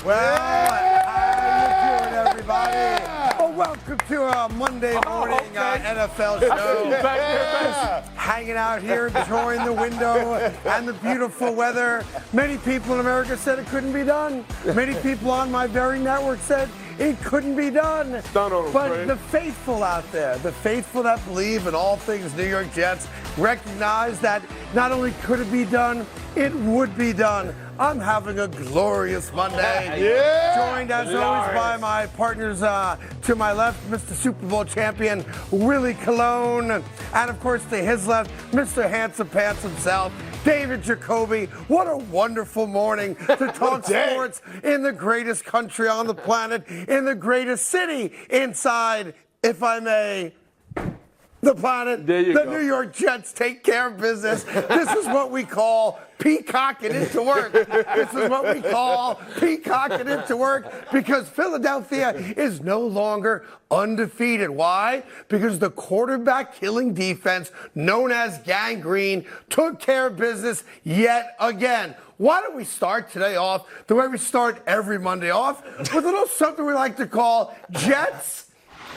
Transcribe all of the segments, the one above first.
Well, how you doing, everybody? Well, welcome to a Monday morning NFL show. Hanging out here, enjoying the window and the beautiful weather. Many people in America said it couldn't be done. Many people on my very network said it couldn't be done. But the faithful out there, the faithful that believe in all things New York Jets, recognize that not only could it be done, it would be done. I'm having a glorious Monday. Joined as always by my partners to my left, Mr. Super Bowl champion, Willie Colon. And of course to his left, Mr. Handsome Pants himself, David Jacoby. What a wonderful morning to talk sports in the greatest country on the planet, in the greatest city inside, if I may, the planet. The New York Jets take care of business. This is what we call peacocking into work. This is what we call peacocking into work because Philadelphia is no longer undefeated. Why? Because the quarterback-killing defense known as Gangrene took care of business yet again. Why don't we start today off the way we start every Monday off with a little something we like to call Jets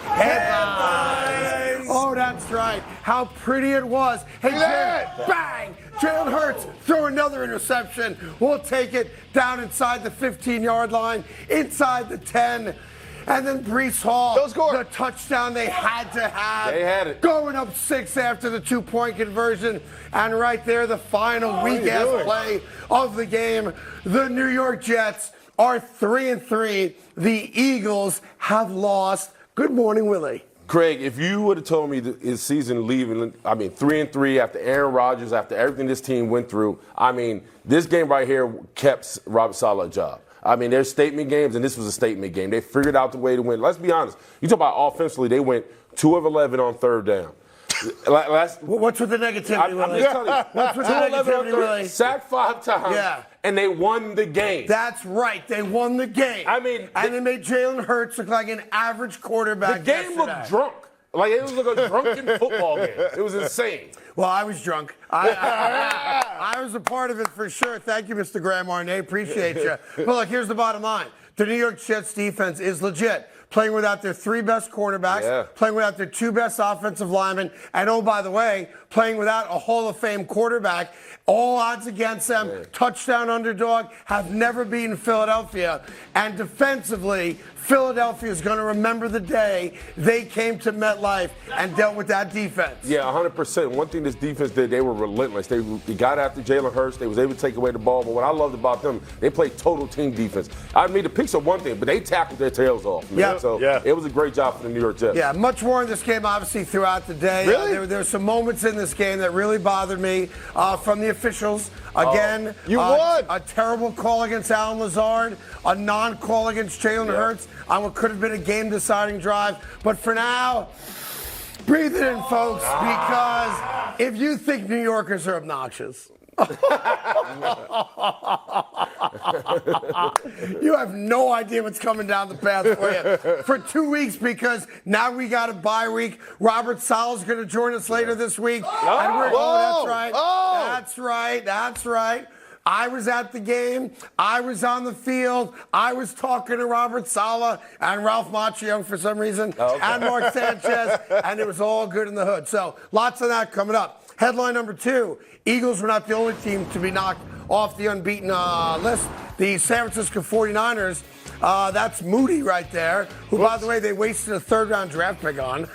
headlines. Oh, that's right. How pretty it was. Hey, Jalen, bang! Jalen Hurts threw another interception. We'll take it down inside the 15-yard line, inside the 10. And then Breece Hall, the touchdown they had to have. They had it. Going up 6 after the 2-point conversion. And right there, the final weak-ass play of the game. The New York Jets are 3-3. The Eagles have lost. Good morning, Willie. Craig, if you would have told me his season leaving, 3-3 after Aaron Rodgers, after everything this team went through, this game right here kept Robert Saleh a job. There's statement games, and this was a statement game. They figured out the way to win. Let's be honest. You talk about offensively, they went 2 of 11 on third down. What's with the negativity, Willie? What's with the negativity, Willie? Sacked 5 times, and they won the game. That's right. They won the game. And they made Jalen Hurts look like an average quarterback. The game looked drunk. Like it was like a drunken football game. It was insane. Well, I was drunk. I was a part of it for sure. Thank you, Mr. Graham Arnay. Appreciate you. But look, here's the bottom line. The New York Jets defense is legit. Playing without their 3 best cornerbacks, playing without their 2 best offensive linemen, and oh, by the way, playing without a Hall of Fame quarterback. All odds against them. Touchdown underdog, have never beaten Philadelphia. And defensively, Philadelphia is going to remember the day they came to MetLife and dealt with that defense. Yeah, 100%. One thing this defense did, they were relentless. They got after Jalen Hurts. They was able to take away the ball. But what I loved about them, they played total team defense. The picks are one thing, but they tackled their tails off. So it was a great job for the New York Jets. Yeah, much more in this game, obviously, throughout the day. Really? There were some moments in this game that really bothered me from the officials. Again, you won. A terrible call against Alan Lazard, a non-call against Jalen Hurts on what could have been a game-deciding drive. But for now, breathe it in, folks, because if you think New Yorkers are obnoxious, you have no idea what's coming down the path for you for 2 weeks because now we got a bye week. Robert Saleh's going to join us later this week. That's right. I was at the game. I was on the field. I was talking to Robert Saleh and Ralph Macchio for some reason and Mark Sanchez, and it was all good in the hood. So lots of that coming up. Headline number 2, Eagles were not the only team to be knocked off the unbeaten list. The San Francisco 49ers, that's Moody right there, who, by the way, they wasted a 3rd-round draft pick on,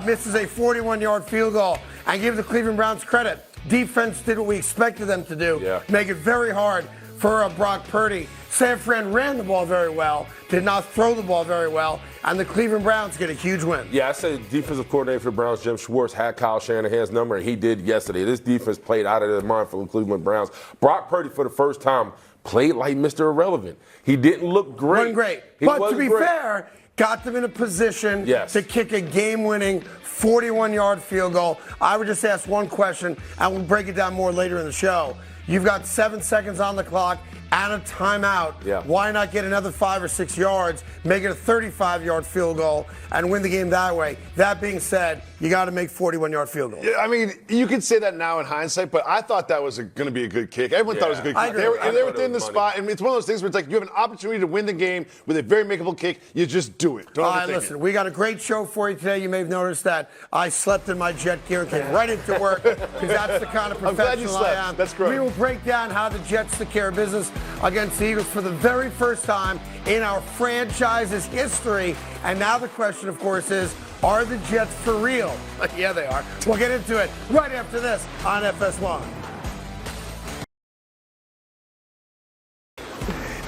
misses a 41-yard field goal. And give the Cleveland Browns credit. Defense did what we expected them to do, make it very hard for Brock Purdy. San Fran ran the ball very well, did not throw the ball very well, and the Cleveland Browns get a huge win. Yeah, I said defensive coordinator for the Browns, Jim Schwartz, had Kyle Shanahan's number, and he did yesterday. This defense played out of their mind for the Cleveland Browns. Brock Purdy, for the first time, played like Mr. Irrelevant. He didn't look great. Wasn't great. But to be fair, got them in a position to kick a game-winning 41-yard field goal. I would just ask one question, and we'll break it down more later in the show. You've got 7 seconds on the clock and a timeout. Why not get another 5 or 6 yards, make it a 35-yard field goal, and win the game that way? That being said, you got to make 41-yard field goals. Yeah, I mean, you could say that now in hindsight, but I thought that was going to be a good kick. Everyone thought it was a good kick. They were within the spot, and it's one of those things where it's like you have an opportunity to win the game with a very makeable kick. You just do it. Don't All right, listen, we got a great show for you today. You may have noticed that I slept in my jet gear and came right into work because that's the kind of professional I'm glad you slept. I am. That's great. We will break down how the Jets took care of business against the Eagles for the very first time in our franchise's history. And now the question, of course, is, are the Jets for real? Yeah, they are. We'll get into it right after this on FS1.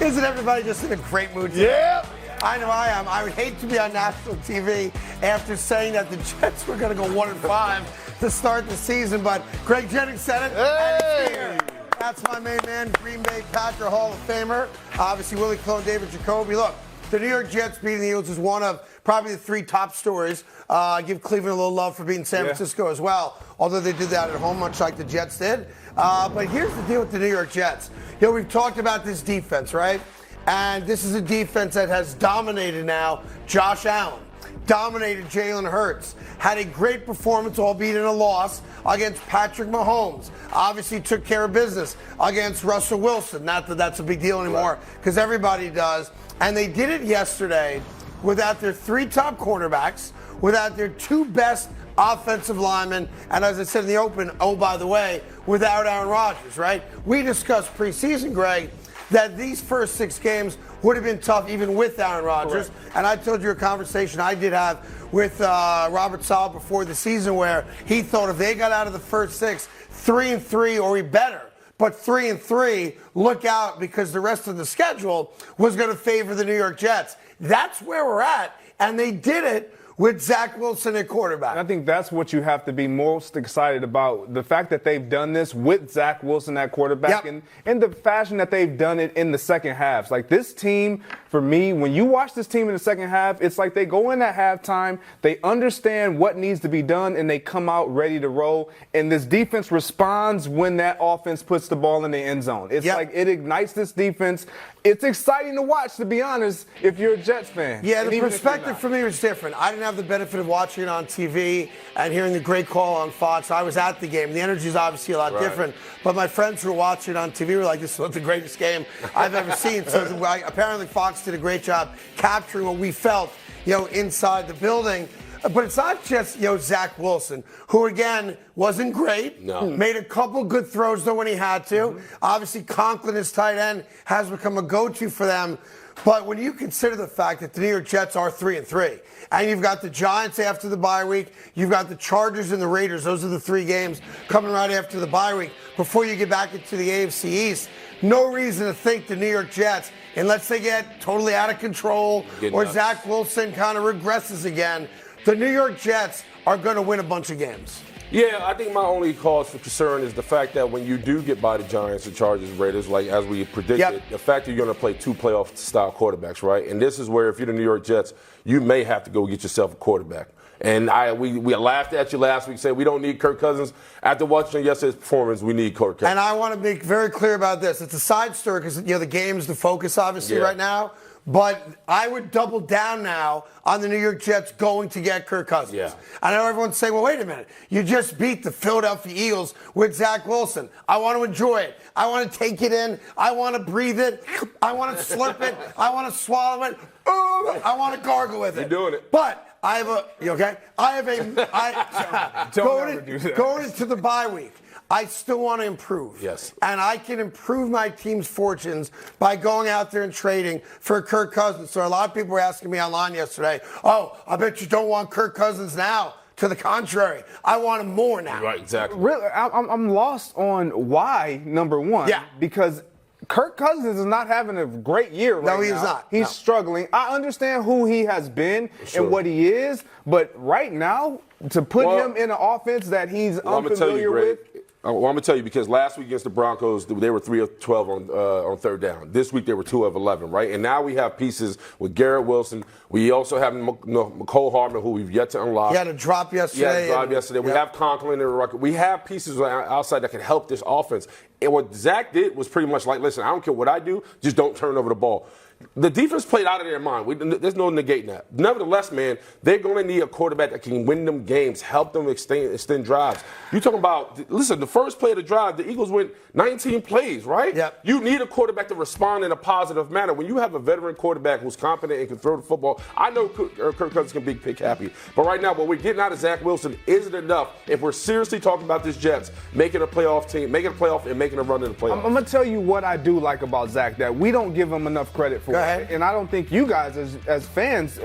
Isn't everybody just in a great mood today? Yeah. I know I am. I would hate to be on national TV after saying that the Jets were going to go 1-5 to start the season, but Greg Jennings said it, and it's here. That's my main man, Green Bay Packer Hall of Famer. Obviously, Willie Clone, David Jacoby. Look, the New York Jets beating the Eagles is one of probably the 3 top stories. I give Cleveland a little love for beating San Francisco as well, although they did that at home, much like the Jets did. But here's the deal with the New York Jets. You know, we've talked about this defense, right? And this is a defense that has dominated now Josh Allen, dominated Jalen Hurts, had a great performance, albeit in a loss, against Patrick Mahomes. Obviously took care of business against Russell Wilson. Not that that's a big deal anymore, because everybody does. And they did it yesterday without their 3 top quarterbacks, without their 2 best offensive linemen, and as I said in the open, oh, by the way, without Aaron Rodgers, right? We discussed preseason, Greg, that these first 6 games would have been tough even with Aaron Rodgers. Correct. And I told you a conversation I did have with Robert Saleh before the season where he thought if they got out of the first 6, 3-3 or better, but 3-3, look out because the rest of the schedule was going to favor the New York Jets. That's where we're at, and they did it with Zach Wilson at quarterback. And I think that's what you have to be most excited about. The fact that they've done this with Zach Wilson at quarterback and the fashion that they've done it in the second halves. Like this team, for me, when you watch this team in the second half, it's like they go in at halftime, they understand what needs to be done, and they come out ready to roll. And this defense responds when that offense puts the ball in the end zone. It's like it ignites this defense. It's exciting to watch, to be honest, if you're a Jets fan. Yeah, the perspective for me was different. I didn't have the benefit of watching it on TV and hearing the great call on Fox. I was at the game. The energy is obviously a lot different. But my friends who were watching it on TV were like, this was the greatest game I've ever seen. So apparently Fox did a great job capturing what we felt, inside the building. But it's not just, Zach Wilson, who, again, wasn't great. No. Made a couple good throws, though, when he had to. Mm-hmm. Obviously, Conklin, his tight end, has become a go-to for them. But when you consider the fact that the New York Jets are 3-3, and you've got the Giants after the bye week, you've got the Chargers and the Raiders, those are the 3 games coming right after the bye week, before you get back into the AFC East, no reason to think the New York Jets, unless they get totally out of control or Zach Wilson kind of regresses again, the New York Jets are going to win a bunch of games. Yeah, I think my only cause for concern is the fact that when you do get by the Giants, the Chargers, Raiders, like as we predicted, the fact that you're going to play 2 playoff-style quarterbacks, right? And this is where, if you're the New York Jets, you may have to go get yourself a quarterback. And we laughed at you last week, saying we don't need Kirk Cousins. After watching yesterday's performance, we need Kirk Cousins. And I want to be very clear about this. It's a side story because, the game's the focus, obviously, right now. But I would double down now on the New York Jets going to get Kirk Cousins. Yeah. I know everyone's saying, well, wait a minute. You just beat the Philadelphia Eagles with Zach Wilson. I want to enjoy it. I want to take it in. I want to breathe it. I want to slurp it. I want to swallow it. I want to gargle with it. You're doing it. But I have a, you okay? I have a, going into the bye week. I still want to improve. Yes. And I can improve my team's fortunes by going out there and trading for Kirk Cousins. So a lot of people were asking me online yesterday, oh, I bet you don't want Kirk Cousins now. To the contrary, I want him more now. Right, exactly. Really, I'm lost on why, number one. Yeah. Because Kirk Cousins is not having a great year right now. No, he is not. He's struggling. I understand who he has been and what he is, but right now, to put him in an offense that he's unfamiliar with. Well, I'm going to tell you, because last week against the Broncos, they were 3 of 12 on third down. This week, they were 2 of 11, right? And now we have pieces with Garrett Wilson. We also have McCole Hardman, who we've yet to unlock. He had a drop yesterday. We have Conklin in the record. We have pieces outside that can help this offense. And what Zach did was pretty much like, listen, I don't care what I do, just don't turn over the ball. the defense played out of their mind. There's no negating that. Nevertheless, man, they're going to need a quarterback that can win them games, help them extend drives. You talking about, listen, the first play of the drive, the Eagles went 19 plays, right? Yep. You need a quarterback to respond in a positive manner. When you have a veteran quarterback who's competent and can throw the football, I know Kirk Cousins can be pick happy. But right now, what we're getting out of Zach Wilson isn't enough if we're seriously talking about this Jets making a playoff team, making a playoff and making a run in the playoffs. I'm going to tell you what I do like about Zach that we don't give him enough credit for. And I don't think you guys as fans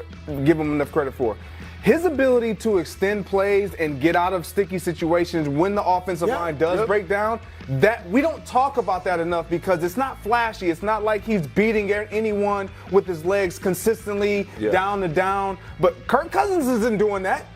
give him enough credit for. His ability to extend plays and get out of sticky situations when the offensive line does break down, that we don't talk about that enough because it's not flashy. It's not like he's beating anyone with his legs consistently down to down. But Kirk Cousins isn't doing that.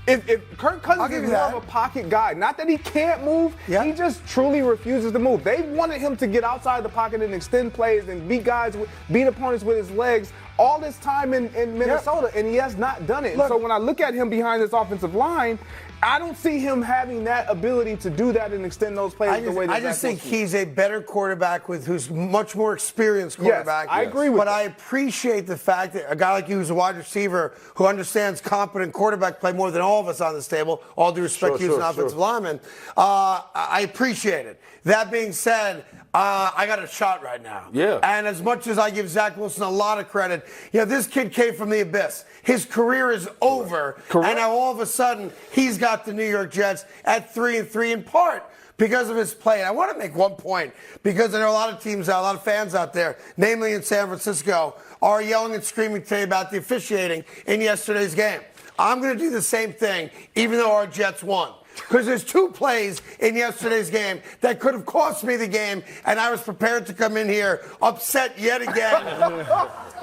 If Kirk Cousins is more of a pocket guy, not that he can't move, he just truly refuses to move. They wanted him to get outside the pocket and extend plays and beat opponents with his legs all this time in Minnesota, and he has not done it. And so when I look at him behind this offensive line, I don't see him having that ability to do that and extend those plays the way that I just think he's a better quarterback who's much more experienced quarterback. Yes, I agree with that. But that. I appreciate the fact that a guy like you who's a wide receiver who understands competent quarterback play more than all of us on this table, all due respect to you as an offensive lineman, I appreciate it. That being said, I got a shot right now. Yeah. And as much as I give Zach Wilson a lot of credit, this kid came from the abyss. His career is over. Correct. And now all of a sudden, he's got the New York Jets at 3-3 in part because of his play. And I want to make one point because I know a lot of teams, a lot of fans out there, namely in San Francisco, are yelling and screaming today about the officiating in yesterday's game. I'm going to do the same thing, even though our Jets won. Because there's two plays in yesterday's game that could have cost me the game, and I was prepared to come in here upset yet again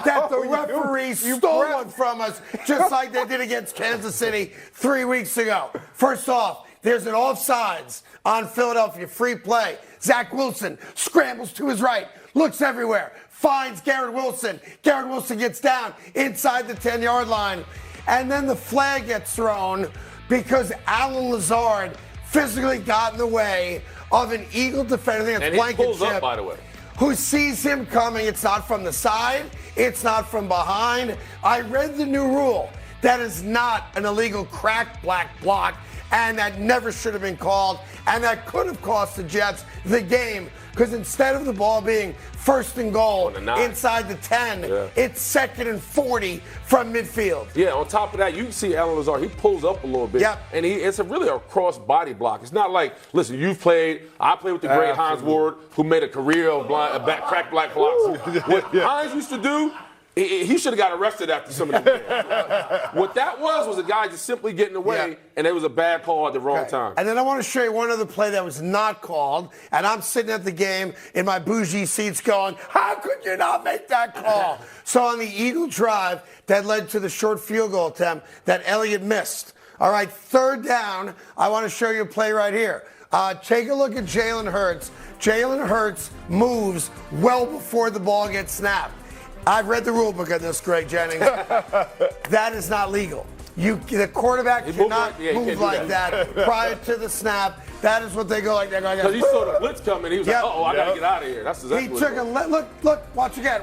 that the referee stole one from us, just like they did against Kansas City 3 weeks ago. First off, there's an offsides on Philadelphia, free play. Zach Wilson scrambles to his right, looks everywhere, finds Garrett Wilson. Garrett Wilson gets down inside the 10-yard line, and then the flag gets thrown because Alan Lazard physically got in the way of an Eagle defender. And he pulls up, by the way. Who sees him coming. It's not from the side. It's not from behind. I read the new rule. That is not an illegal crack black block, and that never should have been called, and that could have cost the Jets the game because instead of the ball being first and goal inside the 10, it's 2nd and 40 from midfield. Yeah, on top of that, you can see Alan Lazard, he pulls up a little bit. And it's really a cross-body block. It's not like, listen, I played with the great Hines Ward, who made a career of crack black blocks. What Hines used to do, he should have got arrested after some of them. What that was a guy just simply getting away, and it was a bad call at the wrong time. And then I want to show you one other play that was not called, and I'm sitting at the game in my bougie seats going, how could you not make that call? So on the Eagle drive that led to the short field goal attempt that Elliott missed. All right, 3rd down, I want to show you a play right here. Take a look at Jalen Hurts. Jalen Hurts moves well before the ball gets snapped. I've read the rule book on this, Greg Jennings. That is not legal. The quarterback cannot move like that prior to the snap. That is what they go like that. Because he saw the blitz coming, he was like, I got to get out of here. That's exactly he took look, watch again.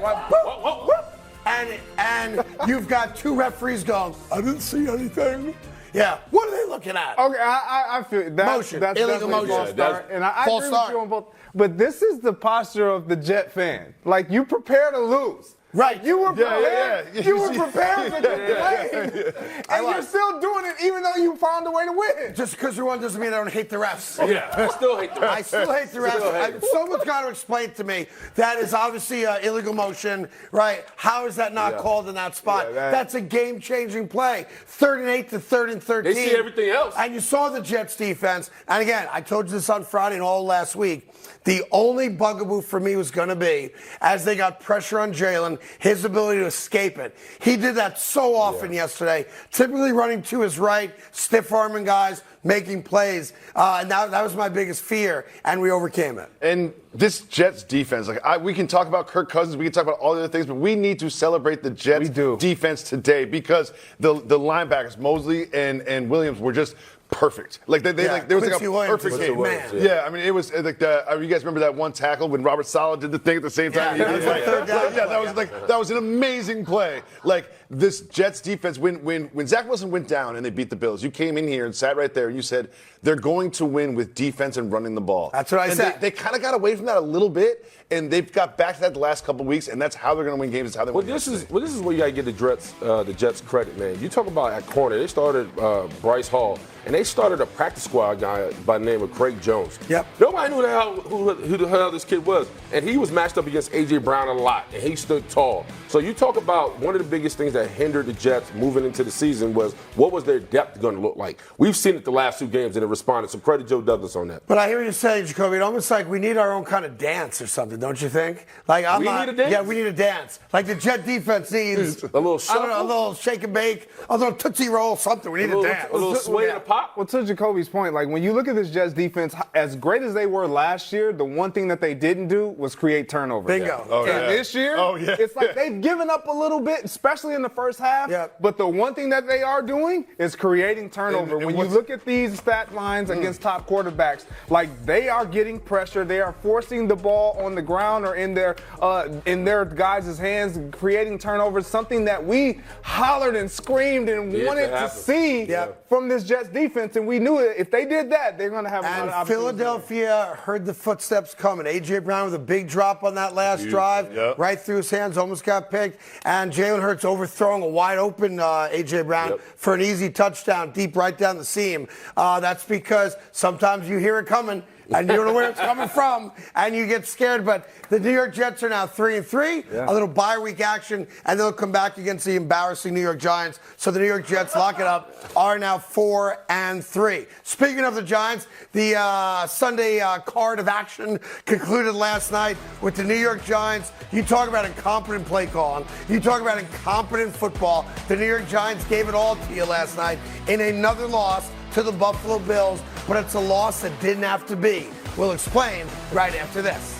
And you've got 2 referees going, I didn't see anything. Yeah, what are they looking at? Okay, I feel that. Motion, that's illegal motion. False start, and I agree with you on both. But this is the posture of the Jet fan. Like, you prepare to lose. Right. You were prepared. You were prepared to complain. And you're still doing it even though you found a way to win. Just because you won doesn't mean I don't hate the refs. Yeah, I still hate the refs. I still hate the refs. Someone's got to explain to me that is obviously illegal motion, right? How is that not called in that spot? That's a game-changing play. 3rd and 8 to 3rd and 13. They see everything else. And you saw the Jets defense. And again, I told you this on Friday and all last week. The only bugaboo for me was going to be, as they got pressure on Jalen, his ability to escape it. He did that so often yesterday, typically running to his right, stiff-arming guys, making plays. And that was my biggest fear, and we overcame it. And this Jets defense, we can talk about Kirk Cousins, we can talk about all the other things, but we need to celebrate the Jets defense today because the linebackers, Mosley and Williams, were just perfect. Like there was like a perfect game. Man. Yeah, I mean, it was like you guys remember that one tackle when Robert Saleh did the thing at the same time? That was an amazing play. Like this Jets defense, when Zach Wilson went down and they beat the Bills, you came in here and sat right there and you said they're going to win with defense and running the ball. That's what I said. They kind of got away from that a little bit, and they've got back to that the last couple of weeks, and that's how they're going to win games. It's how they win. This is where you got to give the Jets credit, man. You talk about at corner, they started Bryce Hall, and they started a practice squad guy by the name of Craig Jones. Yep. Nobody knew who the hell this kid was, and he was matched up against A.J. Brown a lot, and he stood tall. So you talk about one of the biggest things that hindered the Jets moving into the season was what was their depth going to look like. We've seen it the last 2 games, and it responded. So credit Joe Douglas on that. But I hear you saying, Jacoby, it's almost like we need our own kind of dance or something, don't you think? Like We need a dance? Yeah, we need a dance. Like the Jet defense needs a little shuffle? I don't know, a little shake and bake, a little Tootsie Roll, something. We need a dance. A little sway and a pop? Well, to Jacoby's point, like when you look at this Jets defense, as great as they were last year, the one thing that they didn't do was create turnovers. Bingo. Oh, And this year, it's like they've given up a little bit, especially in the first half. Yep. But the one thing that they are doing is creating turnover. And when you look at these stat lines against top quarterbacks, like they are getting pressure, they are forcing the ball on the ground or in their guys' hands, creating turnovers, something that we hollered and screamed and wanted to see from this Jets defense. And we knew it. If they did that, they're going to have a lot of opportunities. Philadelphia heard the footsteps coming. A.J. Brown with a big drop on that last drive, right through his hands, almost got picked. And Jalen Hurts overthrowing a wide open A.J. Brown for an easy touchdown deep right down the seam. That's because sometimes you hear it coming and you don't know where it's coming from, and you get scared. But the New York Jets are now 3-3, a little bye week action, and they'll come back against the embarrassing New York Giants. So the New York Jets, lock it up, are now 4-3. Speaking of the Giants, the Sunday card of action concluded last night with the New York Giants. You talk about incompetent play calling. You talk about incompetent football. The New York Giants gave it all to you last night in another loss to the Buffalo Bills, but it's a loss that didn't have to be. We'll explain right after this.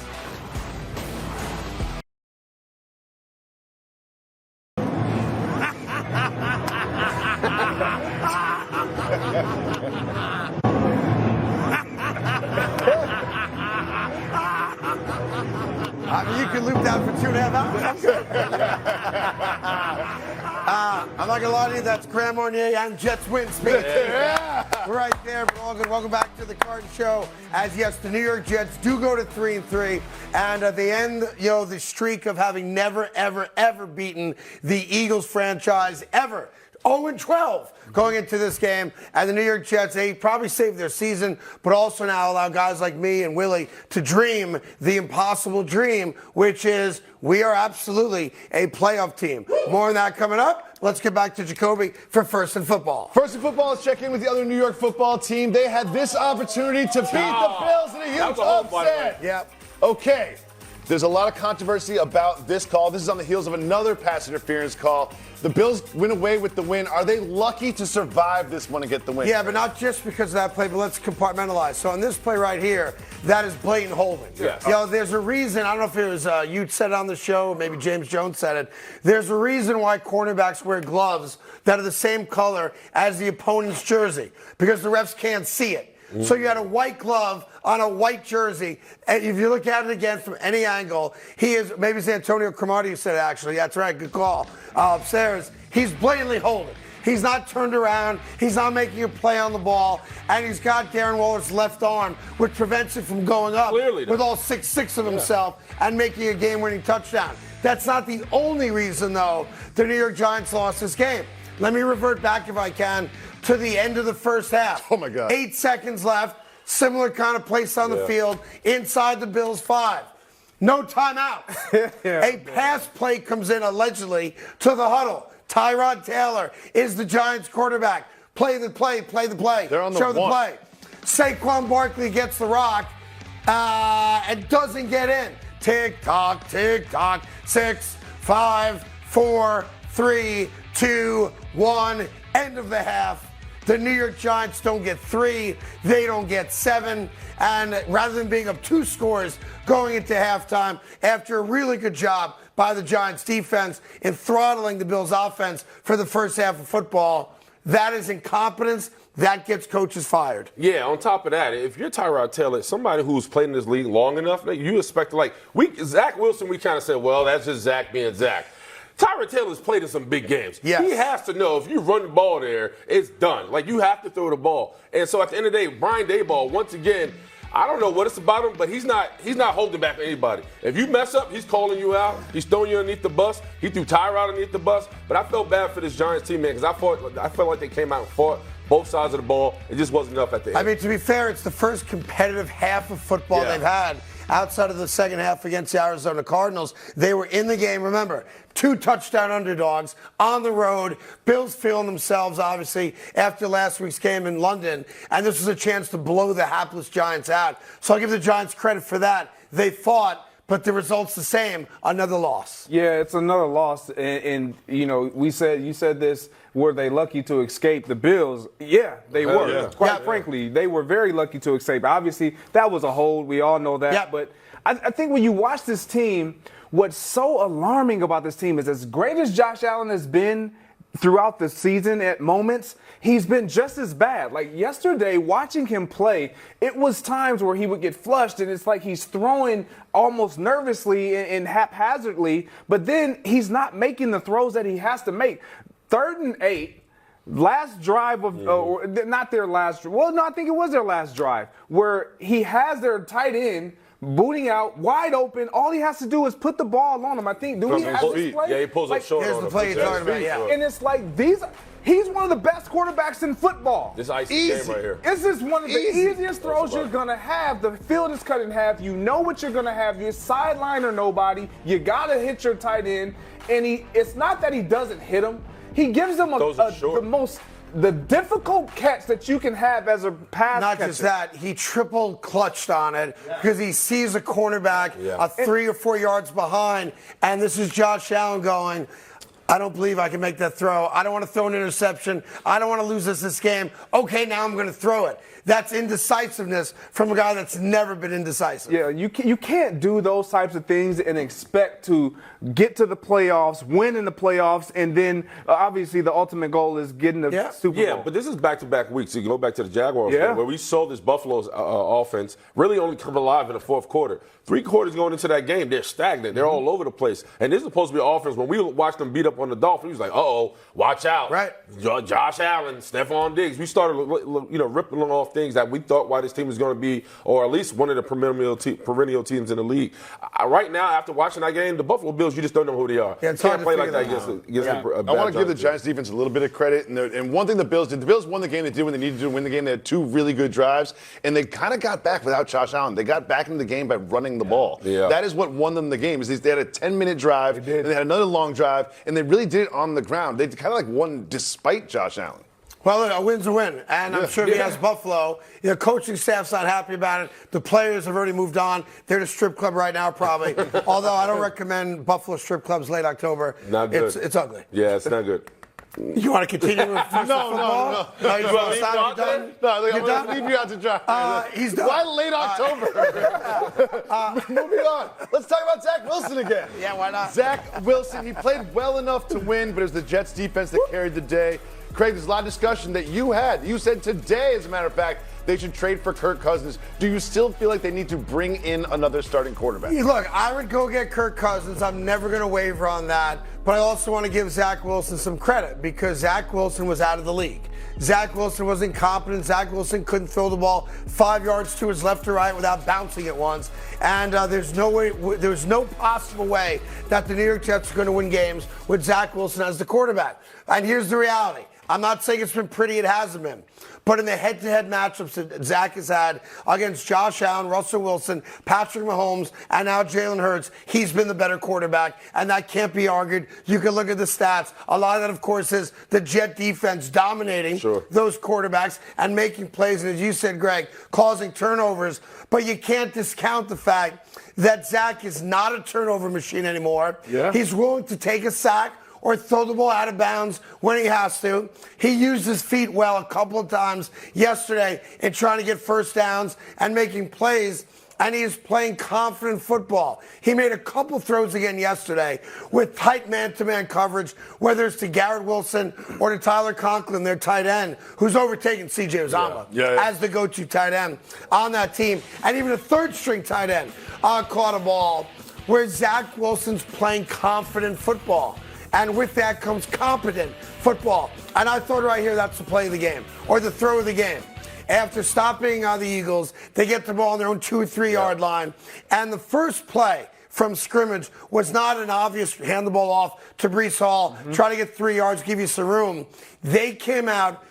I mean, you can loop that for 2.5 hours. I'm not going to lie to you, that's Graham Ornier and Jets win speech. Right there, but all good. Welcome back to the Carton Show. As yes, the New York Jets do go to 3-3, and they end, the streak of having never, ever, ever beaten the Eagles franchise ever. 0-12 going into this game. And the New York Jets, they probably saved their season, but also now allow guys like me and Willie to dream the impossible dream, which is we are absolutely a playoff team. More on that coming up. Let's get back to Jacoby for First and Football. First and Football, let's check in with the other New York football team. They had this opportunity to beat the Bills in a huge upset. Yep. Okay. There's a lot of controversy about this call. This is on the heels of another pass interference call. The Bills went away with the win. Are they lucky to survive this one and get the win? Yeah, but not just because of that play, but let's compartmentalize. So on this play right here, that is blatant holding. Yeah. There's a reason, I don't know if it was you said it on the show, maybe James Jones said it. There's a reason why cornerbacks wear gloves that are the same color as the opponent's jersey, because the refs can't see it. So you had a white glove on a white jersey, and if you look at it again from any angle, he is, maybe it's Antonio Cromartie who said it actually, that's right, good call, upstairs, he's blatantly holding. He's not turned around, he's not making a play on the ball, and he's got Darren Waller's left arm, which prevents him from going up with all 6'6" of himself and making a game-winning touchdown. That's not the only reason, though, the New York Giants lost this game. Let me revert back, if I can, to the end of the first half. Oh, my God. 8 seconds left. Similar kind of place on the field. Inside the Bills' 5. No timeout. A pass play comes in, allegedly, to the huddle. Tyrod Taylor is the Giants' quarterback. Play the play. They're on the Show one. the play. Saquon Barkley gets the rock and doesn't get in. Tick tock, 6, 5, 4, 3, 2, 1. End of the half. The New York Giants don't get 3. They don't get 7. And rather than being up 2 scores going into halftime, after a really good job by the Giants defense in throttling the Bills offense for the first half of football, That is incompetence. That gets coaches fired. Yeah, on top of that, if you're Tyrod Taylor, somebody who's played in this league long enough, you expect to, Zach Wilson, we kind of said, well, that's just Zach being Zach. Tyrod Taylor's played in some big games. Yes. He has to know if you run the ball there, it's done. You have to throw the ball. And so at the end of the day, Brian Daboll, once again, I don't know what it's about him, but he's not holding back anybody. If you mess up, he's calling you out. He's throwing you underneath the bus. He threw Tyrod underneath the bus. But I felt bad for this Giants team, man, because I felt like they came out and fought both sides of the ball. It just wasn't enough at the end. I mean, to be fair, it's the first competitive half of football they've had outside of the second half against the Arizona Cardinals. They were in the game. Remember, 2 touchdown underdogs on the road. Bills feeling themselves, obviously, after last week's game in London. And this was a chance to blow the hapless Giants out. So I'll give the Giants credit for that. They fought, but the result's the same. Another loss. Yeah, it's another loss. And you said this, were they lucky to escape the Bills? Yeah, they were. Yeah. Quite frankly, they were very lucky to escape. Obviously, that was a hold. We all know that. Yeah. But I think when you watch this team, what's so alarming about this team is as great as Josh Allen has been throughout the season at moments, he's been just as bad. Yesterday, watching him play, it was times where he would get flushed, and it's like he's throwing almost nervously and haphazardly, but then he's not making the throws that he has to make. 3rd and 8, last drive of, not their last, well, no, I think it was their last drive, where he has their tight end booting out, wide open. All he has to do is put the ball on him. I think, do we have this play? Yeah, he pulls up short Here's on the him. play you're talking about, yeah. And it's like he's one of the best quarterbacks in football. This icy game right here. This is one of the easiest throws you're going to have. The field is cut in half. You know what you're going to have. You're sideline or nobody. You got to hit your tight end. And it's not that he doesn't hit him. He gives them the difficult catch that you can have as a pass Not catcher. just that, he triple clutched on it because he sees a cornerback 3 or 4 yards behind, and this is Josh Allen going, I don't believe I can make that throw. I don't want to throw an interception. I don't want to lose this game. Okay, now I'm going to throw it. That's indecisiveness from a guy that's never been indecisive. Yeah, you can't do those types of things and expect to get to the playoffs, win in the playoffs, and then obviously the ultimate goal is getting the Super Bowl. Yeah, but this is back-to-back weeks. You go back to the Jaguars Yeah. where we saw this Buffalo's offense really only come alive in the fourth quarter. 3 quarters going into that game, they're stagnant. They're all over the place. And this is supposed to be an offense. When we watched them beat up on the Dolphins, he was like, uh-oh, watch out. Right. Josh Allen, Stephon Diggs. We started ripping off things that we thought why this team was going to be, or at least one of the perennial teams in the league. Right now, after watching that game, the Buffalo Bills, you just don't know who they are. Yeah, it's you hard can't to play like that figure against a bad I want to give the Giants Giants defense a little bit of credit. And one thing the Bills did, the Bills won the game they did when they needed to win the game. They had 2 really good drives, and they kind of got back without Josh Allen. They got back into the game by running the ball. Yeah. That is what won them the game. Is they had a 10-minute drive, and they had another long drive, and they really did it on the ground. They kind of won despite Josh Allen. Well, look, a win's a win, and I'm sure if he has Buffalo, the coaching staff's not happy about it. The players have already moved on. They're at a strip club right now, probably. Although I don't recommend Buffalo strip clubs late October. Not good. It's ugly. Yeah, it's not good. You want to continue with football? No. No, you want to stop? You done? No, look, You I'm done? going to leave you out to dry. He's done. Why late October? Moving on. Let's talk about Zach Wilson again. Yeah, why not? Zach Wilson, he played well enough to win, but it was the Jets defense that carried the day. Craig, there's a lot of discussion that you had. You said today, as a matter of fact, they should trade for Kirk Cousins. Do you still feel like they need to bring in another starting quarterback? Look, I would go get Kirk Cousins. I'm never going to waver on that. But I also want to give Zach Wilson some credit because Zach Wilson was out of the league. Zach Wilson was incompetent. Zach Wilson couldn't throw the ball 5 yards to his left or right without bouncing it once. And there's no possible way that the New York Jets are going to win games with Zach Wilson as the quarterback. And here's the reality. I'm not saying it's been pretty, it hasn't been. But in the head-to-head matchups that Zach has had against Josh Allen, Russell Wilson, Patrick Mahomes, and now Jalen Hurts, he's been the better quarterback, and that can't be argued. You can look at the stats. A lot of that, of course, is the Jet defense dominating those quarterbacks and making plays, and as you said, Greg, causing turnovers. But you can't discount the fact that Zach is not a turnover machine anymore. Yeah. He's willing to take a sack or throw the ball out of bounds when he has to. He used his feet well a couple of times yesterday in trying to get first downs and making plays. and he is playing confident football. He made a couple throws again yesterday with tight man-to-man coverage, whether it's to Garrett Wilson or to Tyler Conklin, their tight end, who's overtaken C.J. Uzomah as the go-to tight end on that team. And even a third-string tight end caught a ball where Zach Wilson's playing confident football. And with that comes competent football. And I thought right here that's the play of the game, or the throw of the game. After stopping the Eagles, they get the ball on their own 2 or 3 yard line. And the first play from scrimmage was not an obvious hand the ball off to Breece Hall, try to get 3 yards, give you some room. They came out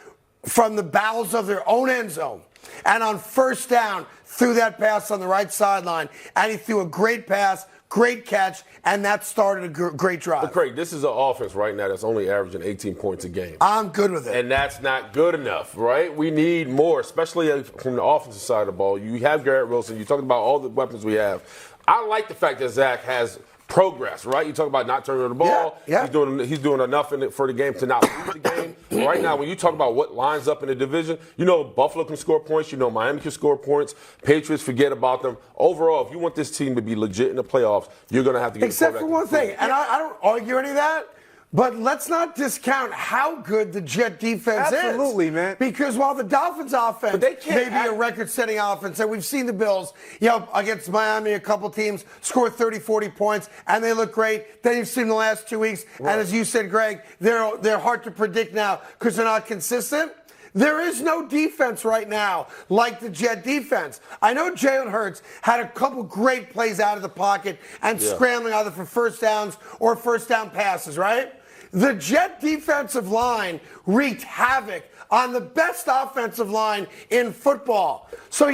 from the bowels of their own end zone. And on first down, threw that pass on the right sideline. And he threw a great pass, great catch, and that started a great drive. But Craig, this is an offense right now that's only averaging 18 points a game. I'm good with it. And that's not good enough, right? We need more, especially from the offensive side of the ball. You have Garrett Wilson. You're talking about all the weapons we have. I like the fact that Zach has progress, right? You talk about not turning the ball. Yeah. He's doing enough in it for the game to not lose the game. Right now, when you talk about what lines up in the division, you know Buffalo can score points. You know Miami can score points. Patriots, forget about them. Overall, if you want this team to be legit in the playoffs, you're going to have to get except for one thing, and I don't argue any of that. But let's not discount how good the Jet defense is. Absolutely, man. Because while the Dolphins' offense may be a record-setting offense, and we've seen the Bills, against Miami, a couple teams score 30, 40 points, and they look great. Then you've seen the last 2 weeks, and as you said, Greg, they're hard to predict now because they're not consistent. There is no defense right now like the Jet defense. I know Jalen Hurts had a couple great plays out of the pocket and scrambling either for first downs or first down passes, right? The Jet defensive line wreaked havoc on the best offensive line in football. So,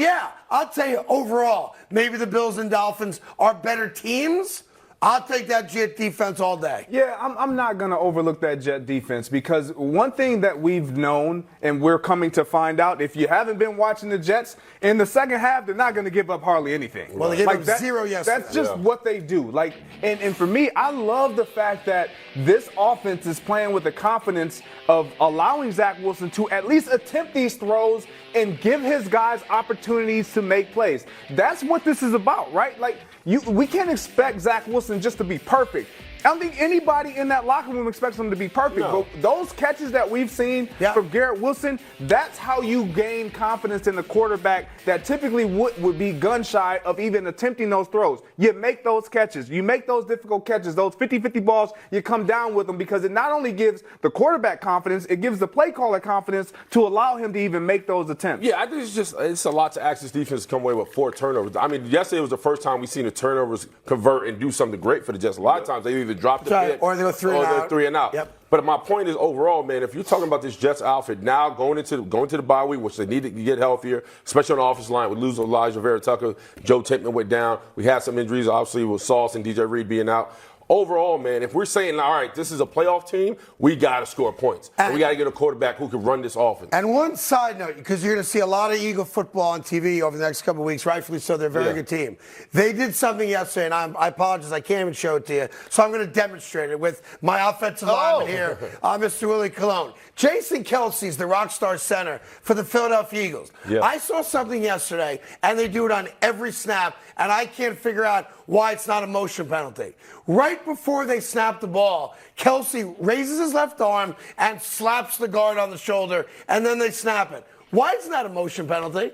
I'll tell you, overall, maybe the Bills and Dolphins are better teams. I'll take that Jet defense all day. Yeah, I'm not going to overlook that Jet defense because one thing that we've known and we're coming to find out, if you haven't been watching the Jets, in the second half, they're not going to give up hardly anything. Well, they gave up 0 yesterday. That's just what they do. And for me, I love the fact that this offense is playing with the confidence of allowing Zach Wilson to at least attempt these throws and give his guys opportunities to make plays. That's what this is about, right? We can't expect Zach Wilson just to be perfect. I don't think anybody in that locker room expects him to be perfect. No. But those catches that we've seen from Garrett Wilson, that's how you gain confidence in the quarterback that typically would be gun shy of even attempting those throws. You make those catches. You make those difficult catches, those 50-50 balls, you come down with them because it not only gives the quarterback confidence, it gives the play caller confidence to allow him to even make those attempts. Yeah, I think it's a lot to ask this defense to come away with 4 turnovers. I mean, yesterday was the first time we've seen the turnovers convert and do something great for the Jets. A lot of times they either drop the pit or they go 3 and out. Yep. But my point is, overall, man, if you're talking about this Jets outfit now going into the bye week, which they need to get healthier, especially on the offensive line, we lose Elijah Vera Tucker, Joe Tippmann went down. We had some injuries, obviously, with Sauce and DJ Reed being out. Overall, man, if we're saying, all right, this is a playoff team, we got to score points. And we got to get a quarterback who can run this offense. And one side note, because you're going to see a lot of Eagle football on TV over the next couple of weeks, rightfully so, they're a very good team. They did something yesterday, and I apologize, I can't even show it to you, so I'm going to demonstrate it with my offensive lineman here, Mr. Willie Colon. Jason Kelsey's the rock star center for the Philadelphia Eagles. Yeah. I saw something yesterday, and they do it on every snap, and I can't figure out why it's not a motion penalty. Right before they snap the ball, Kelsey raises his left arm and slaps the guard on the shoulder, and then they snap it. Why isn't that a motion penalty?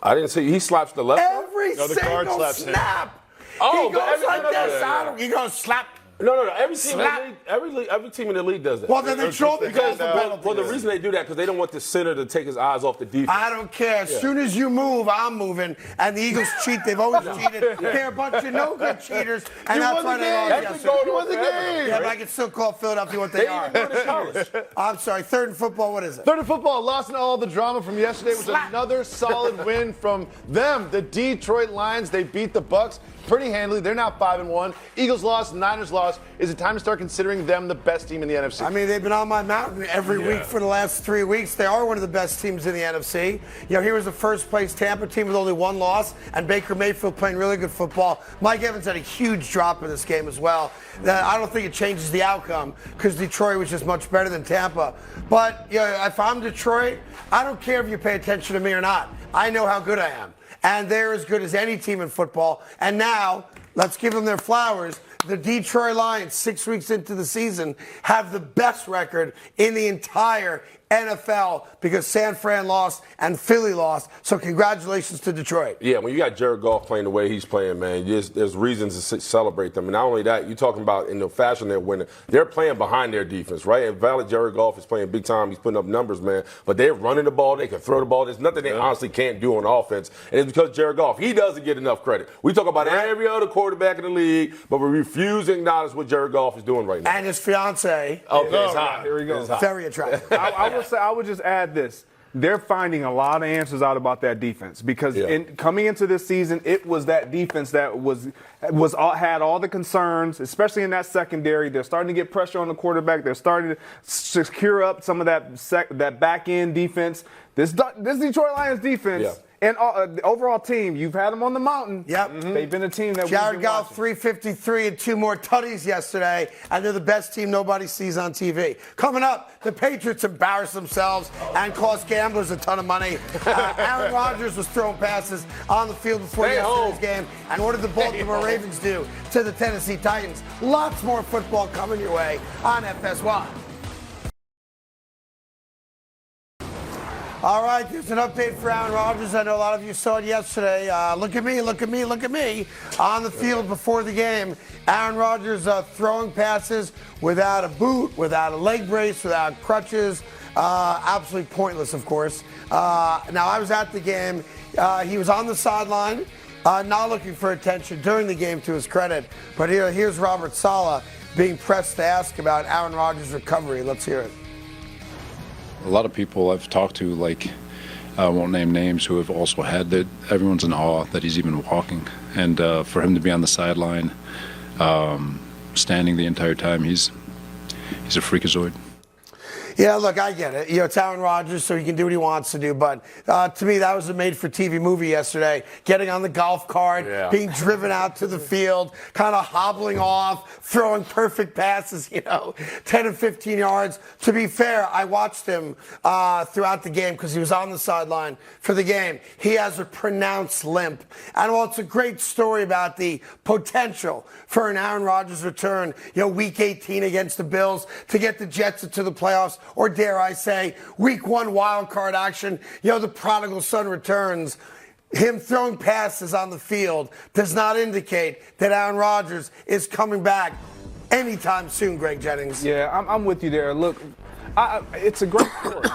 I didn't see. He slaps the left arm? Every single snap. Oh, he goes like this. He goes slap. No. Every team in the league does that. Well, then they throw the penalty. Well, the reason they do that because they don't want the center to take his eyes off the defense. I don't care. As soon as you move, I'm moving. And the Eagles cheat. They've always cheated. They're a bunch of no-good cheaters. And that's why they lost yesterday. You won the game. Yeah, but I can still call Philadelphia what they are. I'm sorry. Third and football, what is it? Third and football, lost in all the drama from yesterday, was another solid win from them. The Detroit Lions, they beat the Bucs pretty handily. They're now 5-1. Eagles lost, Niners lost. Is it time to start considering them the best team in the NFC? I mean, they've been on my mountain every week for the last 3 weeks. They are one of the best teams in the NFC. Here was the first place Tampa team with only 1 loss, and Baker Mayfield playing really good football. Mike Evans had a huge drop in this game as well. I don't think it changes the outcome because Detroit was just much better than Tampa. But if I'm Detroit, I don't care if you pay attention to me or not. I know how good I am. and they're as good as any team in football. And now, let's give them their flowers. The Detroit Lions, 6 weeks into the season, have the best record in the entire NFL because San Fran lost and Philly lost. So congratulations to Detroit. Yeah, when you got Jared Goff playing the way he's playing, man, there's reasons to celebrate them. And not only that, you're talking about in the fashion they're winning. They're playing behind their defense, right? And valid Jared Goff is playing big time. He's putting up numbers, man. But they're running the ball. They can throw the ball. There's nothing they honestly can't do on offense. And it's because Jared Goff, he doesn't get enough credit. We talk about every other quarterback in the league, but we refuse to acknowledge what Jared Goff is doing right now. And his fiancée. Okay, it's hot. Here we go. Very attractive. I would just add this. They're finding a lot of answers out about that defense because coming into this season, it was that defense that had all the concerns, especially in that secondary. They're starting to get pressure on the quarterback. They're starting to secure up some of that back end defense. This Detroit Lions defense. And the overall team, you've had them on the mountain. Yep. They've been a team that Jared Goff, 353 and 2 more tutties yesterday, and they're the best team nobody sees on TV. Coming up, the Patriots embarrass themselves and cost gamblers a ton of money. Aaron Rodgers was throwing passes on the field before yesterday's game. And what did the Baltimore Ravens do to the Tennessee Titans? Lots more football coming your way on FS1. All right, there's an update for Aaron Rodgers. I know a lot of you saw it yesterday. Look at me, look at me, look at me. On the field before the game, Aaron Rodgers throwing passes without a boot, without a leg brace, without crutches. Absolutely pointless, of course. Now, I was at the game. He was on the sideline, not looking for attention during the game, to his credit. But here's Robert Saleh being pressed to ask about Aaron Rodgers' recovery. Let's hear it. A lot of people I've talked to, like, I won't name names, who have also had that. Everyone's in awe that he's even walking. And for him to be on the sideline, standing the entire time, he's a freakazoid. Yeah, look, I get it. It's Aaron Rodgers, so he can do what he wants to do. But to me, that was a made-for-TV movie yesterday. Getting on the golf cart, being driven out to the field, kind of hobbling off, throwing perfect passes, 10 and 15 yards. To be fair, I watched him throughout the game because he was on the sideline for the game. He has a pronounced limp. And while it's a great story about the potential for an Aaron Rodgers return, week 18 against the Bills to get the Jets into the playoffs, or dare I say, week 1 wild card action, the prodigal son returns. Him throwing passes on the field does not indicate that Aaron Rodgers is coming back anytime soon, Greg Jennings. Yeah, I'm with you there. Look, it's a great story.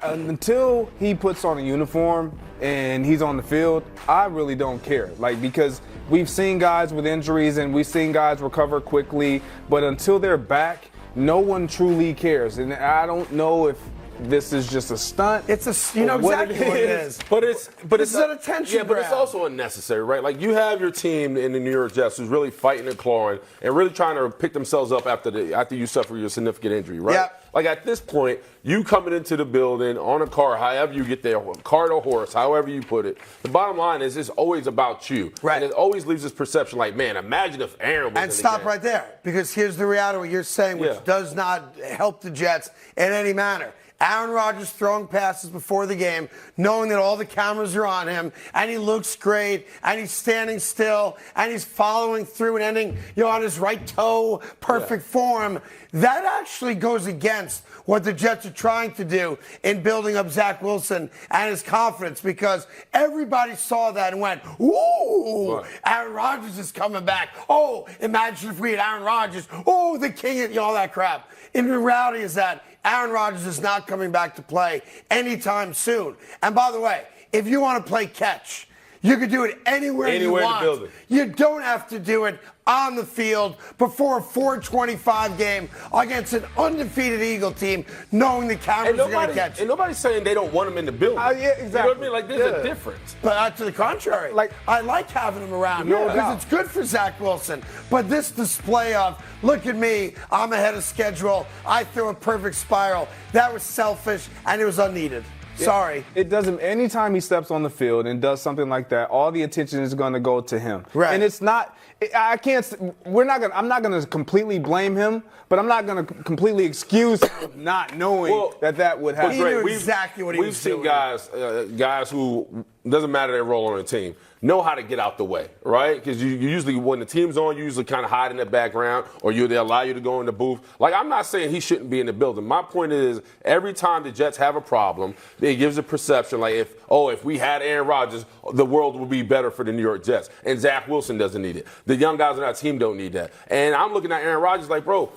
Until he puts on a uniform and he's on the field, I really don't care. Because we've seen guys with injuries and we've seen guys recover quickly, but until they're back, no one truly cares. And I don't know if this is just a stunt. It's exactly what it is. But it's an attention grab. But it's also unnecessary, right? Like, you have your team in the New York Jets who's really fighting and clawing and really trying to pick themselves up after you suffer your significant injury, right? Yep. Like, at this point, you coming into the building on a car, however you get there, cart or horse, however you put it. The bottom line is it's always about you. Right. And it always leaves this perception like, man, imagine if Aaron was And stop right there, because here's the reality of what you're saying, which does not help the Jets in any manner. Aaron Rodgers throwing passes before the game, knowing that all the cameras are on him, and he looks great, and he's standing still, and he's following through and ending, on his right toe, perfect form. That actually goes against what the Jets are trying to do in building up Zach Wilson and his confidence, because everybody saw that and went, ooh, Aaron Rodgers is coming back. Oh, imagine if we had Aaron Rodgers. Oh, the king, all that crap. And the reality is that Aaron Rodgers is not coming back to play anytime soon. And by the way, if you want to play catch, you can do it anywhere you want. In the building. You don't have to do it on the field before a 425 game against an undefeated Eagle team, knowing the cameras are going to catch. And nobody's saying they don't want him in the building. Yeah, exactly. You know what I mean? Like, there's a difference. But to the contrary, I like having him around because it's good for Zach Wilson. But this display of, look at me, I'm ahead of schedule, I threw a perfect spiral, that was selfish and it was unneeded. Sorry. It doesn't. Anytime he steps on the field and does something like that, all the attention is going to go to him. Right. And it's not. I can't. I'm not gonna completely blame him, but I'm not gonna completely excuse him of not knowing that would happen. He knew exactly what he was doing. We've seen guys who doesn't matter their role on the team know how to get out the way, right? Because you usually, when the team's on, you usually kind of hide in the background, or they allow you to go in the booth. Like, I'm not saying he shouldn't be in the building. My point is, every time the Jets have a problem, it gives a perception like, if we had Aaron Rodgers, the world would be better for the New York Jets. And Zach Wilson doesn't need it. The young guys on our team don't need that. And I'm looking at Aaron Rodgers like, bro,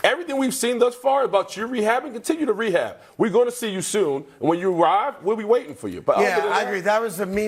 everything we've seen thus far about you rehabbing, continue to rehab. We're going to see you soon. And when you arrive, we'll be waiting for you. But yeah, I agree. That was a me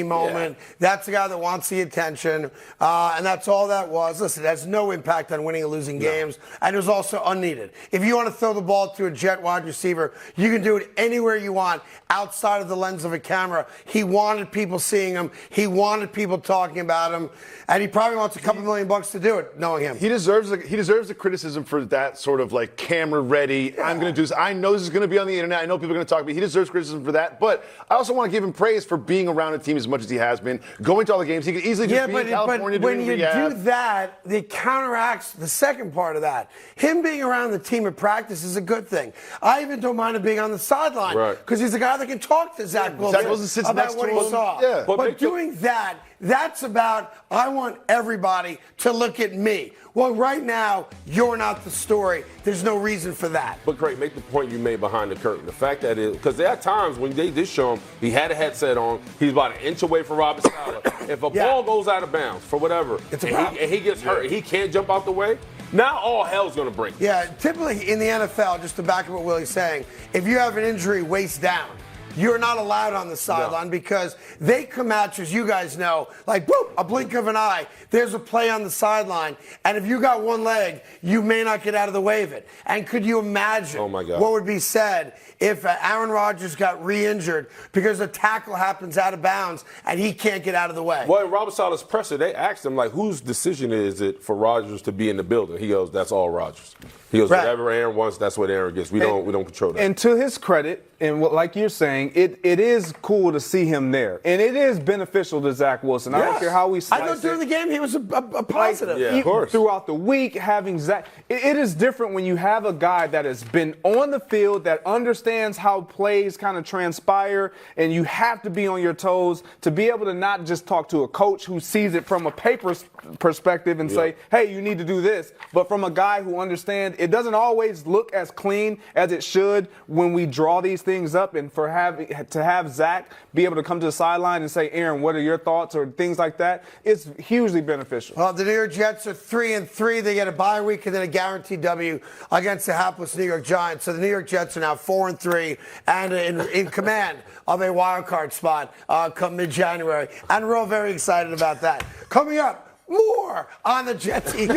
moment. Yeah. That's the guy that wants the attention. And that's all that was. Listen, it has no impact on winning or losing games. And it was also unneeded. If you want to throw the ball to a Jet wide receiver, you can do it anywhere you want outside of the lens of a camera. He wanted people seeing him. He wanted people talking about him. And he probably wants a couple $1 million to do it, knowing him. He deserves the criticism for that sort of like camera ready. Yeah. I'm going to do this. I know this is going to be on the internet. I know people are going to talk about it. He deserves criticism for that. But I also want to give him praise for being around a team as much as he has been, going to all the games. He could easily just be in California doing rehab. But when you do that, it counteracts the second part of that. Him being around the team at practice is a good thing. I even don't mind him being on the sideline because he's a guy that can talk to Zach Wilson about what he saw. Yeah. But doing that, that's about, I want everybody to look at me. Well, right now, you're not the story. There's no reason for that. But, Craig, make the point you made behind the curtain. The fact that because there are times when they did show him, he had a headset on, he's about an inch away from Robert Saleh. If a ball goes out of bounds for whatever, and he gets hurt, he can't jump out the way, now all hell's going to break. Yeah, typically in the NFL, just to back up what Willie's saying, if you have an injury waist down, you're not allowed on the sideline because they come at you, as you guys know, like, boop, a blink of an eye. There's a play on the sideline. And if you got one leg, you may not get out of the way of it. And could you imagine what would be said if Aaron Rodgers got re-injured because a tackle happens out of bounds and he can't get out of the way? Well, in Robert Saleh's presser, they asked him, like, whose decision is it for Rodgers to be in the building? He goes, that's all Rodgers. He goes, whatever Aaron wants, that's what Aaron gets. We don't control that. And to his credit, and like you're saying, it is cool to see him there. And it is beneficial to Zach Wilson. I don't care how we slice it. I thought during the game he was a positive. Of course. Throughout the week, having Zach. It is different when you have a guy that has been on the field, that understands how plays kind of transpire, and you have to be on your toes to be able to not just talk to a coach who sees it from a paper perspective and say, hey, you need to do this, but from a guy who understands it doesn't always look as clean as it should when we draw these things up, and to have Zach be able to come to the sideline and say, Aaron, what are your thoughts, or things like that, it's hugely beneficial. Well, the New York Jets are 3-3. They get a bye week and then a guaranteed W against the hapless New York Giants. So the New York Jets are now 4-3 and in command of a wild card spot come mid-January. And we're all very excited about that. Coming up, more on the Jets game.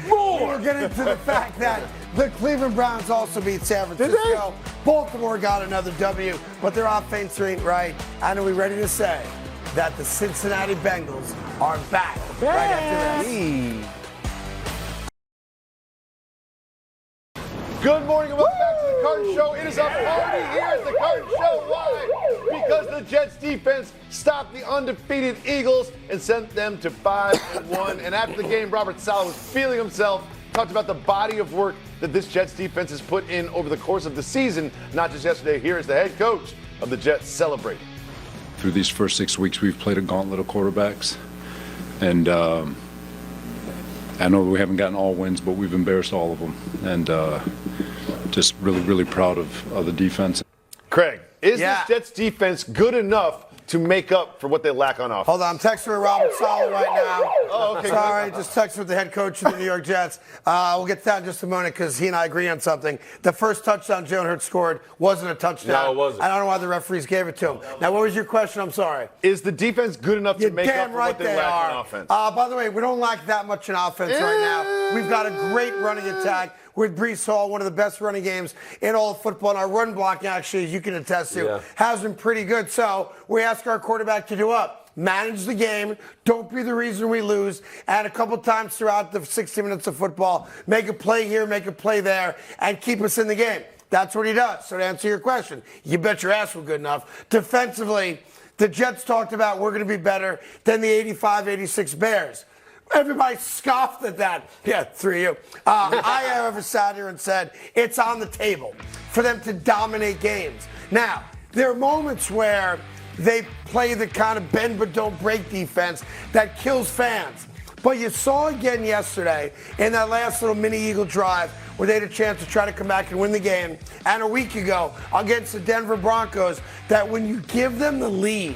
More. We'll get into the fact that the Cleveland Browns also beat San Francisco. Baltimore got another W, but their offense ain't right. And are we ready to say that the Cincinnati Bengals are back right after this? Good morning and welcome back to the Carton Show. It is a party here at the Carton Show. Why? Because the Jets defense stopped the undefeated Eagles and sent them to 5-1. And after the game, Robert Saleh was feeling himself, talked about the body of work that this Jets defense has put in over the course of the season, not just yesterday. Here is the head coach of the Jets celebrating. Through these first 6 weeks, we've played a gauntlet of quarterbacks. And I know we haven't gotten all wins, but we've embarrassed all of them. And just really, really proud of the defense. Craig, is this Jets defense good enough to make up for what they lack on offense? Hold on, I'm texting with Robert Saleh right now. Oh, okay. Sorry, just texted with the head coach of the New York Jets. We'll get to that in just a moment because he and I agree on something. The first touchdown Jalen Hurts scored wasn't a touchdown. No, it wasn't. I don't know why the referees gave it to him. Now, what was your question? I'm sorry. Is the defense good enough to make up for what they lack on offense? By the way, we don't lack that much in offense right now. We've got a great running attack with Breece Hall, one of the best running games in all of football. And our run blocking, actually, as you can attest to, has been pretty good. So we ask our quarterback to do up. Manage the game. Don't be the reason we lose. And a couple times throughout the 60 minutes of football, make a play here, make a play there, and keep us in the game. That's what he does. So to answer your question, you bet your ass we're good enough. Defensively, the Jets talked about we're going to be better than the 85-86 Bears. Everybody scoffed at that. Yeah, 3 of you. I ever sat here and said it's on the table for them to dominate games. Now, there are moments where they play the kind of bend but don't break defense that kills fans. But you saw again yesterday in that last little mini Eagle drive where they had a chance to try to come back and win the game, and a week ago against the Denver Broncos, that when you give them the lead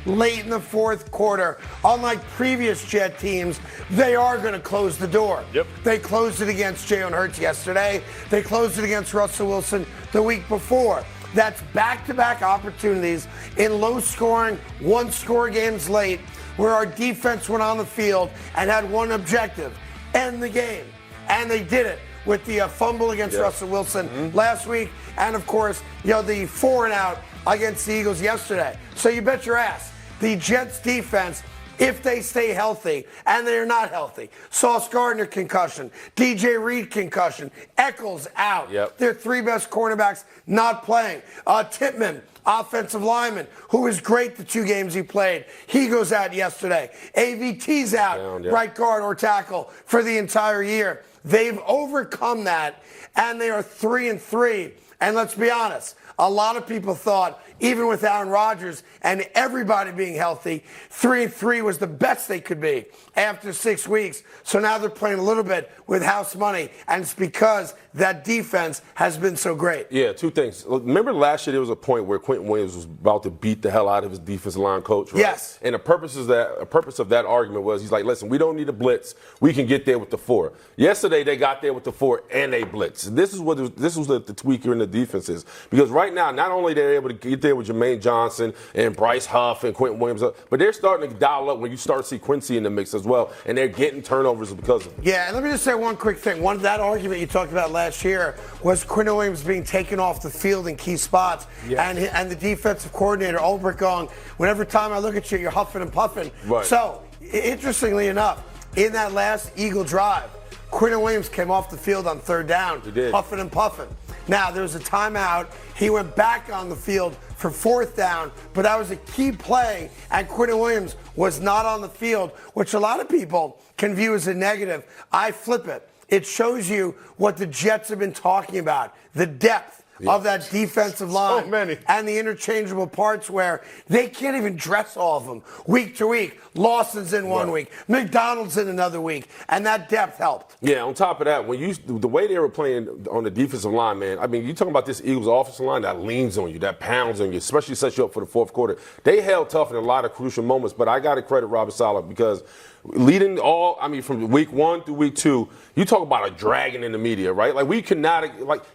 late in the fourth quarter, unlike previous Jet teams, they are going to close the door. Yep. They closed it against Jalen Hurts yesterday. They closed it against Russell Wilson the week before. That's back-to-back opportunities in low-scoring, one-score games late where our defense went on the field and had one objective, end the game. And they did it with the fumble against Russell Wilson last week, and of course, the 4-and-out against the Eagles yesterday. So you bet your ass, the Jets defense, if they stay healthy, and they're not healthy. Sauce Gardner concussion, DJ Reed concussion, Eccles out. Yep. Their 3 best cornerbacks not playing. Tippmann, offensive lineman, who was great the 2 games he played. He goes out yesterday. AVT's out, right guard or tackle, for the entire year. They've overcome that, and they are 3-3. And let's be honest, a lot of people thought, even with Aaron Rodgers and everybody being healthy, 3-3 was the best they could be after 6 weeks. So now they're playing a little bit with house money, and it's because that defense has been so great. Yeah, 2 things. Remember last year there was a point where Quentin Williams was about to beat the hell out of his defensive line coach, right? Yes. And the purpose of that argument was he's like, listen, we don't need a blitz. We can get there with the 4. Yesterday they got there with the 4 and they blitzed. This was the tweak here in the defenses, because right now not only they're able to get there with Jermaine Johnson and Bryce Huff and Quentin Williams, but they're starting to dial up when you start to see Quincy in the mix as well, and they're getting turnovers because of it. Yeah, and let me just say one quick thing. That argument you talked about last year was Quentin Williams being taken off the field in key spots, and the defensive coordinator, Ulbrich, going, whenever time I look at you, you're huffing and puffing. Right. So, interestingly enough, in that last Eagle drive, Quentin Williams came off the field on 3rd down, He did. huffing and puffing. Now, there was a timeout. He went back on the field for 4th down, but that was a key play, and Quentin Williams was not on the field, which a lot of people can view as a negative. I flip it. It shows you what the Jets have been talking about, the depth of that defensive line. So many. And the interchangeable parts where they can't even dress all of them week to week. Lawson's in one week, McDonald's in another week, and that depth helped. Yeah, on top of that, the way they were playing on the defensive line, man, I mean, you talking about this Eagles offensive line that leans on you, that pounds on you, especially sets you up for the fourth quarter. They held tough in a lot of crucial moments, but I got to credit Robert Saleh, because from week 1 through week 2, you talk about a dragon in the media, right? Like, we cannot,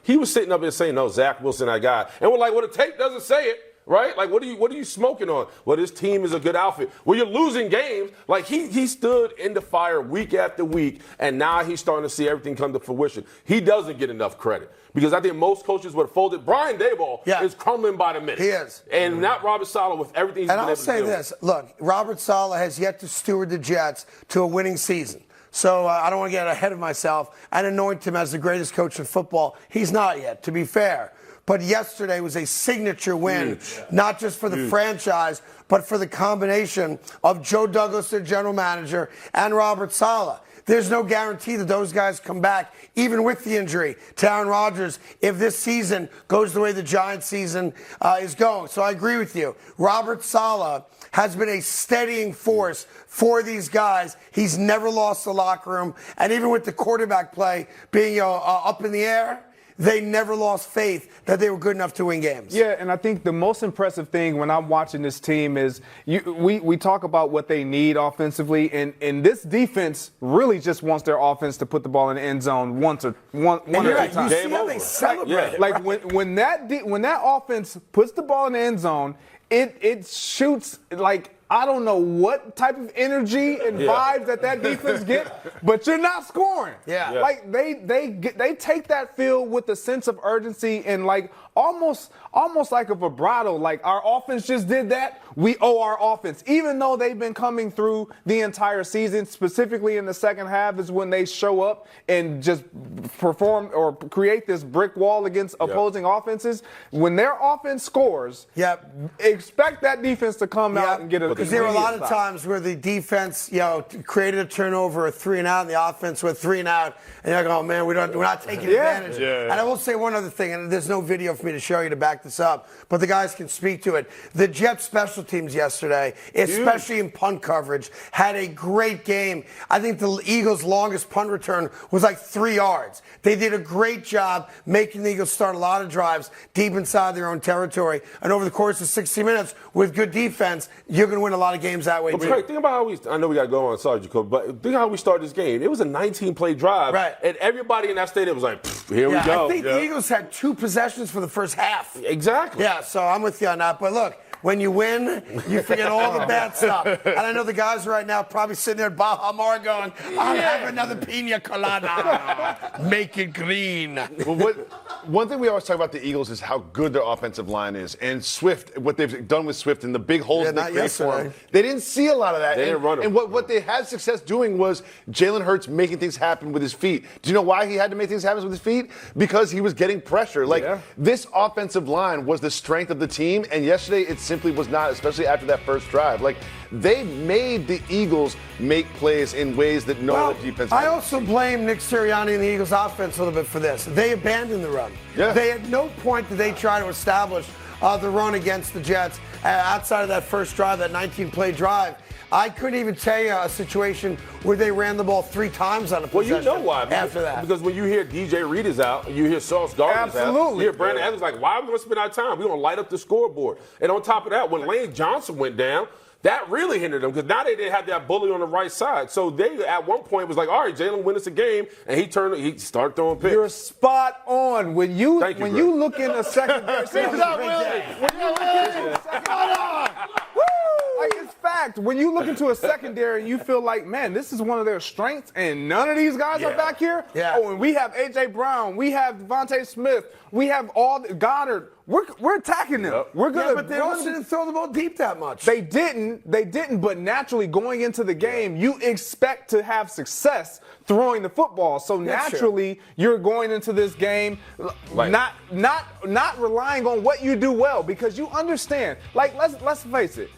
he was sitting up there saying, no, Zach Wilson, that guy. And we're like, well, the tape doesn't say it. Right? Like, what are you smoking on? Well, this team is a good outfit. Well, you're losing games. Like, he stood in the fire week after week, and now he's starting to see everything come to fruition. He doesn't get enough credit, because I think most coaches would have folded. Brian Daboll is crumbling by the minute. He is. And not Robert Saleh with everything he's been able to do. And I'll say this. Look, Robert Saleh has yet to steward the Jets to a winning season. So I don't want to get ahead of myself and anoint him as the greatest coach in football. He's not yet, to be fair. But yesterday was a signature win, not just for the franchise, but for the combination of Joe Douglas, their general manager, and Robert Saleh. There's no guarantee that those guys come back, even with the injury to Aaron Rodgers, if this season goes the way the Giants season is going. So I agree with you. Robert Saleh has been a steadying force for these guys. He's never lost the locker room. And even with the quarterback play being up in the air, they never lost faith that they were good enough to win games. Yeah, and I think the most impressive thing when I'm watching this team is we talk about what they need offensively, and this defense really just wants their offense to put the ball in the end zone one at a time. You see how they celebrate. Like when that offense puts the ball in the end zone, it shoots like I don't know what type of energy and vibes that defense get, but you're not scoring. Yeah. Like they take that field with a sense of urgency and like almost like a vibrato. Like our offense just did that. We owe our offense, even though they've been coming through the entire season. Specifically in the second half is when they show up and just perform or create this brick wall against opposing offenses. When their offense scores, expect that defense to come out and get a. Because there were a lot of times where the defense, created a turnover, a 3 and out, and the offense went 3 and out, and you're like, oh man, we're not taking advantage. And I will say one other thing, and there's no video for me to show you to back this up, but the guys can speak to it. The Jets special teams yesterday, especially in punt coverage, had a great game. I think the Eagles' longest punt return was like 3 yards. They did a great job making the Eagles start a lot of drives deep inside their own territory, and over the course of 60 minutes with good defense, you're going to win a lot of games that way, but too. Craig, think about how I know we got to go on, sorry, Jacob, but think how we started this game. It was a 19-play drive, and everybody in that stadium was like, here we go. I think the Eagles had 2 possessions for the first half. Exactly. Yeah, so I'm with you on that. But look, when you win, you forget all the bad stuff. And I know the guys right now probably sitting there at Baja Mar going, I'll have another pina colada. Make it green. Well, one thing we always talk about the Eagles is how good their offensive line is. And Swift, what they've done with Swift and the big holes they create for him, they didn't see a lot of that. They didn't run him. And what they had success doing was Jalen Hurts making things happen with his feet. Do you know why he had to make things happen with his feet? Because he was getting pressure. This offensive line was the strength of the team, and yesterday it simply was not, especially after that first drive. They made the Eagles make plays in ways that no other defense I also blame Nick Sirianni and the Eagles offense a little bit for this. They abandoned the run. They at no point did they try to establish the run against the Jets outside of that first drive, that 19-play drive. I couldn't even tell you a situation where they ran the ball 3 times on a possession. Well, you know why. After that. Because when you hear DJ Reed is out, you hear Sauce Gardner is out, you hear Brandon Adams like, why are we going to spend our time? We're going to light up the scoreboard. And on top of that, when Lane Johnson went down, that really hindered them because now they didn't have that bully on the right side. So they, at one point, was like, all right, Jalen win us a game, and he started throwing picks. You're spot on. When you look in a secondary. It's fact. When you look into a secondary and you feel like, man, this is one of their strengths, and none of these guys are back here. Oh, and we have A.J. Brown, we have Devontae Smith, we have Goddard. We're attacking them. We're gonna. But they also didn't throw the ball deep that much. They didn't. But naturally, going into the game, you expect to have success throwing the football. So naturally, you're going into this game not relying on what you do well, because you understand. Let's face it.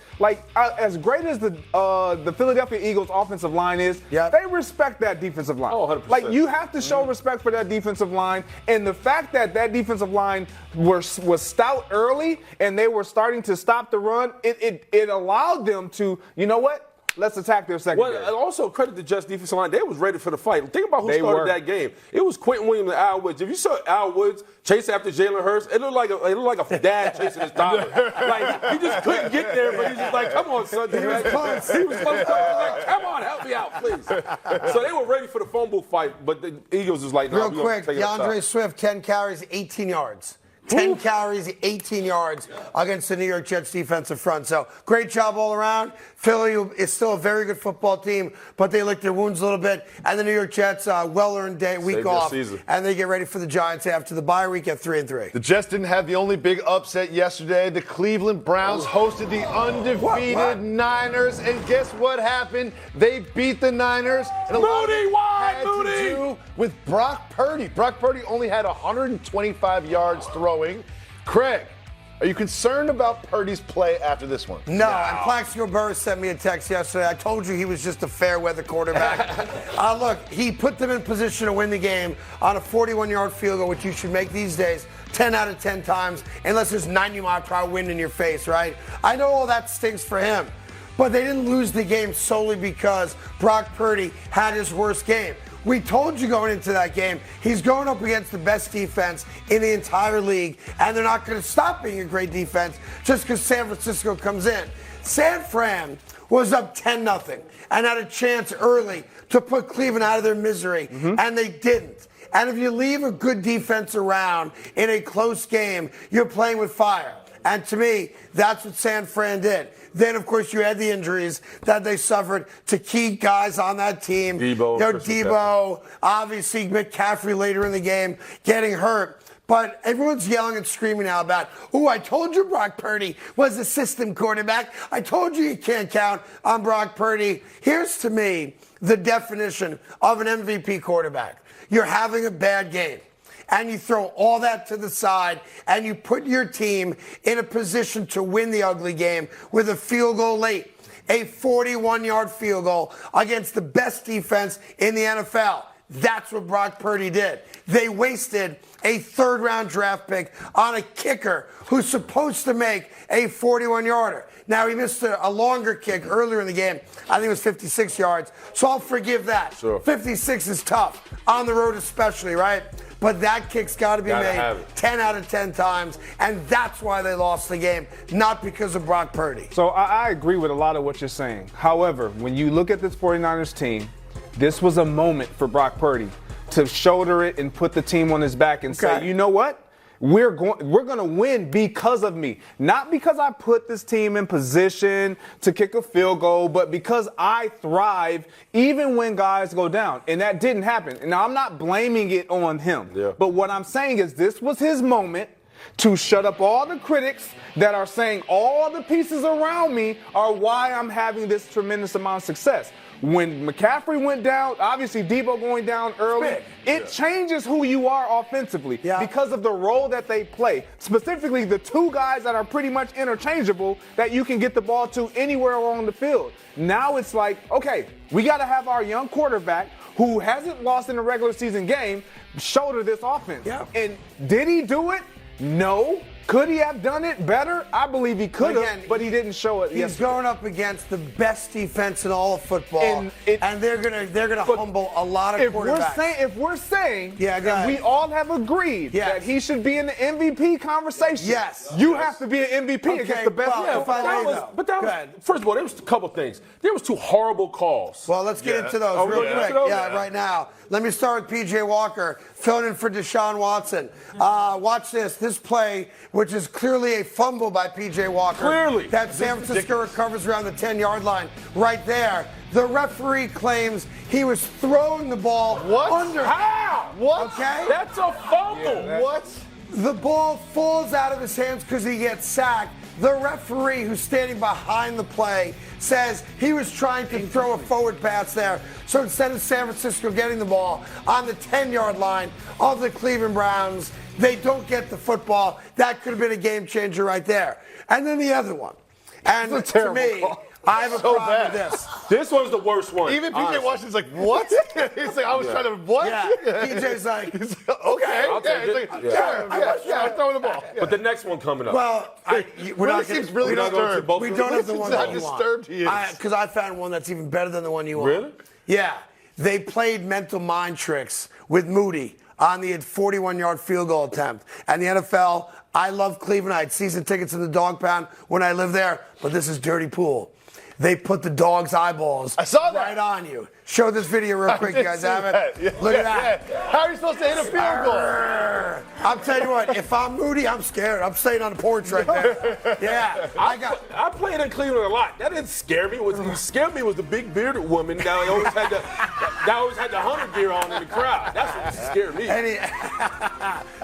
As great as the Philadelphia Eagles offensive line is, they respect that defensive line. 100%. You have to show respect for that defensive line, and the fact that defensive line was stout early and they were starting to stop the run, it allowed them to, you know what? Let's attack their secondary. Well, and also credit the Jets defensive line. They was ready for the fight. Think about who started that game. It was Quentin Williams and Al Woods. If you saw Al Woods chase after Jalen Hurts, it looked like a dad chasing his daughter. He just couldn't get there, but he's just like, come on, son. He was close. He was like, come on, help me out, please. So they were ready for the phone booth fight, but the Eagles was like, no, real quick, DeAndre Swift, 10 carries, 18 yards. 10 carries, 18 yards against the New York Jets defensive front. So great job all around. Philly is still a very good football team, but they licked their wounds a little bit. And the New York Jets, well-earned week off. And they get ready for the Giants after the bye week at 3-3. The Jets didn't have the only big upset yesterday. The Cleveland Browns hosted the undefeated Niners. And guess what happened? They beat the Niners. And a lot of it had to do with Brock Purdy. Brock Purdy only had 125 yards throwing. Craig, are you concerned about Purdy's play after this one? No. And Plaxico Burress sent me a text yesterday. I told you he was just a fair-weather quarterback. Look, he put them in position to win the game on a 41-yard field goal, which you should make these days 10 out of 10 times, unless there's 90-mile-per-hour wind in your face, right? I know all that stinks for him. But they didn't lose the game solely because Brock Purdy had his worst game. We told you going into that game, he's going up against the best defense in the entire league, and they're not going to stop being a great defense just because San Francisco comes in. San Fran was up 10-0 and had a chance early to put Cleveland out of their misery, and they didn't. And if you leave a good defense around in a close game, you're playing with fire. And to me, that's what San Fran did. Then, of course, you had the injuries that they suffered to key guys on that team. Debo, obviously McCaffrey later in the game getting hurt. But everyone's yelling and screaming now about, I told you Brock Purdy was a system quarterback. I told you can't count on Brock Purdy. Here's, to me, the definition of an MVP quarterback. You're having a bad game, and you throw all that to the side, and you put your team in a position to win the ugly game with a field goal late, a 41-yard field goal against the best defense in the NFL. That's what Brock Purdy did. They wasted a third-round draft pick on a kicker who's supposed to make a 41-yarder. Now, he missed a longer kick earlier in the game. I think it was 56 yards. So I'll forgive that. Sure. 56 is tough, on the road especially, right? But that kick's got to be made 10 out of 10 times, and that's why they lost the game, not because of Brock Purdy. So I agree with a lot of what you're saying. However, when you look at this 49ers team, this was a moment for Brock Purdy to shoulder it and put the team on his back and say, you know what? We're going to win because of me. Not because I put this team in position to kick a field goal, but because I thrive even when guys go down. And that didn't happen. Now, I'm not blaming it on him. Yeah. But what I'm saying is this was his moment to shut up all the critics that are saying all the pieces around me are why I'm having this tremendous amount of success. When McCaffrey went down, obviously Debo going down early, it changes who you are offensively because of the role that they play. Specifically, the two guys that are pretty much interchangeable that you can get the ball to anywhere along the field. Now it's like, okay, we got to have our young quarterback who hasn't lost in a regular season game shoulder this offense. And did he do it? No. Could he have done it better? I believe he could have, but he didn't show it. He's going up against the best defense in all of football, and they're gonna humble a lot of quarterbacks. If we're saying that we all have agreed that he should be in the MVP conversation, you have to be an MVP against the best. First of all, there was a couple things. There was two horrible calls. Well, let's get into those real quick. Right now. Let me start with P.J. Walker, filling in for Deshaun Watson. Watch this. This play, which is clearly a fumble by P.J. Walker. Clearly. That San Francisco recovers around the 10-yard line right there. The referee claims he was throwing the ball under. How? What? Okay? That's a fumble. What? The ball falls out of his hands because he gets sacked. The referee, who's standing behind the play, says he was trying to throw a forward pass there. So instead of San Francisco getting the ball on the 10-yard line of the Cleveland Browns, they don't get the football. That could have been a game changer right there. And then the other one. And to me, I have a problem with this. This one's the worst one. Even PJ Washington's like, what? He's like, I was trying to, what? Yeah, PJ's like, okay. I'll take it. I'm throwing the ball. But the next one coming up. Well, seems really disturbed. We don't have the one that you want. Disturbed he is. Because I found one that's even better than the one you want. Really? Yeah. They played mental mind tricks with Moody on the 41-yard field goal attempt. And the NFL, I love Cleveland. I had season tickets in the dog pound when I lived there, but this is dirty pool. They put the dog's eyeballs right on you. Show this video real quick, you guys have it? Look at that. How are you supposed to hit a field goal? I'm telling you what, if I'm Moody, I'm scared. I'm staying on the porch right there. I played in Cleveland a lot. That didn't scare me. What scared me was the big bearded woman that always had the hunter gear on in the crowd. That's what scared me.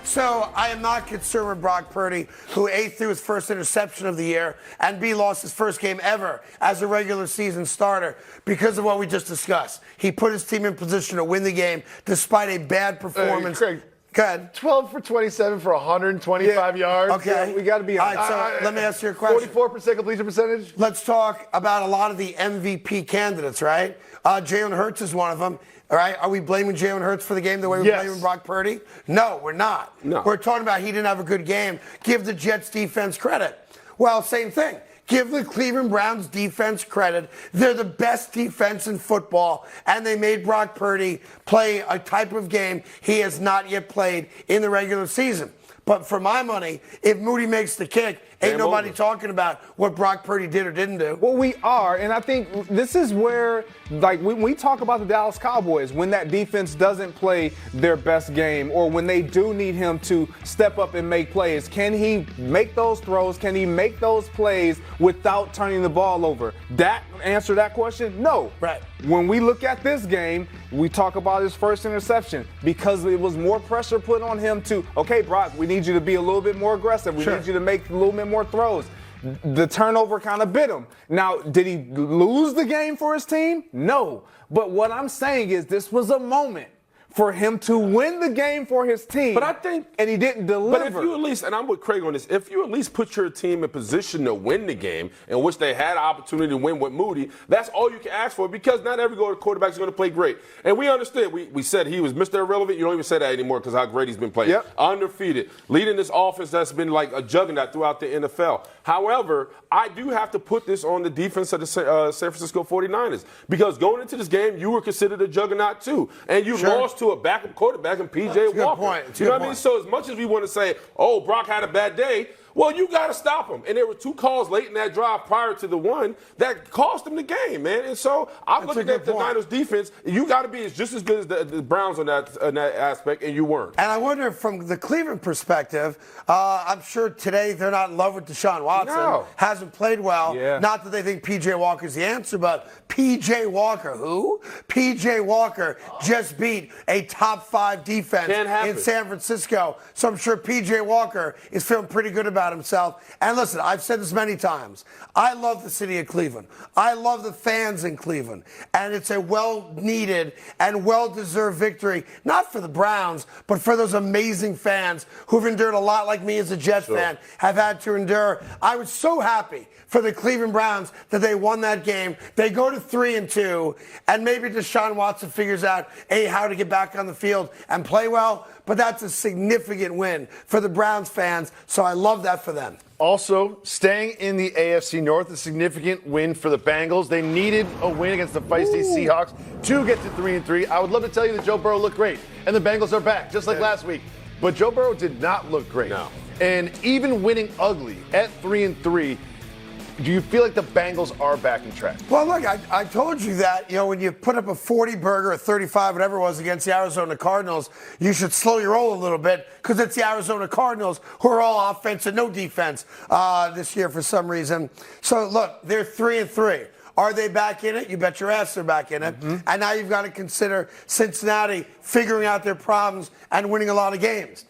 So I am not concerned with Brock Purdy, who A, threw his first interception of the year, and B, lost his first game ever as a regular season starter because of what we just discussed. He put his team in position to win the game despite a bad performance. Craig, go ahead. 12 for 27 for 125 yards. Okay. We got to be honest. All right, so let me ask you a question. 44% completion percentage. Let's talk about a lot of the MVP candidates, right? Jalen Hurts is one of them. All right, are we blaming Jalen Hurts for the game the way we're blaming Brock Purdy? No, we're not. No. We're talking about he didn't have a good game. Give the Jets defense credit. Well, same thing. Give the Cleveland Browns defense credit. They're the best defense in football, and they made Brock Purdy play a type of game he has not yet played in the regular season. But for my money, if Moody makes the kick Ain't nobody talking about what Brock Purdy did or didn't do. Well, we are, and I think this is where, like, when we talk about the Dallas Cowboys, when that defense doesn't play their best game, or when they do need him to step up and make plays, can he make those throws? Can he make those plays without turning the ball over? Answer that question? No. Right. When we look at this game, we talk about his first interception because it was more pressure put on him to, okay, Brock, we need you to be a little bit more aggressive. We need you to make a little bit more throws. The turnover kind of bit him. Now, did he lose the game for his team? No. But what I'm saying is this was a moment for him to win the game for his team. But I think, and he didn't deliver. But if you at least, and I'm with Craig on this, if you at least put your team in position to win the game, in which they had an opportunity to win with Moody, that's all you can ask for, because not every quarterback is going to play great. And we understand. We said he was Mr. Irrelevant. You don't even say that anymore because how great he's been playing. Yep. Undefeated, leading this offense that's been like a juggernaut throughout the NFL. However, I do have to put this on the defense of the San Francisco 49ers, because going into this game, you were considered a juggernaut too, and you lost to a backup quarterback in P.J. Walker. You know what I mean? So as much as we want to say, oh, Brock had a bad day, well, you got to stop him. And there were 2 calls late in that drive prior to the one that cost him the game, man. And so I'm looking at the Niners defense. You got to be just as good as the Browns on that aspect, and you weren't. And I wonder, from the Cleveland perspective, I'm sure today they're not in love with Deshaun Watson. No. Hasn't played well. Yeah. Not that they think P.J. Walker's the answer, but P.J. Walker, who? P.J. Walker just beat a top 5 defense in San Francisco. So I'm sure P.J. Walker is feeling pretty good about himself. And listen, I've said this many times. I love the city of Cleveland. I love the fans in Cleveland. And it's a well-needed and well-deserved victory, not for the Browns, but for those amazing fans who've endured a lot, like me as a Jets fan, have had to endure. I was so happy for the Cleveland Browns that they won that game. They go to 3-2, and maybe Deshaun Watson figures out, how to get back on the field and play well. But that's a significant win for the Browns fans, so I love that for them. Also, staying in the AFC North, a significant win for the Bengals. They needed a win against the feisty Seahawks to get to 3-3. I would love to tell you that Joe Burrow looked great, and the Bengals are back, just like last week. But Joe Burrow did not look great. No. And even winning ugly at 3-3, do you feel like the Bengals are back in track? Well, look, I told you that, when you put up a 40-burger, a 35, whatever it was, against the Arizona Cardinals, you should slow your roll a little bit, because it's the Arizona Cardinals who are all offense and no defense this year for some reason. So, look, they're 3-3. Are they back in it? You bet your ass they're back in it. Mm-hmm. And now you've got to consider Cincinnati figuring out their problems and winning a lot of games.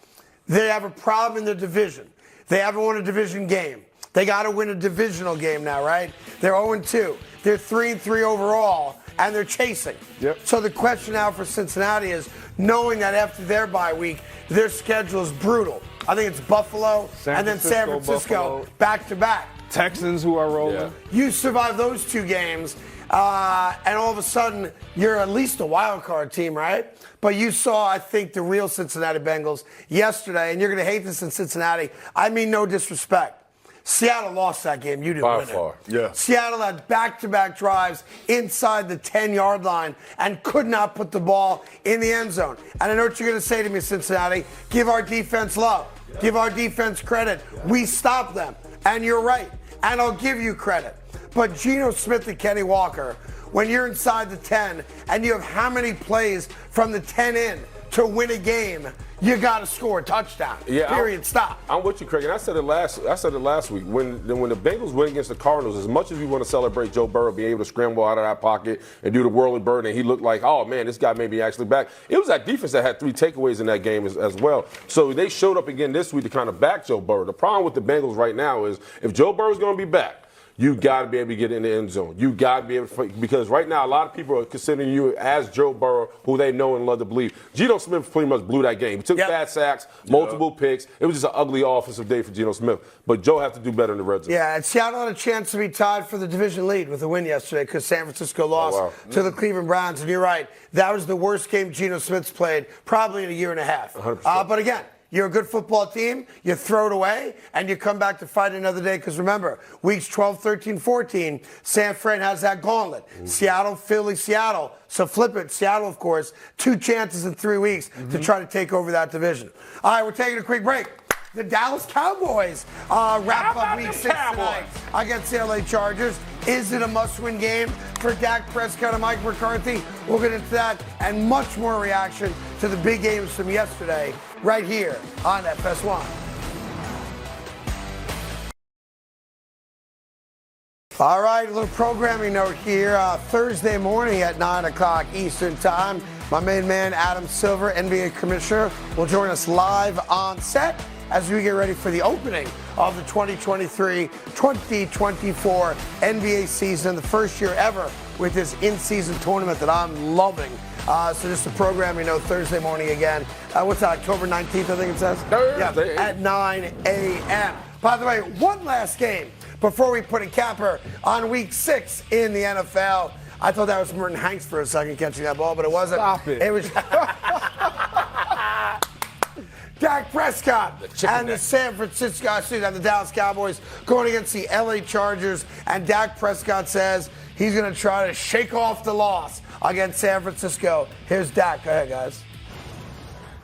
They have a problem in their division. They haven't won a division game. They got to win a divisional game now, right? They're 0-2. They're 3-3 overall, and they're chasing. Yep. So the question now for Cincinnati is, knowing that after their bye week, their schedule is brutal. I think it's Buffalo and then San Francisco back-to-back. Texans, who are rolling. Yeah. You survive those 2 games, and all of a sudden, you're at least a wild card team, right? But you saw, I think, the real Cincinnati Bengals yesterday, and you're going to hate this in Cincinnati. I mean no disrespect. Seattle lost that game. You didn't win it. Yeah. Seattle had back-to-back drives inside the 10-yard line and could not put the ball in the end zone. And I know what you're going to say to me, Cincinnati. Give our defense love. Give our defense credit. We stopped them. And you're right. And I'll give you credit. But Geno Smith and Kenny Walker, when you're inside the 10 and you have how many plays from the 10 in to win a game, you got to score a touchdown. Yeah, period. Stop. I'm with you, Craig. And I said it last week. When the Bengals win against the Cardinals, as much as we want to celebrate Joe Burrow being able to scramble out of that pocket and do the whirly bird, and he looked like, oh man, this guy may be actually back. It was that defense that had 3 takeaways in that game as well. So they showed up again this week to kind of back Joe Burrow. The problem with the Bengals right now is if Joe Burrow's going to be back, you got to be able to get in the end zone. You got to be able to, because right now a lot of people are considering you as Joe Burrow, who they know and love to believe. Geno Smith pretty much blew that game. He took bad sacks, multiple picks. It was just an ugly offensive day for Geno Smith. But Joe has to do better in the red zone. Yeah, and Seattle had a chance to be tied for the division lead with a win yesterday because San Francisco lost to the Cleveland Browns. And you're right, that was the worst game Geno Smith's played probably in a year and a half. 100%. But again, you're a good football team, you throw it away, and you come back to fight another day. Because remember, weeks 12, 13, 14, San Fran has that gauntlet. Seattle, Philly, Seattle. So flip it. Seattle, of course, 2 chances in 3 weeks to try to take over that division. All right, we're taking a quick break. the Dallas Cowboys wrap up Week 6 tonight against the LA-Chargers. Is it a must-win game for Dak Prescott and Mike McCarthy? We'll get into that and much more reaction to the big games from yesterday right here on FS1. All right, a little programming note here. Thursday morning at 9 o'clock Eastern Time, my main man, Adam Silver, NBA Commissioner, will join us live on set as we get ready for the opening of the 2023-2024 NBA season, the first year ever with this in-season tournament that I'm loving. So just a programming note, Thursday morning again. What's that, October 19th, I think it says? Thursday. Yeah, at 9 a.m. By the way, one last game before we put a capper on Week 6 in the NFL. I thought that was Merton Hanks for a second catching that ball, but it wasn't. Stop it. It was Dak Prescott and the the Dallas Cowboys going against the LA Chargers, and Dak Prescott says he's going to try to shake off the loss against San Francisco. Here's Dak. Go ahead, guys.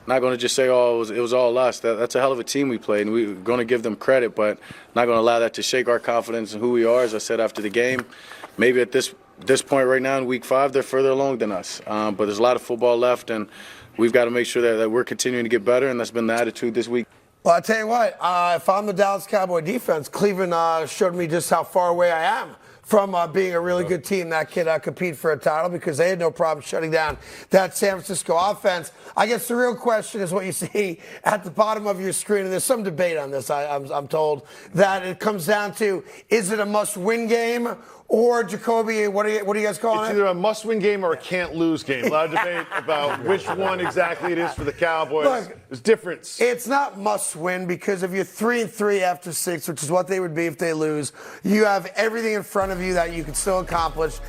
Not going to just say, oh, it was all us. That's a hell of a team we played, and we're going to give them credit, but not going to allow that to shake our confidence in who we are. As I said after the game, maybe at this point right now in Week 5, they're further along than us. But there's a lot of football left, and we've got to make sure that we're continuing to get better, and that's been the attitude this week. Well, I'll tell you what, if I'm the Dallas Cowboy defense, Cleveland showed me just how far away I am from being a really good team that can compete for a title, because they had no problem shutting down that San Francisco offense. I guess the real question is what you see at the bottom of your screen, and there's some debate on this, I'm told, that it comes down to, is it a must-win game? Or, Jacoby, what are you guys calling it? It's either a must-win game or a can't-lose game. A lot of debate about which one exactly it is for the Cowboys. Look, there's difference. It's not must-win because if you're 3-3 after 6, which is what they would be if they lose, you have everything in front of you that you can still accomplish,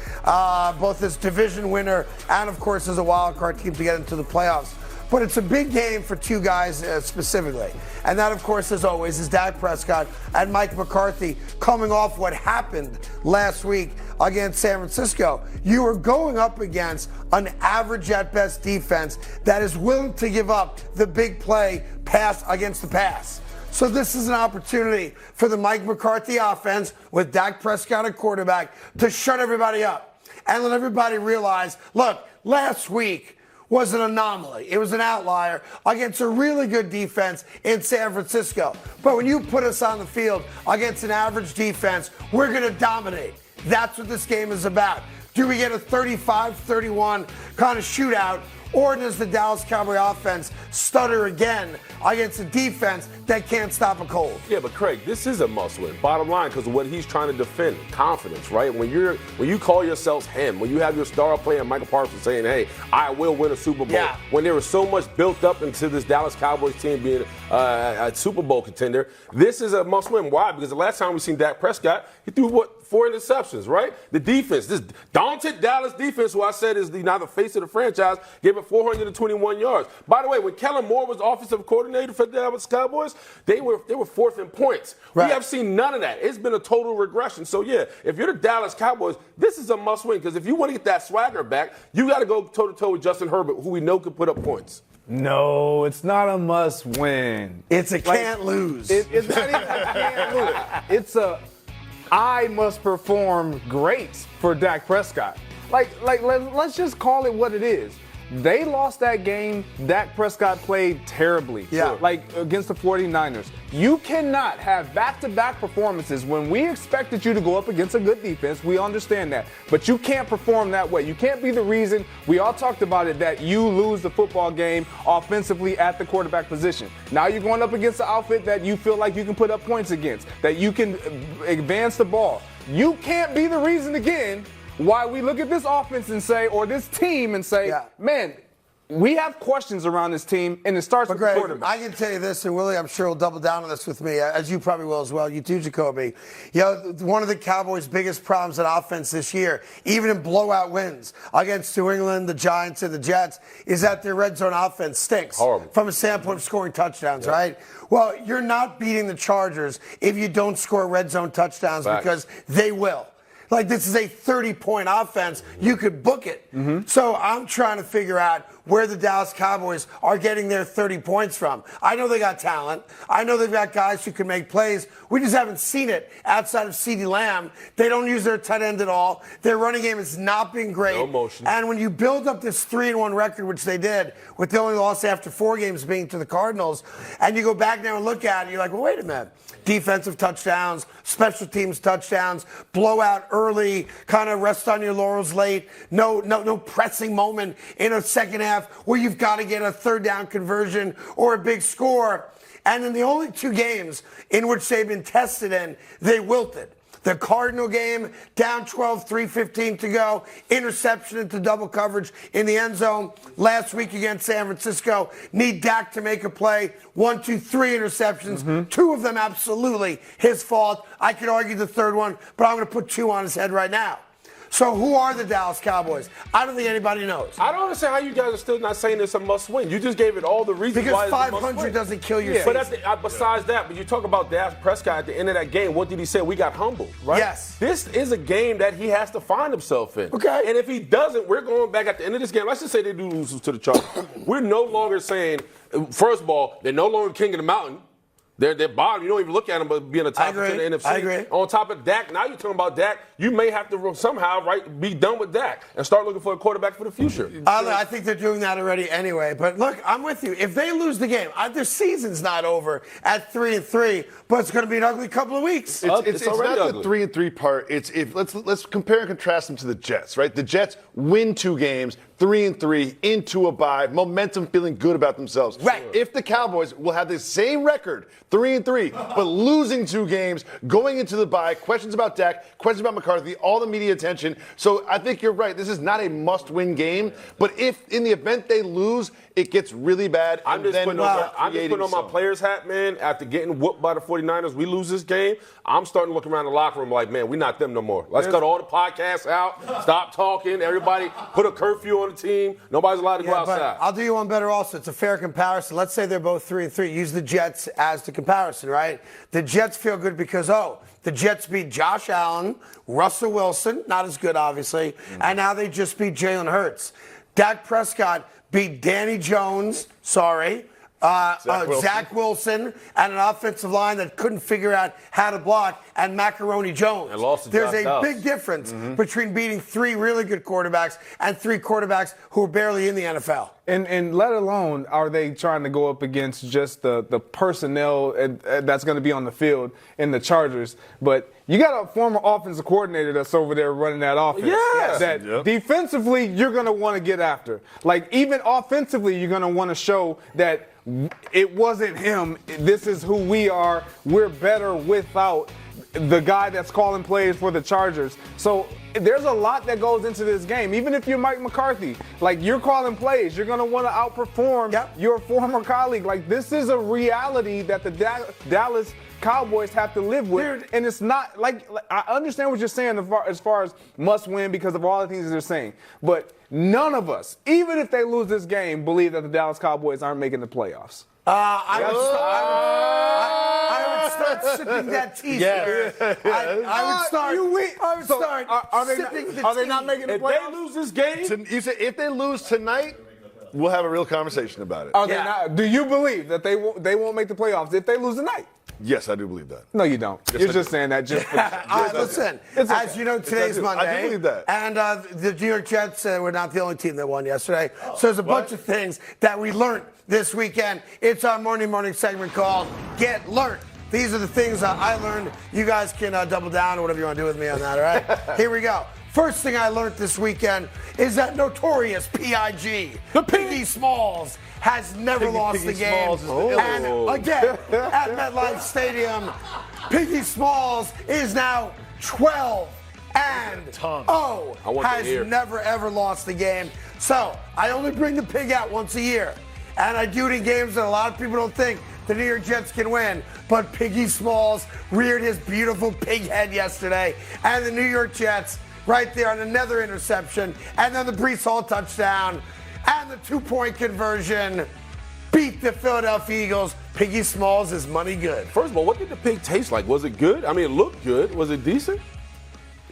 both as division winner and, of course, as a wild card team to get into the playoffs. But it's a big game for two guys specifically. And that, of course, as always, is Dak Prescott and Mike McCarthy coming off what happened last week against San Francisco. You are going up against an average at best defense that is willing to give up the big play pass against the pass. So this is an opportunity for the Mike McCarthy offense with Dak Prescott at quarterback to shut everybody up and let everybody realize, look, last week was an anomaly. It was an outlier against a really good defense in San Francisco. But when you put us on the field against an average defense, we're going to dominate. That's what this game is about. Do we get a 35-31 kind of shootout, or does the Dallas Cowboy offense stutter again against a defense that can't stop a cold? Yeah, but Craig, this is a must-win. Bottom line, because of what he's trying to defend, confidence, right? When you call yourselves him, when you have your star player Michael Parsons saying, "Hey, I will win a Super Bowl," when there was so much built up into this Dallas Cowboys team being a Super Bowl contender, this is a must-win. Why? Because the last time we seen Dak Prescott, he threw 4 interceptions, right? The defense, this daunted Dallas defense, who I said is now the face of the franchise, gave it 421 yards. By the way, when Kellen Moore was offensive coordinator for the Dallas Cowboys, they were 4th in points. Right. We have seen none of that. It's been a total regression. So, yeah, if you're the Dallas Cowboys, this is a must-win, because if you want to get that swagger back, you got to go toe-to-toe with Justin Herbert, who we know can put up points. No, it's not a must-win. It's a can't lose. It's not even a can't lose. It's a I must perform great for Dak Prescott. Let's just call it what it is. They lost that game. Dak Prescott played terribly. Yeah. Against the 49ers. You cannot have back-to-back performances when we expected you to go up against a good defense. We understand that. But you can't perform that way. You can't be the reason, we all talked about it, that you lose the football game offensively at the quarterback position. Now you're going up against an outfit that you feel like you can put up points against, that you can advance the ball. You can't be the reason again why we look at this offense and say, or this team and say, man, we have questions around this team, and it starts with the quarterback. I can tell you this, and Willie, I'm sure will double down on this with me, as you probably will as well. You too, Jacoby. One of the Cowboys' biggest problems in offense this year, even in blowout wins against New England, the Giants, and the Jets, is that their red zone offense stinks. Horrible. From a standpoint of scoring touchdowns, right? Well, you're not beating the Chargers if you don't score red zone touchdowns, because they will. This is a 30-point offense. You could book it. So I'm trying to figure out where the Dallas Cowboys are getting their 30 points from. I know they got talent. I know they've got guys who can make plays. We just haven't seen it outside of CeeDee Lamb. They don't use their tight end at all. Their running game has not been great. No motion. And when you build up this 3-1 record, which they did, with the only loss after 4 games being to the Cardinals, and you go back now and look at it, you're like, well, wait a minute. Defensive touchdowns, special teams touchdowns, blowout early, kind of rest on your laurels late, no pressing moment in a second half where you've got to get a third down conversion or a big score. And in the only 2 games in which they've been tested in, they wilted. The Cardinal game, down 12, 3:15 to go, interception into double coverage in the end zone. Last week against San Francisco, need Dak to make a play. 1, 2, 3 interceptions. 2 of them absolutely his fault. I could argue the third one, but I'm going to put 2 on his head right now. So who are the Dallas Cowboys? I don't think anybody knows. I don't understand how you guys are still not saying it's a must-win. You just gave it all the reasons why it's a must-win. Because 500 doesn't kill your season. But besides that, but you talk about Dak Prescott at the end of that game, what did he say? We got humbled, right? Yes. This is a game that he has to find himself in. Okay. And if he doesn't, we're going back at the end of this game. Let's just say they do lose to the Chargers. We're no longer saying, first of all, they're no longer king of the mountain. They're bottom. You don't even look at them but being a top 10 in the NFC. I agree. On top of Dak, now you're talking about Dak. You may have to somehow be done with Dak and start looking for a quarterback for the future. I think they're doing that already anyway. But look, I'm with you. If they lose the game, their season's not over at 3-3, but it's going to be an ugly couple of weeks. It's not ugly. the 3-3 part. Let's compare and contrast them to the Jets, right? The Jets win 2 games, 3-3 into a bye, momentum, feeling good about themselves. Right. If the Cowboys will have the same record, 3-3, but losing 2 games, going into the bye, questions about Dak, questions about McCarthy, all the media attention. So I think you're right. This is not a must-win game. But if in the event they lose, it gets really bad. I'm just putting on my player's hat, man. After getting whooped by the 49ers, we lose this game. I'm starting to look around the locker room like, man, we're not them no more. Let's cut all the podcasts out. Stop talking. Everybody put a curfew on the team. Nobody's allowed to go outside. I'll do you one better also. It's a fair comparison. Let's say they're both 3-3. Use the Jets as the comparison, right? The Jets feel good because, the Jets beat Josh Allen, Russell Wilson, not as good, obviously, and now they just beat Jalen Hurts. Dak Prescott beat Danny Jones, Zach Wilson, and an offensive line that couldn't figure out how to block, and Macaroni Jones. And lost to There's Josh a Dobbs. big difference between beating 3 really good quarterbacks and 3 quarterbacks who are barely in the NFL. And let alone are they trying to go up against just the personnel that's going to be on the field in the Chargers. But you got a former offensive coordinator that's over there running that offense. Yes. That defensively you're going to want to get after. Like even offensively you're going to want to show that it wasn't him. This is who we are. We're better without the guy that's calling plays for the Chargers. So there's a lot that goes into this game. Even if you're Mike McCarthy, like you're calling plays, you're going to want to outperform your former colleague. Like this is a reality that the Dallas Cowboys have to live with. And it's not like I understand what you're saying as far as must win because of all the things they're saying. But none of us, even if they lose this game, believe that the Dallas Cowboys aren't making the playoffs. I would start sipping that tea. I would start sipping the tea. Are they not making the playoffs? If they lose this game, You said if they lose tonight, we'll have a real conversation about it. Are they not? Do you believe that they won't make the playoffs if they lose tonight? Yes, I do believe that. No, you don't. You're just saying that just for Listen, as you know, today's Monday. I do believe that. And the New York Jets were not the only team that won yesterday. So there's a bunch of things that we learned this weekend. It's our morning segment called Get Learned. These are the things I learned. You guys can double down or whatever you want to do with me on that, all right? Here we go. First thing I learned this weekend is that notorious PIG, the Piggy Smalls, has never lost a game. And again, at MetLife Stadium, Piggy Smalls is now 12-0. Has never, ever lost a game. So I only bring the pig out once a year. And I do it in games that a lot of people don't think the New York Jets can win. But Piggy Smalls reared his beautiful pig head yesterday. And the New York Jets, right there on another interception. And then the Breece Hall touchdown. And the 2-point conversion beat the Philadelphia Eagles. Piggy Smalls is money good. First of all, what did the pig taste like? Was it good? I mean, it looked good. Was it decent?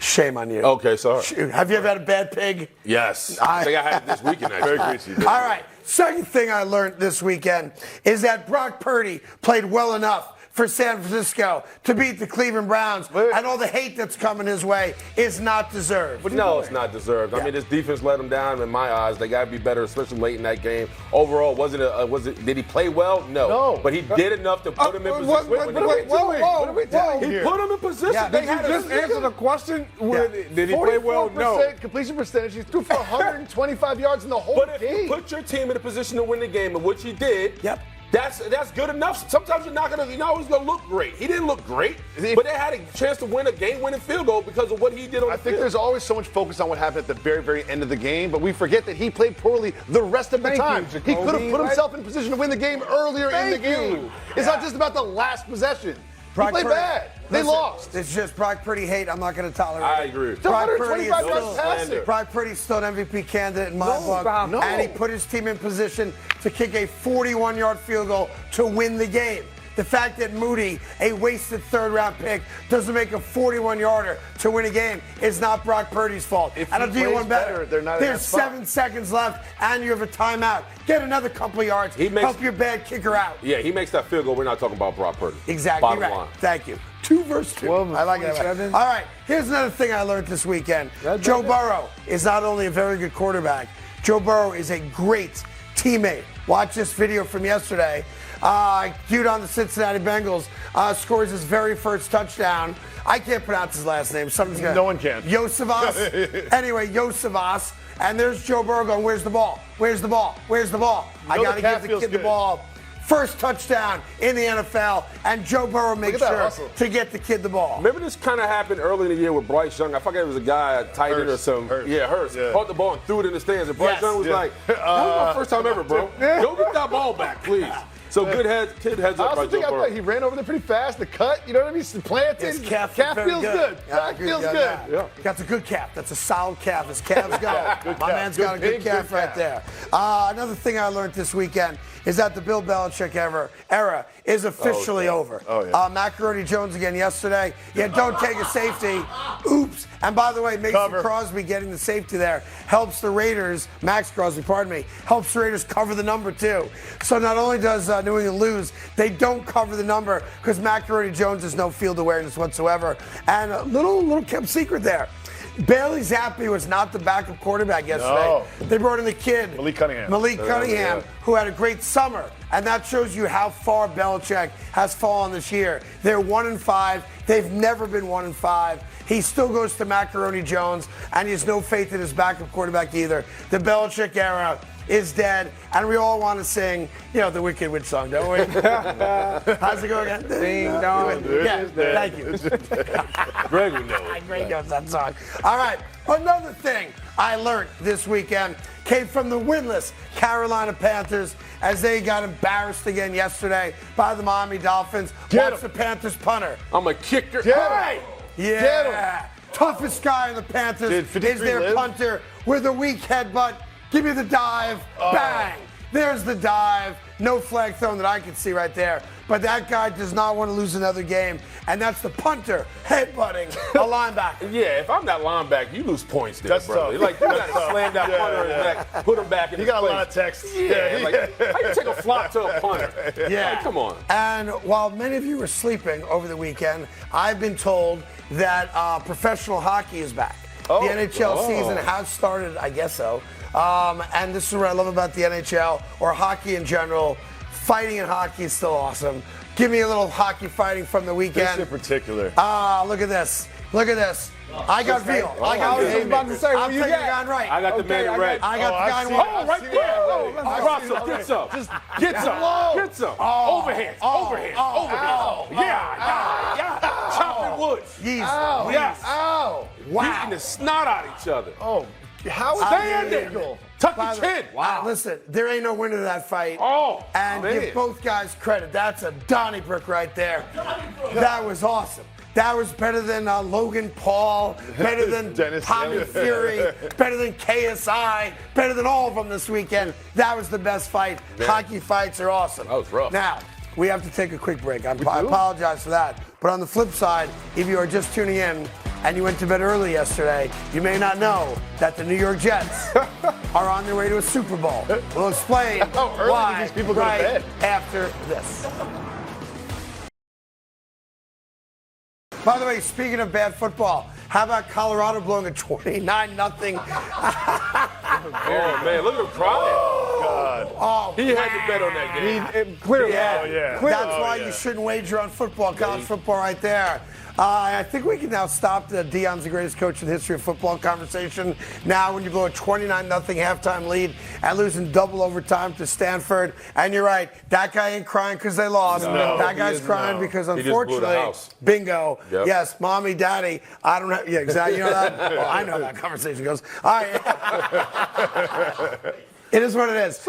Shame on you. Okay, sorry. Shoot. Have you ever had a bad pig? Yes. I think I had it this weekend, actually. Very greasy. All right. Second thing I learned this weekend is that Brock Purdy played well enough for San Francisco to beat the Cleveland Browns, and all the hate that's coming his way is not deserved. But no, it's not deserved. I mean, this defense let them down in my eyes. They got to be better, especially late in that game. Overall, did he play well? No. But he did enough to put him in position. What are we doing He here? put him in position. Yeah, Did you just answer the question? Did he play well? No. 44% completion percentage. He threw for 125 yards in the whole But if game. you put your team in a position to win the game, in which he did, Yep. That's good enough. Sometimes you're not always gonna look great. He didn't look great, but they had a chance to win a game-winning field goal because of what he did on the I think field. there's always so much focus on what happened at the very, very end of the game, but we forget that he played poorly the rest of the time. you, He could have Jacoby. put himself in position to win the game earlier in the game. It's not just about the last possession. He played bad. They lost. It's just Brock Purdy hate. I'm not going to tolerate I it. agree. Still Brock Purdy is 125 still, yards passing. Brock Purdy's still an MVP candidate in my book. no. And he put his team in position to kick a 41-yard field goal to win the game. The fact that Moody, a wasted third-round pick, doesn't make a 41-yarder to win a game is not Brock Purdy's fault. If And I'll he do you plays one better. better, they're not in There's that spot. 7 seconds left, and you have a timeout. Get another couple yards. Help your bad kicker out. Yeah, he makes that field goal. We're not talking about Brock Purdy. Exactly Bottom right. line. Thank you. 2 versus 2. 12 I like it. 27. All right. Here's another thing I learned this weekend. Joe Burrow is not only a very good quarterback, Joe Burrow is a great teammate. Watch this video from yesterday. Dude on the Cincinnati Bengals scores his very first touchdown. I can't pronounce his last name. Something's gonna. No one can. Yosivas. Anyway, Yosivas. And there's Joe Burrow going, where's the ball? Where's the ball? Where's the ball? I know got to the calf give the feels kid the good. ball. First touchdown in the NFL, and Joe Burrow makes that sure hustle. to get the kid the ball. Remember this kind of happened early in the year with Bryce Young. I forget it was a guy, a tight end or Hurst. some. Hurst. Yeah, Hurst. Yeah. Caught the ball and threw it in the stands. And Bryce Yes. Young was Yeah. like, that was my first time ever, bro. Go get that ball back, please. So kid heads I up by also think Joe Burrow. he ran over there pretty fast. The cut, you know what I mean? Planted. His calf calf very feels good. good. Yeah, I Calf agree feels with you good. on that. That's a good calf. That's a solid calf. His calves go. My calf. man's got a Good good pig, calf good right calf. there. Another thing I learned this weekend is that the Bill Belichick era is officially over. Oh, yeah. Macaroni Jones again yesterday. Yeah, don't take a safety. Oops. And by the way, Mason Cover. Crosby getting the safety there helps the Raiders, Max Crosby, pardon me, helps the Raiders cover the number too. So not only does New England lose, they don't cover the number because Macaroni Jones has no field awareness whatsoever. And a little kept secret there. Bailey Zappi was not the backup quarterback yesterday. No. They brought in the kid, Malik Cunningham. Cunningham, who had a great summer. And that shows you how far Belichick has fallen this year. They're 1-5. They've never been 1-5. He still goes to Macaroni Jones, and he has no faith in his backup quarterback either. The Belichick era is dead, and we all want to sing, the Wicked Witch song, don't we? How's it go again? Ding dong. Yeah, thank you. Greg would know it. Greg knows that song. All right, another thing I learned this weekend came from the winless Carolina Panthers as they got embarrassed again yesterday by the Miami Dolphins. Get Watch him. the Panthers punter. I'm a kicker. Get him. All right. Yeah. Get Toughest guy in the Panthers Did is 53 their live? punter with a weak headbutt. Give me the dive. Bang. There's the dive. No flag thrown that I can see right there. But that guy does not want to lose another game. And that's the punter headbutting a linebacker. Yeah, if I'm that linebacker, you lose points there, That's brother. tough. Like, you got to slam that punter in his neck, put him back in He his got a place. lot of texts. Yeah, like, how you take a flop to a punter? Yeah. Like, come on. And while many of you were sleeping over the weekend, I've been told that professional hockey is back. The NHL season has started, I guess so. And this is what I love about the NHL or hockey in general. Fighting in hockey is still awesome. Give me a little hockey fighting from the This weekend. in particular. Look at this. Look at this. I got veal. I I got was veal. just about to say, I'm what you taking the got? guy right. I got the man in red. I got the guy in seen white. it. Oh, right I've there. seen it. Drop some. Get some. Just get some. Get some. Overhand. Overhand. Overhand. Yeah. Chopping wood. Yeezy. Yes. Ow. Beating the snot out of each other. Oh, how is Stand that there. illegal? Tuck By your the- chin. Listen, there ain't no winner to that fight. Oh, And man. give both guys credit. That's a Donnybrook right there. That was awesome. That was better than Logan Paul, better than Dennis Tommy Taylor. Fury, better than KSI, better than all of them this weekend. That was the best fight. Man. Hockey fights are awesome. That was rough. Now, we have to take a quick break. I apologize for that. But on the flip side, if you are just tuning in, and you went to bed early yesterday, you may not know that the New York Jets are on their way to a Super Bowl. We'll explain How early why do these people go to right bed? after this. By the way, speaking of bad football, how about Colorado blowing a 29-0? Oh, man, look at him crying. God. Oh, He had to bet on that game. Clearly. yeah. yeah. That's Oh, why yeah. you shouldn't wager on football, college football right there. I think we can now stop the Deion's the greatest coach in the history of football conversation. Now, when you blow a 29-0 halftime lead and losing double overtime to Stanford, and you're right, that guy ain't crying because they lost. No, that he guy's is crying not. because, He just blew the unfortunately, house. bingo. Yep. Yes, mommy, daddy. I don't know. Yeah, exactly. You know that? Well, I know how that conversation goes. All right. It is what it is.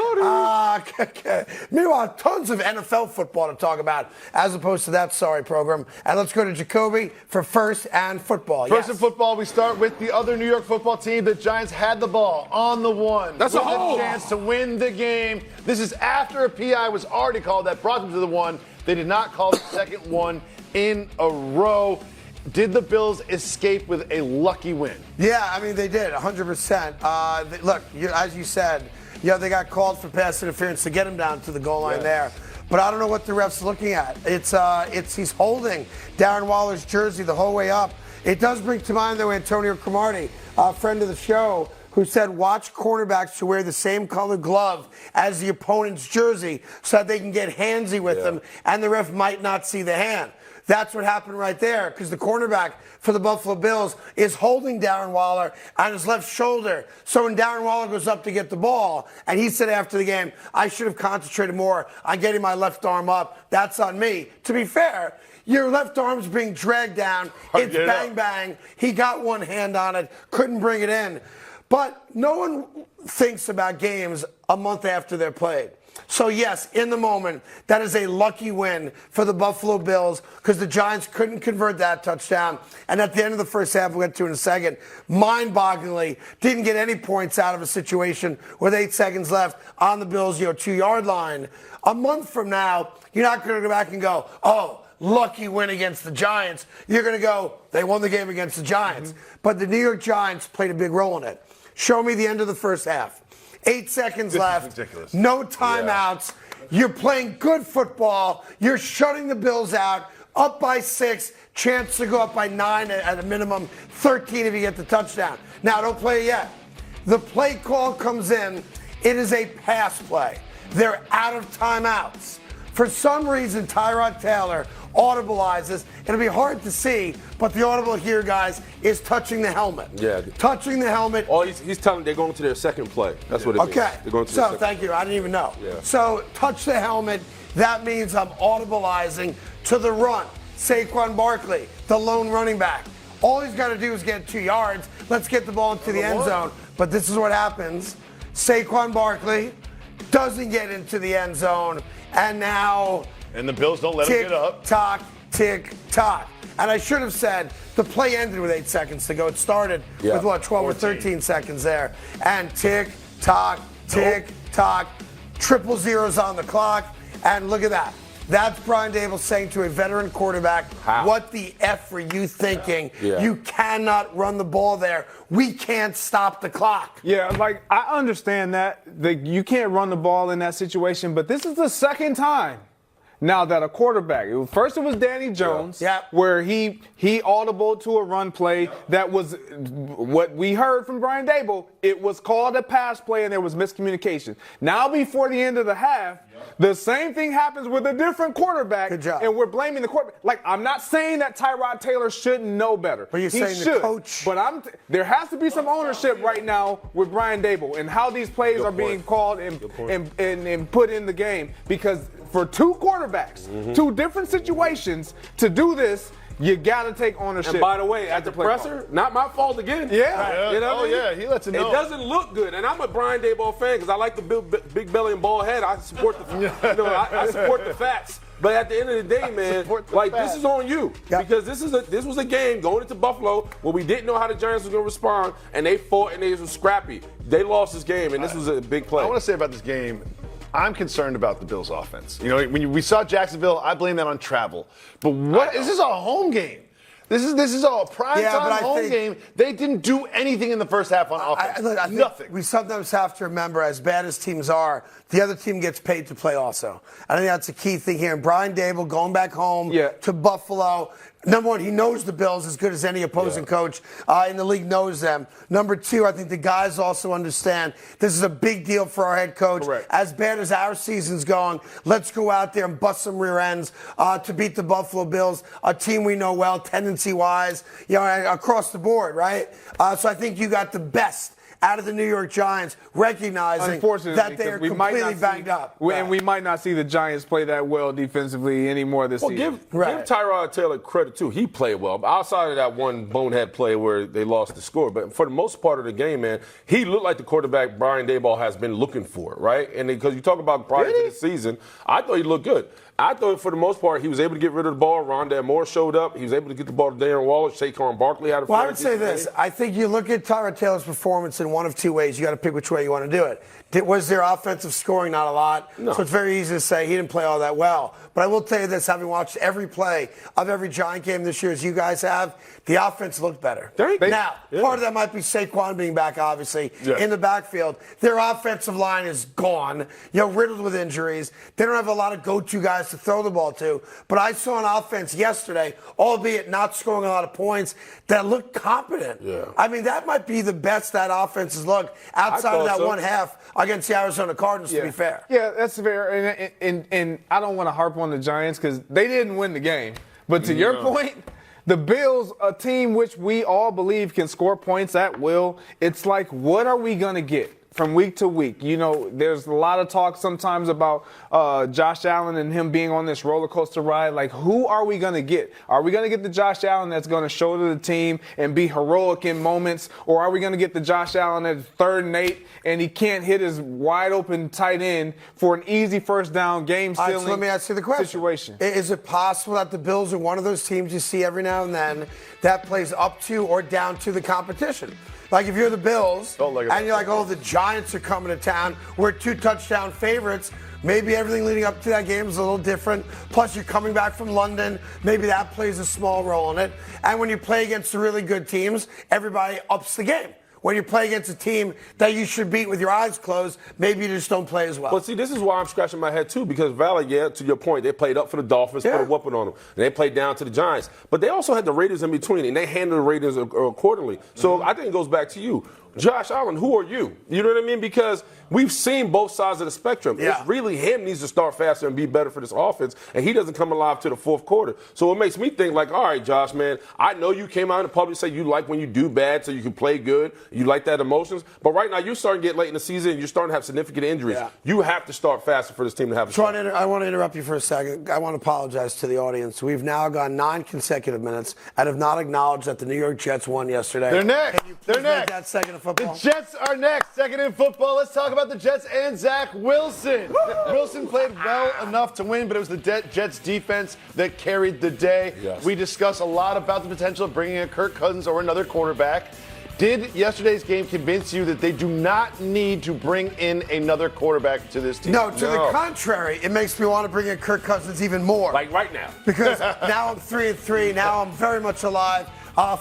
Meanwhile, tons of NFL football to talk about as opposed to that sorry program. And let's go to Jacoby for first and football. First Yes. in football, we start with the other New York football team. The Giants had the ball on the one. That's a with hole. chance to win the game. This is after a PI was already called that brought them to the one. They did not call the second one in a row. Did the Bills escape with a lucky win? Yeah, I mean, they did, 100%. Look, as you said, they got called for pass interference to get him down to the goal line there. But I don't know what the ref's looking at. He's holding Darren Waller's jersey the whole way up. It does bring to mind, though, Antonio Cromartie, a friend of the show, who said watch cornerbacks to wear the same color glove as the opponent's jersey so that they can get handsy with them, and the ref might not see the hand. That's what happened right there, because the cornerback for the Buffalo Bills is holding Darren Waller on his left shoulder. So when Darren Waller goes up to get the ball, and he said after the game, I should have concentrated more on getting my left arm up. That's on me. To be fair, your left arm's being dragged down. It's bang, bang. He got one hand on it, couldn't bring it in. But no one thinks about games a month after they're played. So, yes, in the moment, that is a lucky win for the Buffalo Bills because the Giants couldn't convert that touchdown. And at the end of the first half, we'll get to in a second, mind-bogglingly, didn't get any points out of a situation with 8 seconds left on the Bills' 2-yard line. A month from now, you're not going to go back and go, oh, lucky win against the Giants. You're going to go, they won the game against the Giants. But the New York Giants played a big role in it. Show me the end of the first half. 8 seconds left. Ridiculous. No timeouts. You're playing good football. You're shutting the Bills out. Up by 6. Chance to go up by 9 at a minimum. 13 if you get the touchdown. Now, don't play it yet. The play call comes in. It is a pass play. They're out of timeouts. For some reason, Tyrod Taylor audibilizes. It'll be hard to see, but the audible here, guys, is touching the helmet. Yeah. Touching the helmet. Oh, he's telling they're going to their second play. That's what it means. Okay. They're going to So, their second thank you. I didn't even know. Yeah. So, touch the helmet. That means I'm audibilizing to the run. Saquon Barkley, the lone running back. All he's got to do is get 2 yards. Let's get the ball into the end zone. But this is what happens. Saquon Barkley doesn't get into the end zone. And now... And the Bills don't let him get up. Tick, tock. And I should have said the play ended with 8 seconds to go. It started with, 12 or 13 seconds there. And tick, tock, triple zeros on the clock. And look at that. That's Brian Dable saying to a veteran quarterback, what the F were you thinking? Yeah. You cannot run the ball there. We can't stop the clock. Yeah, like, I understand that. You can't run the ball in that situation, but this is the second time now that a quarterback, first it was Danny Jones, where he audible to a run play that was what we heard from Brian Dable. It was called a pass play and there was miscommunication. Now before the end of the half, the same thing happens with a different quarterback. Good job. And we're blaming the quarterback. Like, I'm not saying that Tyrod Taylor shouldn't know better. But you're saying the coach. But there has to be some ownership right now with Brian Dable and how these plays are being called and put in the game. Because for two quarterbacks, two different situations, to do this, you got to take ownership. And by the way, at the presser, not my fault again. Yeah. You know what I mean? Yeah, he lets it know. It doesn't look good, and I'm a Brian Daboll fan because I like the big belly and bald head. I support I support the facts. But at the end of the day, man, like this is on you because this was a game going into Buffalo where we didn't know how the Giants were going to respond, and they fought and they were scrappy. They lost this game, and this was a big play. I want to say about this game, I'm concerned about the Bills' offense. You know, when we saw Jacksonville, I blame that on travel. But what is this a home game? This is all prime time home game. They didn't do anything in the first half on offense. I think Nothing. We sometimes have to remember, as bad as teams are, the other team gets paid to play also. I think that's a key thing here. And Brian Dable going back home to Buffalo. Number one, he knows the Bills as good as any opposing coach in the league knows them. Number two, I think the guys also understand this is a big deal for our head coach. Correct. As bad as our season's going, let's go out there and bust some rear ends to beat the Buffalo Bills, a team we know well, tendency-wise, across the board, right? So I think you got the best out of the New York Giants, recognizing that they are completely banged up. And we might not see the Giants play that well defensively anymore this season. Give Tyrod Taylor credit, too. He played well. Outside of that one bonehead play where they lost the score, but for the most part of the game, man, he looked like the quarterback Brian Daboll has been looking for, right? And because you talk about prior to the season, I thought he looked good. I thought for the most part he was able to get rid of the ball. Rondale Moore showed up. He was able to get the ball to Darren Waller. Saquon Barkley had a Well, I would say this. I think you look at Tyrod Taylor's performance in one of two ways. You got to pick which way you want to do it. Was there offensive scoring? Not a lot. No. So it's very easy to say he didn't play all that well. But I will tell you this, having watched every play of every Giant game this year, as you guys have, the offense looked better. Now, part of that might be Saquon being back, obviously, in the backfield. Their offensive line is gone, riddled with injuries. They don't have a lot of go-to guys to throw the ball to. But I saw an offense yesterday, albeit not scoring a lot of points, that looked competent. Yeah. I mean, that might be the best that offense has looked outside of that one half against the Arizona Cardinals, to be fair. Yeah, that's fair. And I don't want to harp on the Giants because they didn't win the game. But to your point, the Bills, a team which we all believe can score points at will, it's like, what are we going to get from week to week? There's a lot of talk sometimes about Josh Allen and him being on this roller coaster ride. Like, who are we going to get? Are we going to get the Josh Allen that's going to shoulder the team and be heroic in moments? Or are we going to get the Josh Allen at 3rd and 8 and he can't hit his wide open tight end for an easy first down game stealing so let me ask you the question. Situation? Is it possible that the Bills are one of those teams you see every now and then that plays up to or down to the competition? Like if you're the Bills and you're like, the Giants are coming to town, we're 2-touchdown favorites. Maybe everything leading up to that game is a little different. Plus, you're coming back from London. Maybe that plays a small role in it. And when you play against the really good teams, everybody ups the game. When you play against a team that you should beat with your eyes closed, maybe you just don't play as well. Well, see, this is why I'm scratching my head, too, because Valley, to your point, they played up for the Dolphins, put a whooping on them. And they played down to the Giants. But they also had the Raiders in between, and they handled the Raiders accordingly. So I think it goes back to you. Josh Allen, who are you? You know what I mean? Because we've seen both sides of the spectrum. Yeah. It's really him needs to start faster and be better for this offense, and he doesn't come alive to the fourth quarter. So it makes me think like, all right, Josh, man, I know you came out in the public and say you like when you do bad so you can play good. You like that emotions. But right now you're starting to get late in the season and you're starting to have significant injuries. Yeah. You have to start faster for this team to have a shot. I want to interrupt you for a second. I want to apologize to the audience. We've now gone 9 consecutive minutes and have not acknowledged that the New York Jets won yesterday. They're next. Can you please make that second of football? The Jets are next. Second in football. Let's talk about the Jets and Zach Wilson. Wilson played well enough to win, but it was the Jets defense that carried the day. Yes. We discuss a lot about the potential of bringing in Kirk Cousins or another quarterback. Did yesterday's game convince you that they do not need to bring in another quarterback to this team? No, to the contrary. It makes me want to bring in Kirk Cousins even more. Like right now. Because now I'm 3-3. Now I'm very much alive.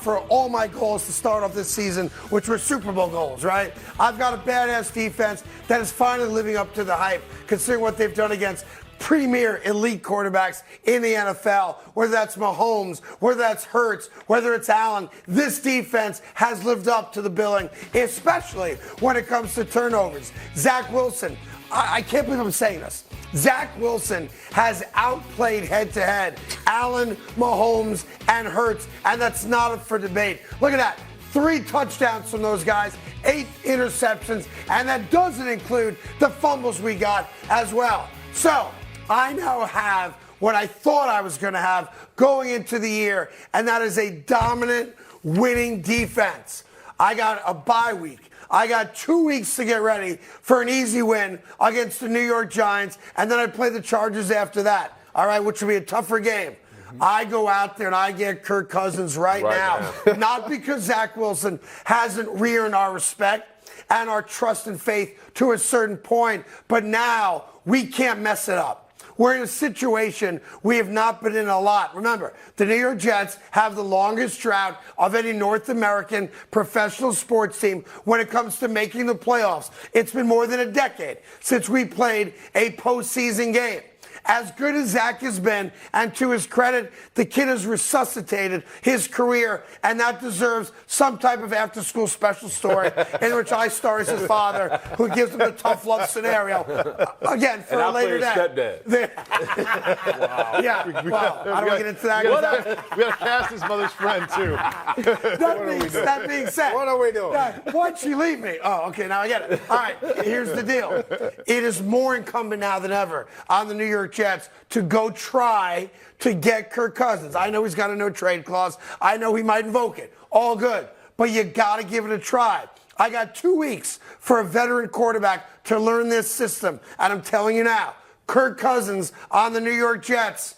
For all my goals to start off this season, which were Super Bowl goals, right? I've got a badass defense that is finally living up to the hype, considering what they've done against premier elite quarterbacks in the NFL, whether that's Mahomes, whether that's Hurts, whether it's Allen. This defense has lived up to the billing, especially when it comes to turnovers. Zach Wilson, I can't believe I'm saying this. Zach Wilson has outplayed head-to-head Allen, Mahomes, and Hurts, and that's not up for debate. Look at that. 3 touchdowns from those guys, 8 interceptions, and that doesn't include the fumbles we got as well. So I now have what I thought I was going to have going into the year, and that is a dominant, winning defense. I got a bye week. I got 2 weeks to get ready for an easy win against the New York Giants, and then I play the Chargers after that, all right, which will be a tougher game. I go out there and I get Kirk Cousins right now. Not because Zach Wilson hasn't re-earned our respect and our trust and faith to a certain point, but now we can't mess it up. we're in a situation we have not been in a lot. Remember, the New York Jets have the longest drought of any North American professional sports team when it comes to making the playoffs. It's been more than a decade since we played a postseason game. As good as Zach has been, and to his credit, the kid has resuscitated his career, and that deserves some type of after-school special story in which I star as his father, who gives him a tough love scenario. Again, for a later day. Wow. Yeah, well, I don't want to get into that. We got to cast his mother's friend, too. That being said. What are we doing? Why'd she leave me? Oh, okay, now I get it. All right, here's the deal. It is more incumbent now than ever on the New York Jets to go try to get Kirk Cousins. I know he's got a no-trade clause. I know he might invoke it. All good. But you got to give it a try. I got 2 weeks for a veteran quarterback to learn this system. And I'm telling you now, Kirk Cousins on the New York Jets,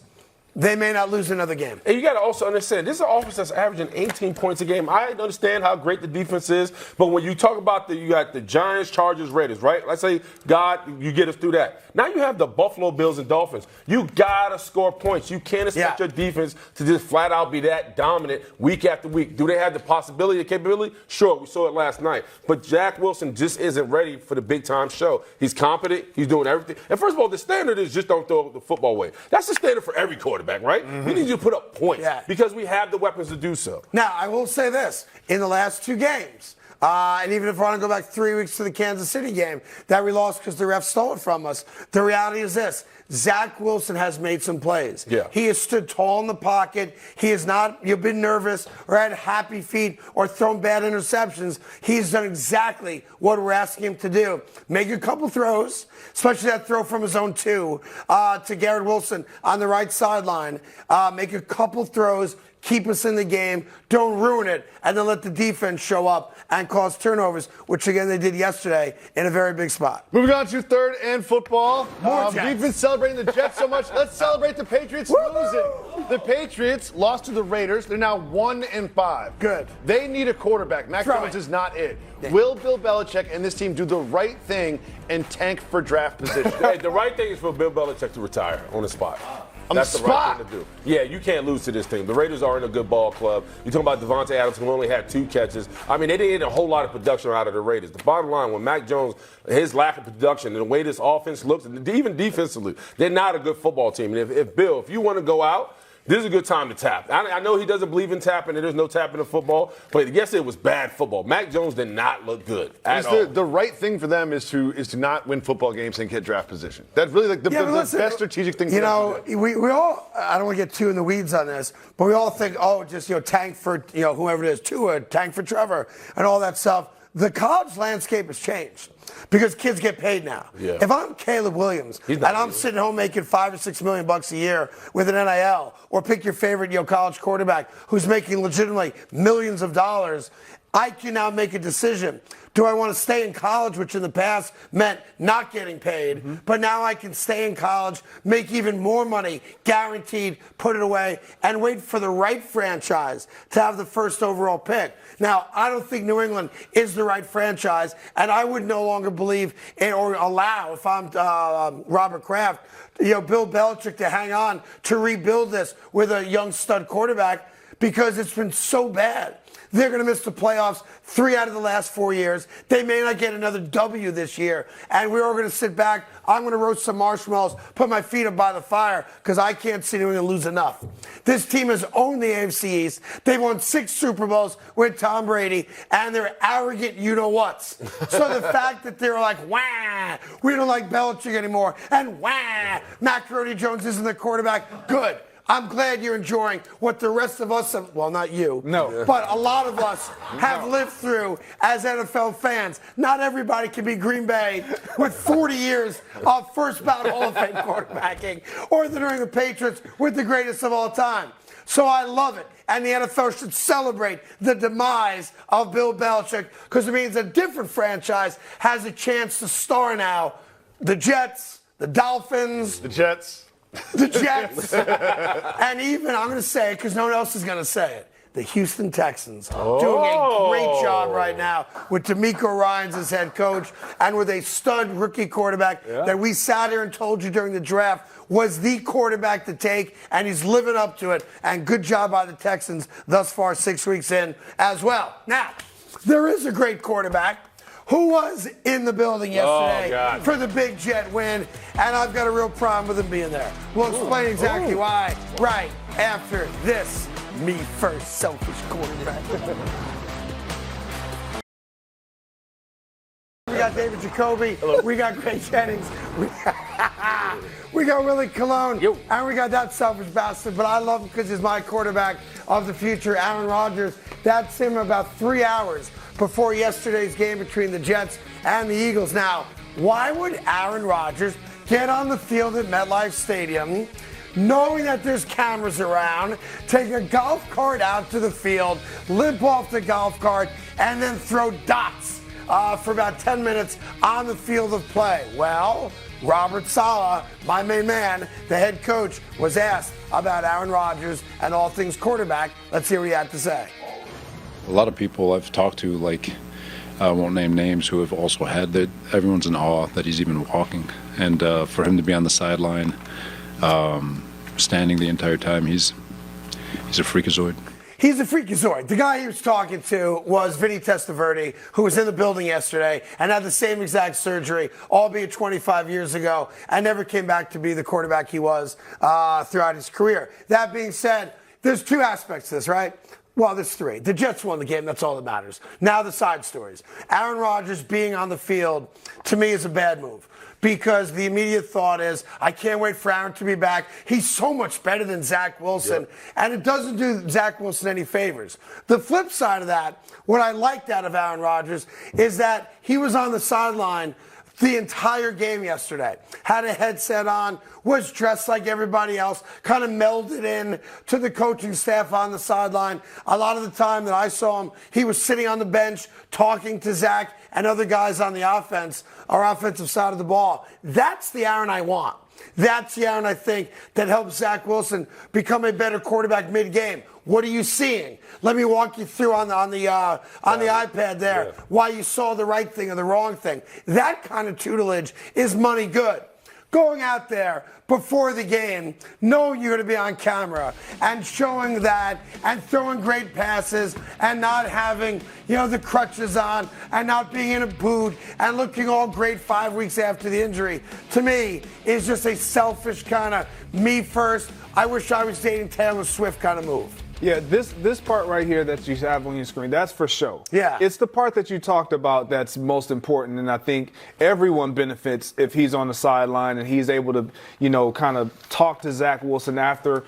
they may not lose another game. And you got to also understand, this is an offense that's averaging 18 points a game. I understand how great the defense is, but when you talk about you got the Giants, Chargers, Raiders, right? Let's say, God, you get us through that. Now you have the Buffalo Bills and Dolphins. You got to score points. You can't expect your defense to just flat out be that dominant week after week. Do they have the possibility, the capability? Sure, we saw it last night. But Zach Wilson just isn't ready for the big-time show. He's competent. He's doing everything. And first of all, the standard is just don't throw the football away. That's the standard for every quarterback, right? Mm-hmm. We need you to put up points because we have the weapons to do so. Now, I will say this. In the last 2 games, and even if I want to go back 3 weeks to the Kansas City game that we lost because the ref stole it from us, the reality is this. Zach Wilson has made some plays. Yeah. He has stood tall in the pocket. He has not been nervous or had happy feet or thrown bad interceptions. He's done exactly what we're asking him to do. Make a couple throws, especially that throw from his own 2 to Garrett Wilson on the right sideline. Make a couple throws. Keep us in the game, don't ruin it, and then let the defense show up and cause turnovers, which, again, they did yesterday in a very big spot. Moving on to third and football. Jets. We've been celebrating the Jets so much. Let's celebrate the Patriots losing. The Patriots lost to the Raiders. They're now 1-5. Good. They need a quarterback. Mac Jones is not it. Will Bill Belichick and this team do the right thing and tank for draft position? Hey, the right thing is for Bill Belichick to retire on the spot. That's the right thing to do. Yeah, you can't lose to this team. The Raiders are in a good ball club. You're talking about Devontae Adams, who only had 2 catches. I mean, they didn't get a whole lot of production out of the Raiders. The bottom line, when Mac Jones, his lack of production and the way this offense looks, and even defensively, they're not a good football team. And if Bill, if you want to go out, this is a good time to tap. I know he doesn't believe in tapping, and there's no tapping in football, but yes, it was bad football. Mac Jones did not look good at all. The right thing for them is to not win football games and get draft position. That's really the best strategic thing for them to do. We all, I don't want to get too in the weeds on this, but we all think, just, tank for, whoever it is, Tua, tank for Trevor, and all that stuff. The college landscape has changed because kids get paid now. Yeah. If I'm Caleb Williams and I'm sitting home making $5 or $6 million a year with an NIL, or pick your favorite college quarterback who's making legitimately millions of dollars, I can now make a decision. Do I want to stay in college, which in the past meant not getting paid, but now I can stay in college, make even more money, guaranteed, put it away, and wait for the right franchise to have the first overall pick. Now, I don't think New England is the right franchise, and I would no longer believe in or allow, if I'm Robert Kraft, Bill Belichick to hang on to rebuild this with a young stud quarterback because it's been so bad. They're going to miss the playoffs 3 out of the last 4 years. They may not get another W this year. And we're all going to sit back. I'm going to roast some marshmallows, put my feet up by the fire, because I can't see New England lose enough. This team has owned the AFC East. They've won 6 Super Bowls with Tom Brady, and they're arrogant you-know-whats. So the fact that they're like, wah, we don't like Belichick anymore, and wah, Macaroni Jones isn't the quarterback, good. I'm glad you're enjoying what the rest of us have, well, not you, but a lot of us have lived through as NFL fans. Not everybody can be Green Bay with 40 years of first ballot Hall of Fame quarterbacking, or the New England Patriots with the greatest of all time. So I love it. And the NFL should celebrate the demise of Bill Belichick, because it means a different franchise has a chance to star now. The Jets, the Dolphins. The Jets. The Jets, and even, I'm going to say it because no one else is going to say it, the Houston Texans, doing a great job right now with D'Amico Ryans as head coach and with a stud rookie quarterback that we sat here and told you during the draft was the quarterback to take, and he's living up to it. And good job by the Texans thus far, 6 weeks in as well. Now, there is a great quarterback who was in the building yesterday for the big Jet win, and I've got a real problem with him being there. We'll explain exactly why right after this me first selfish quarterback. We got David Jacoby, we got Craig Jennings, we got Willie Colon, and we got that selfish bastard, but I love him because he's my quarterback of the future, Aaron Rodgers. That's him about 3 hours before yesterday's game between the Jets and the Eagles. Now, why would Aaron Rodgers get on the field at MetLife Stadium, knowing that there's cameras around, take a golf cart out to the field, limp off the golf cart, and then throw dots for about 10 minutes on the field of play? Well, Robert Saleh, my main man, the head coach, was asked about Aaron Rodgers and all things quarterback. Let's hear what he had to say. A lot of people I've talked to, like, I won't name names, who have also had that. Everyone's in awe that he's even walking. And for him to be on the sideline, standing the entire time, he's a freakazoid. He's a freakazoid. The guy he was talking to was Vinny Testaverde, who was in the building yesterday and had the same exact surgery, albeit 25 years ago, and never came back to be the quarterback he was throughout his career. That being said, there's two aspects to this, right? Well, there's three. The Jets won the game. That's all that matters. Now the side stories. Aaron Rodgers being on the field, to me, is a bad move. Because the immediate thought is, I can't wait for Aaron to be back. He's so much better than Zach Wilson. And it doesn't do Zach Wilson any favors. The flip side of that, what I liked out of Aaron Rodgers, is that he was on the sideline the entire game yesterday. Had a headset on, was dressed like everybody else, kind of melded in to the coaching staff on the sideline. A lot of the time that I saw him, he was sitting on the bench talking to Zach and other guys on the offense, or offensive side of the ball. That's the Aaron I want. That's the Aaron I think that helps Zach Wilson become a better quarterback mid-game. What are you seeing? Let me walk you through on the iPad there why you saw the right thing or the wrong thing. That kind of tutelage is money good. Going out there before the game, knowing you're going to be on camera and showing that and throwing great passes and not having, the crutches on and not being in a boot and looking all great 5 weeks after the injury, to me, is just a selfish kind of me first, I wish I was dating Taylor Swift kind of move. Yeah, this part right here that you have on your screen, that's for show. Yeah. It's the part that you talked about that's most important, and I think everyone benefits if he's on the sideline and he's able to, kind of talk to Zach Wilson after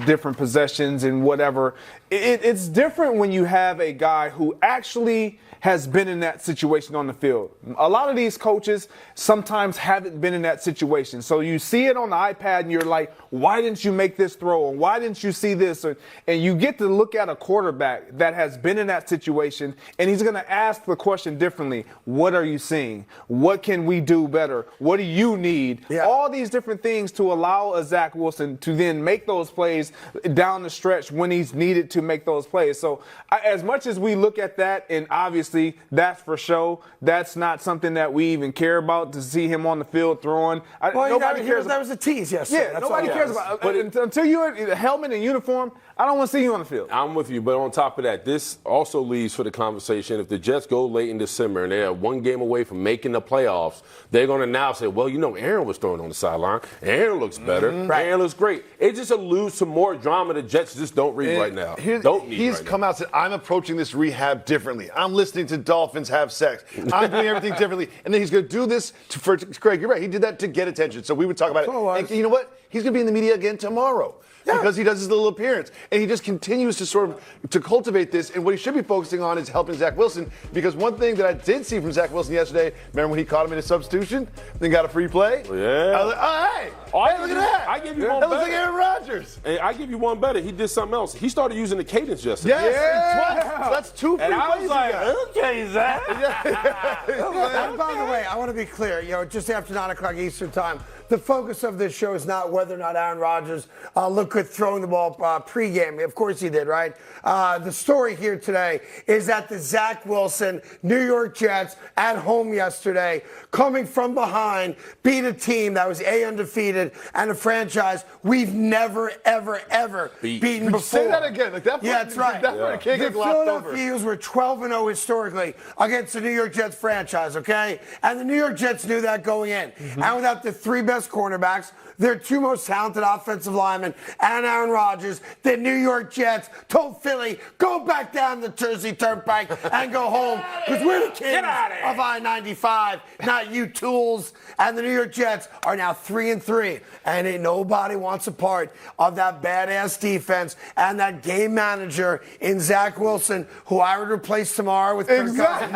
different possessions and whatever. It's different when you have a guy who actually has been in that situation on the field. A lot of these coaches sometimes haven't been in that situation. So you see it on the iPad and you're like, why didn't you make this throw? Or why didn't you see this? And you get to look at a quarterback that has been in that situation, and he's going to ask the question differently. What are you seeing? What can we do better? What do you need? Yeah. All these different things to allow a Zach Wilson to then make those plays down the stretch when he's needed to make those plays. So as much as we look at that, and obviously that's for show, that's not something that we even care about, to see him on the field throwing. Nobody cares. That was a tease yesterday. Yeah, nobody cares about it. But until you're in a helmet and uniform, I don't want to see you on the field. I'm with you, but on top of that, this also leads for the conversation. If the Jets go late in December and they're one game away from making the playoffs, they're going to now say, well, Aaron was throwing on the sideline. Aaron looks better. Aaron looks great. It just alludes to more drama the Jets just don't need right now. He's come out and said, I'm approaching this rehab differently. I'm listening to dolphins have sex. I'm doing everything differently. And then he's going to do this for Craig. You're right. He did that to get attention. So we would talk about it. And you know what? He's going to be in the media again tomorrow. Yeah. Because he does his little appearance. And he just continues to cultivate this. And what he should be focusing on is helping Zach Wilson. Because one thing that I did see from Zach Wilson yesterday, remember when he caught him in a substitution, then got a free play? Yeah. I was like, hey, look at that. I give you one better. That better. looks like Aaron Rodgers. And I give you one better. He did something else. He started using the cadence yesterday. Yes, twice. That's 2 free And I plays was like, okay, Zach. And by the way, I want to be clear, just after 9 o'clock Eastern time, the focus of this show is not whether whether or not Aaron Rodgers looked good throwing the ball pregame. Of course he did, right? The story here today is that the Zach Wilson New York Jets at home yesterday, coming from behind, beat a team that was undefeated and a franchise we've never, ever beaten before. Say that again. Like that. Yeah, that's right. That can't The get glossed over. Philadelphia Eagles were 12-0 historically against the New York Jets franchise, okay? And the New York Jets knew that going in. And without the three best cornerbacks, their two most talented offensive linemen, and Aaron Rodgers, the New York Jets told Philly, go back down the Jersey Turnpike and go home, because we're the kings of I-95, not you tools. And the New York Jets are now 3-3, and ain't nobody wants a part of that badass defense and that game manager in Zach Wilson, who I would replace tomorrow with Kirk Carton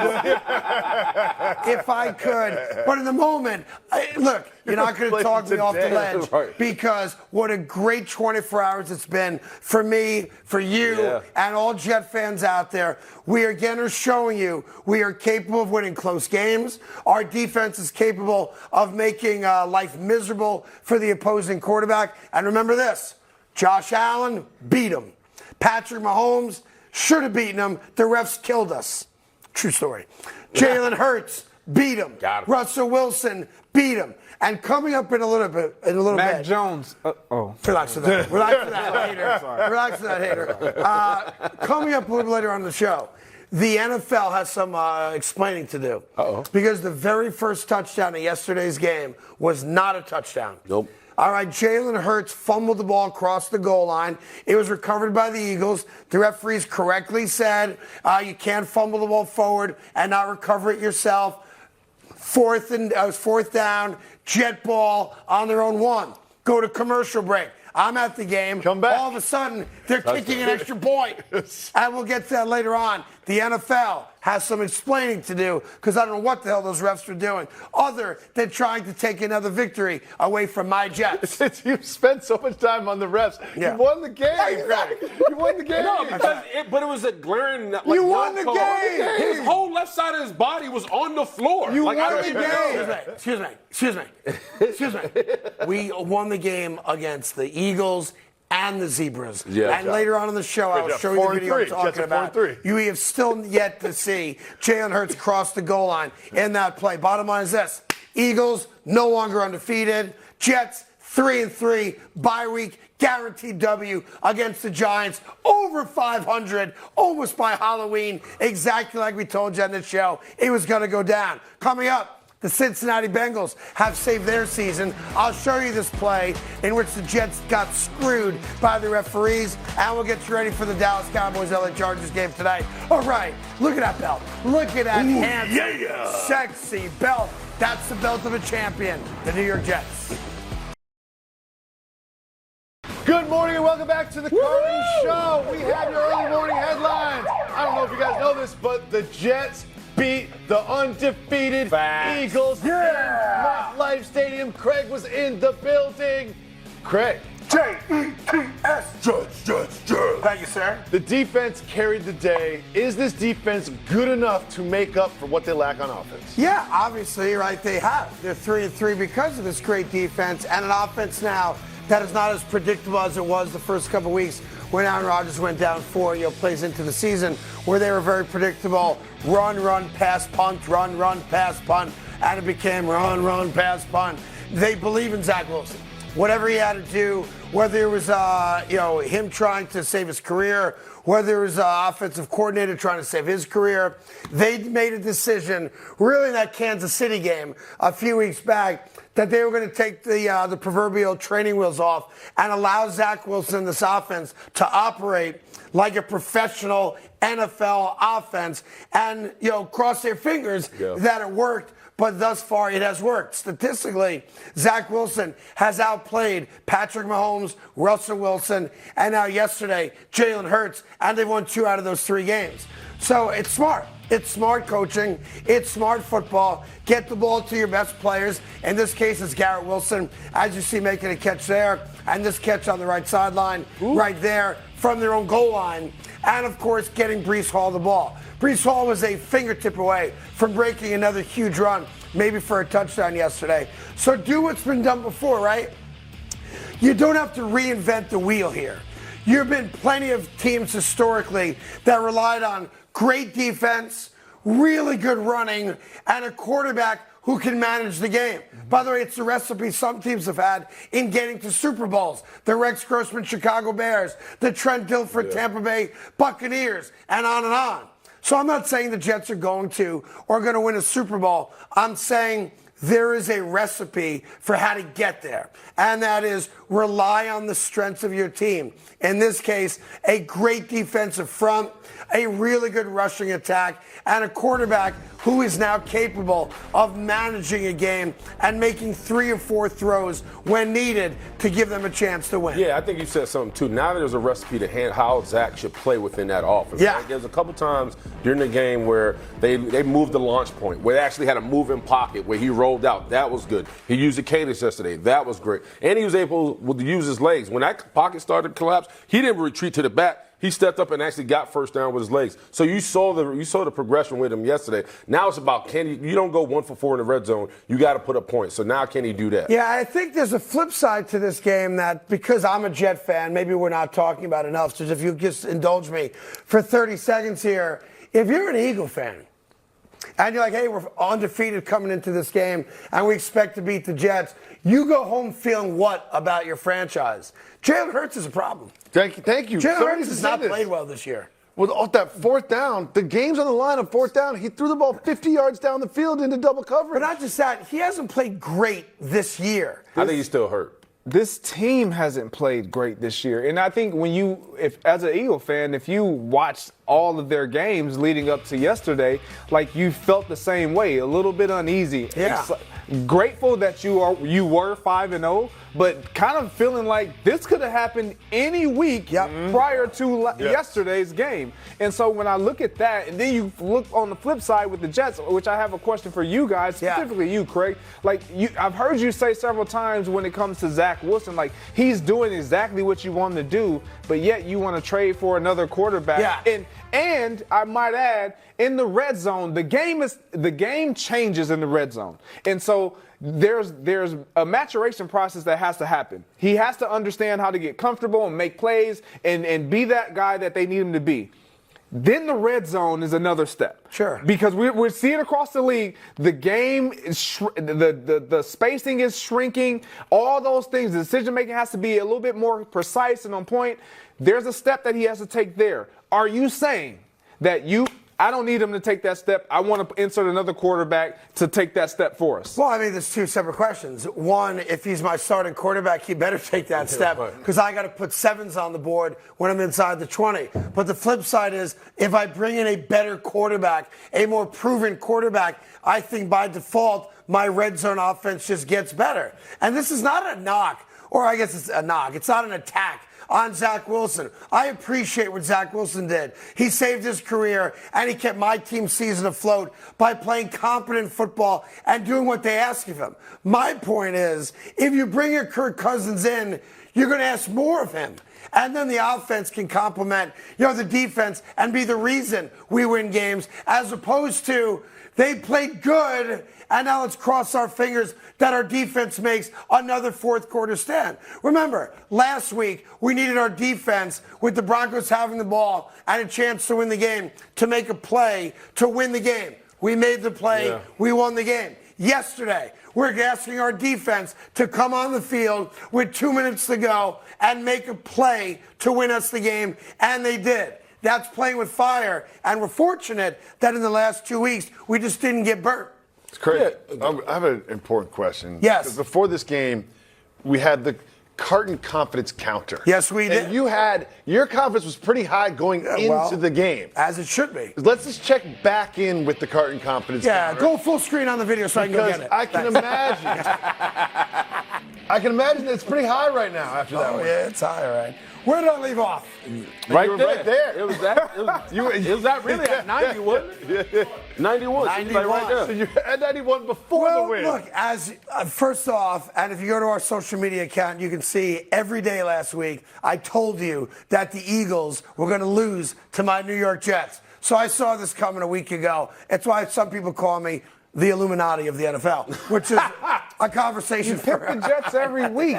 if I could. But in the moment, look, you're not going to talk me off the ledge, because what a great 24 hours it's been for me, for you, and all Jet fans out there. We again are showing you we are capable of winning close games. Our defense is capable of making life miserable for the opposing quarterback. And remember this, Josh Allen beat him. Patrick Mahomes should have beaten him. The refs killed us. True story. Jalen Hurts beat him. Russell Wilson beat him. And coming up in a little bit, Mac Jones. Relax for that. Relax for that, hater. Relax for that, hater. Coming up a little later on the show, the NFL has some explaining to do. Because the very first touchdown in yesterday's game was not a touchdown. Nope. All right, Jalen Hurts fumbled the ball across the goal line. It was recovered by the Eagles. The referees correctly said you can't fumble the ball forward and not recover it yourself. Fourth down, Jet ball on their own 1. Go to commercial break. I'm at the game. Come back. All of a sudden, they're kicking an extra point. And we'll get to that later on. The NFL has some explaining to do, because I don't know what the hell those refs are doing, other than trying to take another victory away from my Jets. Since you've spent so much time on the refs, you won the game, Greg. You won the game. No, because but it was a glaring. You won the game. His whole left side of his body was on the floor. You won the game. Excuse me. We won the game against the Eagles and the Zebras. And later on in the show, I'll show you the video I'm talking about. You have still yet to see Jalen Hurts cross the goal line in that play. Bottom line is this. Eagles no longer undefeated. Jets 3-3, bye week, guaranteed W against the Giants, over 500, almost by Halloween, exactly like we told you on the show. It was going to go down. Coming up, the Cincinnati Bengals have saved their season. I'll show you this play in which the Jets got screwed by the referees, and we'll get you ready for the Dallas Cowboys-Chargers game tonight. All right, look at that belt. Look at that handsome, sexy belt. That's the belt of a champion, the New York Jets. Good morning and welcome back to the Carton Show. We have your early morning headlines. I don't know if you guys know this, but the Jets beat the undefeated Eagles in MetLife Stadium. Craig was in the building. Craig. J-E-T-S. Jets. Thank you, sir. The defense carried the day. Is this defense good enough to make up for what they lack on offense? Yeah, obviously, right, they have. They're 3-3 because of this great defense and an offense now that is not as predictable as it was the first couple weeks when Aaron Rodgers went down 4 plays into the season, where they were very predictable. Run, pass, punt, run, pass, punt, and it became run, pass, punt. They believe in Zach Wilson. Whatever he had to do, whether it was him trying to save his career, whether it was offensive coordinator trying to save his career, they made a decision, really in that Kansas City game a few weeks back, that they were going to take the proverbial training wheels off and allow Zach Wilson, this offense, to operate like a professional NFL offense, and cross their fingers that it worked. But thus far, it has worked. Statistically, Zach Wilson has outplayed Patrick Mahomes, Russell Wilson, and now yesterday, Jalen Hurts, and they've won 2 out of those 3 games. So it's smart. It's smart coaching. It's smart football. Get the ball to your best players. In this case, it's Garrett Wilson, as you see, making a catch there, and this catch on the right sideline, right there, from their own goal line. And, of course, getting Breece Hall the ball. Breece Hall was a fingertip away from breaking another huge run, maybe for a touchdown yesterday. So do what's been done before, right? You don't have to reinvent the wheel here. You've been plenty of teams historically that relied on great defense, really good running, and a quarterback who can manage the game. By the way, it's the recipe some teams have had in getting to Super Bowls. The Rex Grossman Chicago Bears, the Trent Dilfer Tampa Bay Buccaneers, and on and on. So I'm not saying the Jets are going to or going to win a Super Bowl. I'm saying there is a recipe for how to get there, and that is rely on the strengths of your team. In this case, a great defensive front, a really good rushing attack, and a quarterback who is now capable of managing a game and making 3 or 4 throws when needed to give them a chance to win. Yeah, I think you said something too. Now there's a recipe to how Zach should play within that offense. Yeah. Right? There's a couple times during the game where they moved the launch point, where they actually had a moving pocket where he rolled out. That was good. He used the cadence yesterday. That was great. And he was able to use his legs. When that pocket started to collapse, he didn't retreat to the back. He stepped up and actually got first down with his legs. So you saw the progression with him yesterday. Now it's about you don't go 1 for 4 in the red zone. You got to put up points. So now can he do that? Yeah, I think there's a flip side to this game that, because I'm a Jet fan, maybe we're not talking about enough. So if you just indulge me for 30 seconds here, if you're an Eagle fan and you're like, hey, we're undefeated coming into this game and we expect to beat the Jets, you go home feeling what about your franchise? Jalen Hurts is a problem. Thank you. Jalen Hurts has not played well this year. With that 4th down, the game's on the line on 4th down. He threw the ball 50 yards down the field into double coverage. But not just that, he hasn't played great this year. I think he's still hurt. This team hasn't played great this year. And I think as an Eagle fan, if you watched all of their games leading up to yesterday, like you felt the same way, a little bit uneasy. Yeah. Grateful that you were 5-0, but kind of feeling like this could have happened any week prior to yesterday's game. And so when I look at that, and then you look on the flip side with the Jets, which I have a question for you guys, specifically you, Craig. Like I've heard you say several times when it comes to Zach Wilson, like he's doing exactly what you want him to do, but yet you want to trade for another quarterback. Yeah. And I might add, in the red zone, the game changes in the red zone. And so there's a maturation process that has to happen. He has to understand how to get comfortable and make plays and be that guy that they need him to be. Then the red zone is another step. Sure. Because we're seeing across the league, the game is the spacing is shrinking. All those things, the decision making has to be a little bit more precise and on point. There's a step that he has to take there. Are you saying that I don't need him to take that step. I want to insert another quarterback to take that step for us? Well, I mean, there's 2 separate questions. One, if he's my starting quarterback, he better take that step because I got to put 7s on the board when I'm inside the 20. But the flip side is if I bring in a better quarterback, a more proven quarterback, I think by default my red zone offense just gets better. And this is not a knock, or I guess it's a knock. It's not an attack on Zach Wilson. I appreciate what Zach Wilson did. He saved his career, and he kept my team's season afloat by playing competent football and doing what they ask of him. My point is, if you bring your Kirk Cousins in, you're going to ask more of him. And then the offense can complement, the defense and be the reason we win games, as opposed to they played good, and now let's cross our fingers that our defense makes another 4th quarter stand. Remember, last week we needed our defense, with the Broncos having the ball and a chance to win the game, to make a play to win the game. We made the play. We won the game. Yesterday, we're asking our defense to come on the field with 2 minutes to go and make a play to win us the game, and they did. That's playing with fire, and we're fortunate that in the last 2 weeks we just didn't get burnt. Craig, I have an important question. Yes. Because before this game, we had the Carton confidence counter. Yes, we did. And your confidence was pretty high going into the game. As it should be. Let's just check back in with the Carton confidence counter. Go full screen on the video so I can go get it. I can imagine that it's pretty high right now after that one. Yeah, it's high, all right. Where did I leave off? Right You were right there. It was that really at 90, wasn't it? 91. 91. Right there. So you had 91 before the win. Look, first off, and if you go to our social media account, you can see every day last week I told you that the Eagles were going to lose to my New York Jets. So I saw this coming a week ago. That's why some people call me the Illuminati of the NFL, which is a conversation You pick the Jets every week.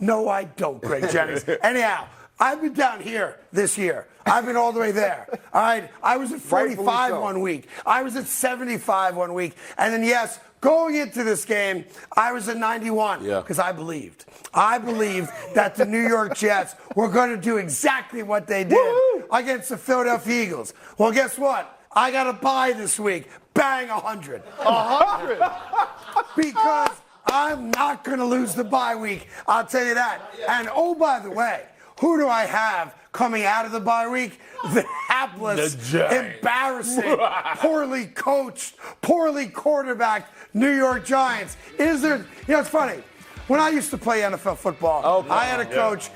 No, I don't, Greg Jennings. Anyhow, I've been down here this year. I've been all the way there. All right. I was at 45 one week. I was at 75 one week. And then, yes, going into this game, I was at 91 because I believed. I believed that the New York Jets were going to do exactly what they did against the Philadelphia Eagles. Well, guess what? I got a bye this week. Bang, 100. 100. Because I'm not going to lose the bye week. I'll tell you that. And, oh, by the way, who do I have coming out of the bye week? The hapless, embarrassing, poorly coached, poorly quarterbacked New York Giants. Is there, it's funny. When I used to play NFL football, I had a coach,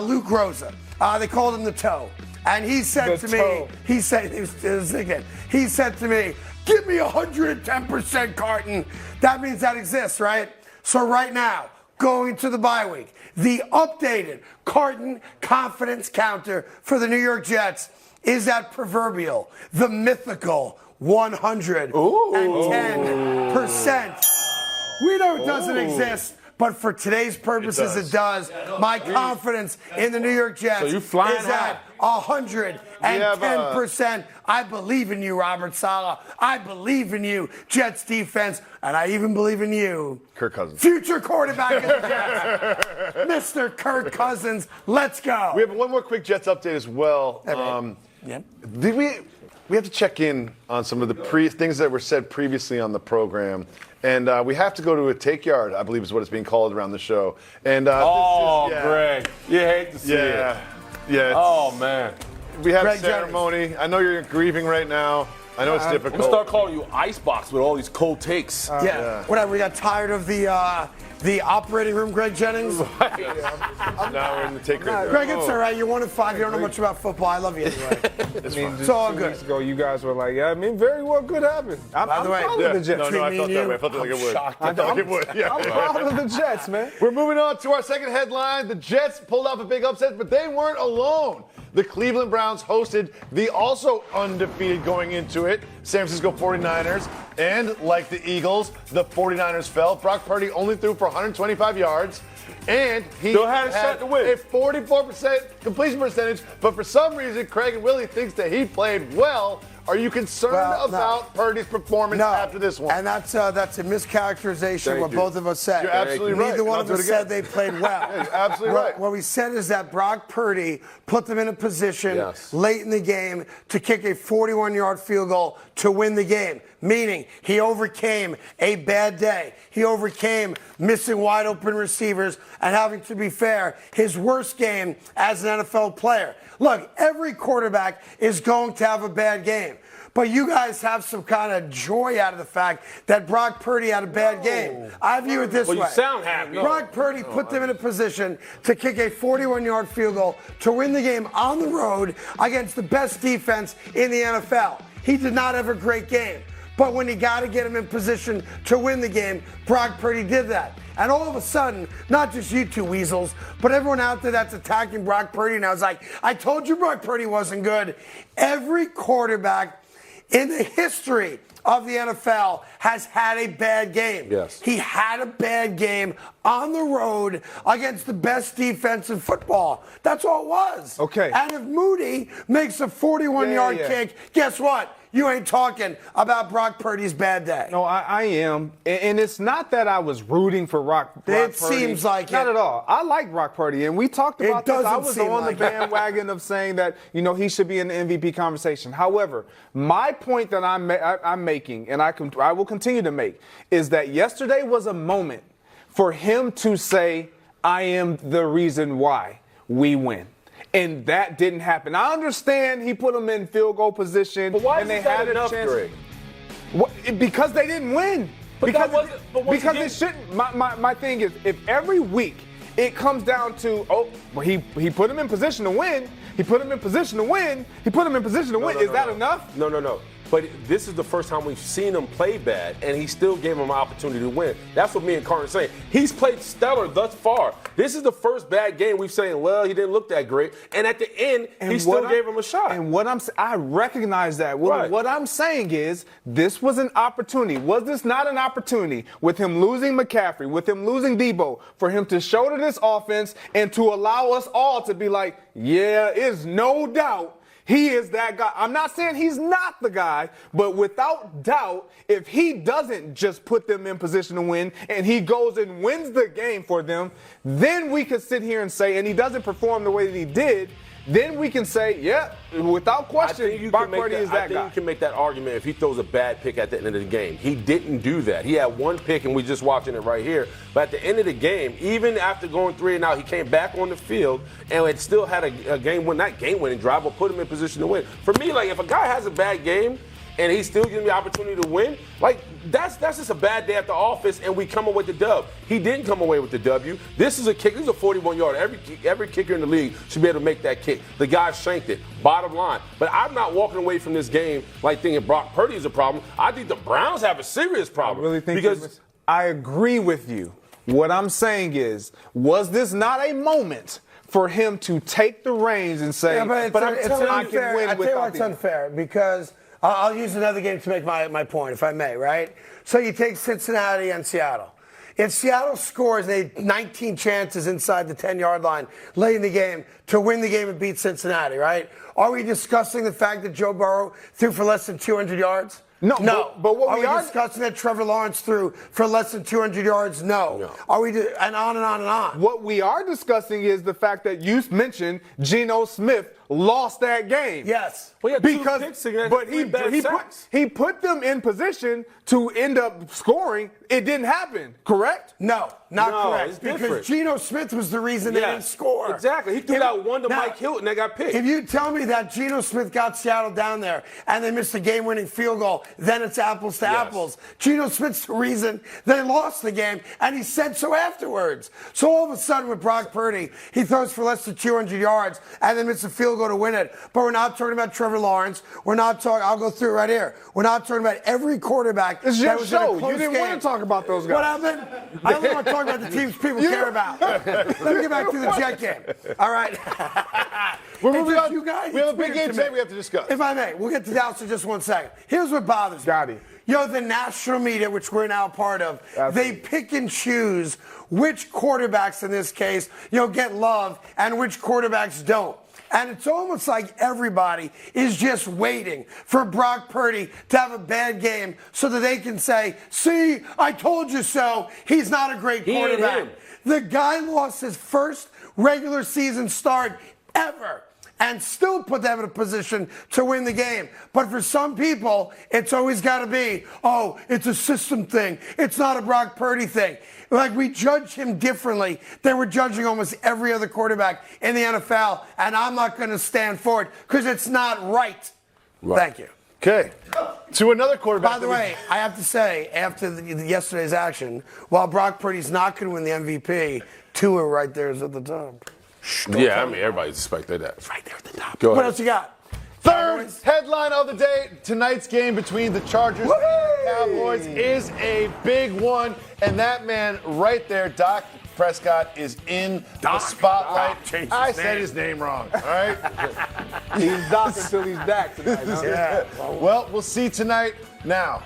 Luke Rosa. They called him the Toe. And he said to me, he said to me, give me 110%, Carton. That means that exists, right? So right now, going to the bye week, the updated Carton confidence counter for the New York Jets is that proverbial, the mythical 110%. We know it doesn't exist, but for today's purposes, it does. My confidence in the New York Jets is at 110%. I believe in you, Robert Saleh. I believe in you, Jets defense, and I even believe in you, Kirk Cousins, future quarterback of the Jets, Mr. Kirk Cousins. Let's go. We have one more quick Jets update as well. We have to check in on some of the things that were said previously on the program. And we have to go to a take yard, I believe is what it's being called around the show. And Greg, you hate to see it. Yeah. Oh, man. We have a ceremony. I know you're grieving right now. I know it's difficult. We'll start calling you Icebox with all these cold takes. Whatever. We got tired of the operating room, Greg Jennings. Now we're in the take rate. Greg, it's all right. You're 1-5. You don't know much about football. I love you anyway. It's all good. 2 good. weeks ago, you guys were like, very well could happen. By the way, proud of the Jets. No, I felt that way. I felt like it would. I thought it would. I'm proud of the Jets, man. We're moving on to our second headline. The Jets pulled off a big upset, but they weren't alone. The Cleveland Browns hosted the also undefeated going into it San Francisco 49ers. And like the Eagles, the 49ers fell. Brock Purdy only threw for 125 yards. And he still had a shot to win. A 44% completion percentage. But for some reason, Craig and Willie thinks that he played well. Are you concerned about Purdy's performance after this one? And that's a mischaracterization of what both of us said. You're absolutely right. Neither one of us said they played well. You're absolutely right. What we said is that Brock Purdy put them in a position late in the game to kick a 41-yard field goal to win the game, meaning he overcame a bad day. He overcame missing wide-open receivers and having to be fair, his worst game as an NFL player. Look, every quarterback is going to have a bad game. But you guys have some kind of joy out of the fact that Brock Purdy had a bad game. I view it this way. You sound happy. Brock Purdy put them in a position to kick a 41-yard field goal to win the game on the road against the best defense in the NFL. He did not have a great game. But when you got to get him in position to win the game, Brock Purdy did that. And all of a sudden, not just you two weasels, but everyone out there that's attacking Brock Purdy now is like, I told you Brock Purdy wasn't good. Every quarterback in the history of the NFL has had a bad game. Yes. He had a bad game on the road against the best defense in football. That's all it was. Okay. And if Moody makes a 41-yard kick, guess what? You ain't talking about Brock Purdy's bad day. No, I am. And it's not that I was rooting for Brock Purdy. It seems like Not it. at all. I like Brock Purdy, and we talked about this. I was seem on like the bandwagon of saying that, he should be in the MVP conversation. However, my point that I'm making, and I will continue to make, is that yesterday was a moment for him to say, I am the reason why we win. And that didn't happen. I understand he put them in field goal position. But why and they is that had enough, a chance. Greg? Because they didn't win. But because they shouldn't. My thing is, if every week it comes down to, he put him in position to win. He put him in position to win. He put him in position to win. Is that enough? No. but this is the first time we've seen him play bad, and he still gave him an opportunity to win. That's what me and Carton are saying. He's played stellar thus far. This is the first bad game we've saying, well, he didn't look that great. And at the end, he still gave him a shot. And I recognize that. Right. What I'm saying is this was an opportunity. Was this not an opportunity with him losing McCaffrey, with him losing Debo, for him to show to this offense and to allow us all to be like, yeah, it's no doubt he is that guy. I'm not saying he's not the guy, but without doubt, if he doesn't just put them in position to win and he goes and wins the game for them, then we could sit here and say, and he doesn't perform the way that he did, then we can say, yeah, without question, Brock Purdy is that guy. I think you can make that argument if he throws a bad pick at the end of the game. He didn't do that. He had one pick, and we're just watching it right here. But at the end of the game, even after going 3 and out, he came back on the field and it still had a game-winning drive, but put him in position to win. For me, like, if a guy has a bad game and he's still giving me the opportunity to win, like, that's just a bad day at the office, and we come away with the dub. He didn't come away with the W. This is a kick. This is a 41-yard. Every kicker in the league should be able to make that kick. The guy shanked it. Bottom line. But I'm not walking away from this game like thinking Brock Purdy is a problem. I think the Browns have a serious problem. I really think I agree with you. What I'm saying is, was this not a moment for him to take the reins and say, I can win without it's unfair because I'll use another game to make my point, if I may, right? So you take Cincinnati and Seattle. If Seattle scores, they had 19 chances inside the 10-yard line late in the game to win the game and beat Cincinnati, right? Are we discussing the fact that Joe Burrow threw for less than 200 yards? No. But what are we discussing that Trevor Lawrence threw for less than 200 yards? No. Are we and on and on and on? What we are discussing is the fact that you mentioned Geno Smith lost that game. Yes. Well, he put them in position to end up scoring. It didn't happen, correct? No, correct. Because Geno Smith was the reason they didn't score. Exactly. He threw that one to Mike Hilton that got picked. If you tell me that Geno Smith got Seattle down there and they missed a game-winning field goal, then it's apples to apples. Geno Smith's the reason they lost the game, and he said so afterwards. So all of a sudden with Brock Purdy, he throws for less than 200 yards and then misses a field goal to win it. But we're not talking about Trevor Lawrence. We're not talking. I'll go through it right here. We're not talking about every quarterback. It's your show. You didn't want to talk about those guys. What happened? I don't want to talk about the teams people care about. Let me get back to the Jet game. All right. We're moving on. You guys, we have a big game today we have to discuss. If I may, we'll get to Dallas in just 1 second. Here's what bothers me. Got it. The national media, which we're now a part of, they pick and choose which quarterbacks in this case, get love and which quarterbacks don't. And it's almost like everybody is just waiting for Brock Purdy to have a bad game so that they can say, see, I told you so. He's not a great quarterback. The guy lost his first regular season start ever and still put them in a position to win the game. But for some people, it's always got to be, oh, it's a system thing. It's not a Brock Purdy thing. Like, we judge him differently than we're judging almost every other quarterback in the NFL, and I'm not going to stand for it because it's not right. Thank you. Okay. To another quarterback. By the way, I have to say, after yesterday's action, while Brock Purdy's not going to win the MVP, Tua right there is at the top. Yeah, I mean, everybody expected that. It's right there at the top. Go ahead. What else you got? Third headline of the day, tonight's game between the Chargers and the Cowboys is a big one. And that man right there, Dak Prescott, is in the spotlight. I said his name wrong, all right? He's Doc until he's Dak tonight. Huh? Yeah. Well, we'll see tonight. Now,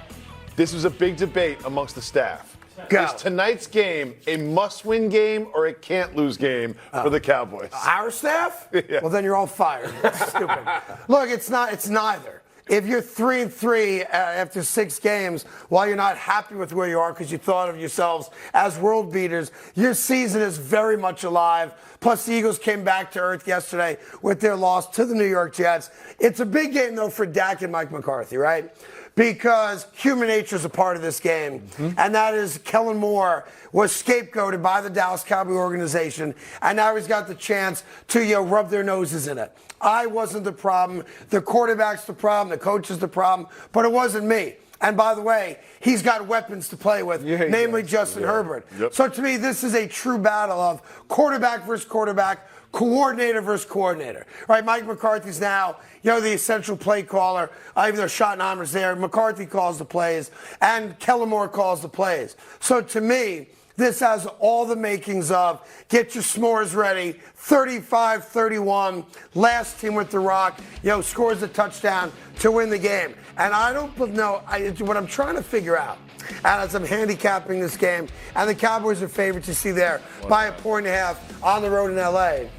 this was a big debate amongst the staff. Is tonight's game a must-win game or a can't-lose game for the Cowboys? Our staff? Yeah. Well, then you're all fired. That's stupid. Look, it's not. It's neither. If you're 3-3 after 6 games, while you're not happy with where you are because you thought of yourselves as world beaters, your season is very much alive. Plus, the Eagles came back to earth yesterday with their loss to the New York Jets. It's a big game, though, for Dak and Mike McCarthy, right? Because human nature is a part of this game, and that is Kellen Moore was scapegoated by the Dallas Cowboy organization, and now he's got the chance to rub their noses in it. I wasn't the problem. The quarterback's the problem. The coach is the problem. But it wasn't me. And by the way, he's got weapons to play with, namely Justin Herbert. Yep. So to me, this is a true battle of quarterback versus quarterback, coordinator versus coordinator. Right, Mike McCarthy's now, the essential play caller. Even though Schottenheimer's there, McCarthy calls the plays, and Kellen Moore calls the plays. So to me, this has all the makings of get your s'mores ready, 35-31, last team with the rock, scores a touchdown to win the game. And I don't know, what I'm trying to figure out, and as I'm handicapping this game, and the Cowboys are favorites, you see there, by 1.5 on the road in L.A.,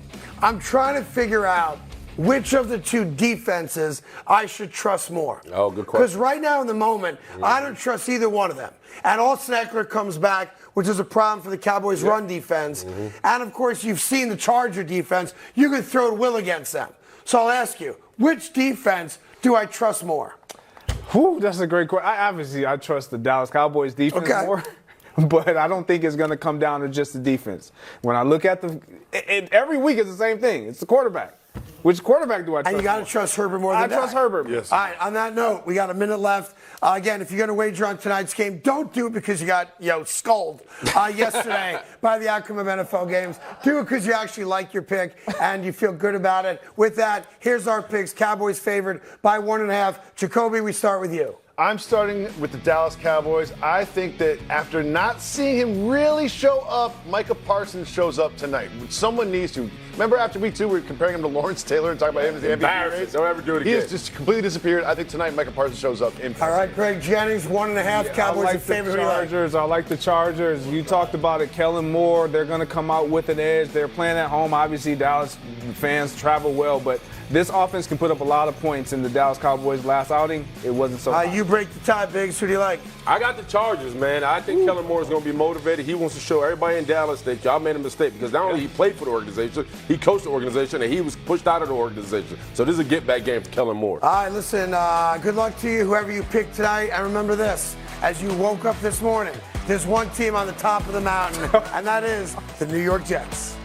I'm trying to figure out which of the two defenses I should trust more. Oh, good question. Because right now in the moment, I don't trust either one of them. And Austin Eckler comes back, which is a problem for the Cowboys' run defense. And, of course, you've seen the Charger defense. You can throw at will against them. So I'll ask you, which defense do I trust more? Whew, that's a great question. I trust the Dallas Cowboys defense more. But I don't think it's going to come down to just the defense. When I look at every week it's the same thing. It's the quarterback. Which quarterback do I trust? And you got to trust Herbert more than that. I trust Herbert. Yes. All right, on that note, we got a minute left. Again, if you're going to wager on tonight's game, don't do it because you got, sculled yesterday by the outcome of NFL games. Do it because you actually like your pick and you feel good about it. With that, here's our picks. Cowboys favored by 1.5. Jacoby, we start with you. I'm starting with the Dallas Cowboys. I think that after not seeing him really show up, Micah Parsons shows up tonight. Someone needs to. Remember after week 2, we were comparing him to Lawrence Taylor and talking about him as the MVP race? Don't ever do it He again. has just completely disappeared. I think tonight Micah Parsons shows up in person. All right, Greg Jennings, 1.5. Cowboys I are like favored. the Chargers. I like the Chargers. You talked about it. Kellen Moore, they're going to come out with an edge. They're playing at home. Obviously, Dallas fans travel well, but this offense can put up a lot of points. In the Dallas Cowboys' last outing, it wasn't so high. You break the tie, Biggs. Who do you like? I got the Chargers, man. I think Kellen Moore is going to be motivated. He wants to show everybody in Dallas that y'all made a mistake because not only he played for the organization, he coached the organization, and he was pushed out of the organization. So this is a get-back game for Kellen Moore. All right, listen, good luck to you, whoever you pick tonight. And remember this, as you woke up this morning, there's one team on the top of the mountain, and that is the New York Jets.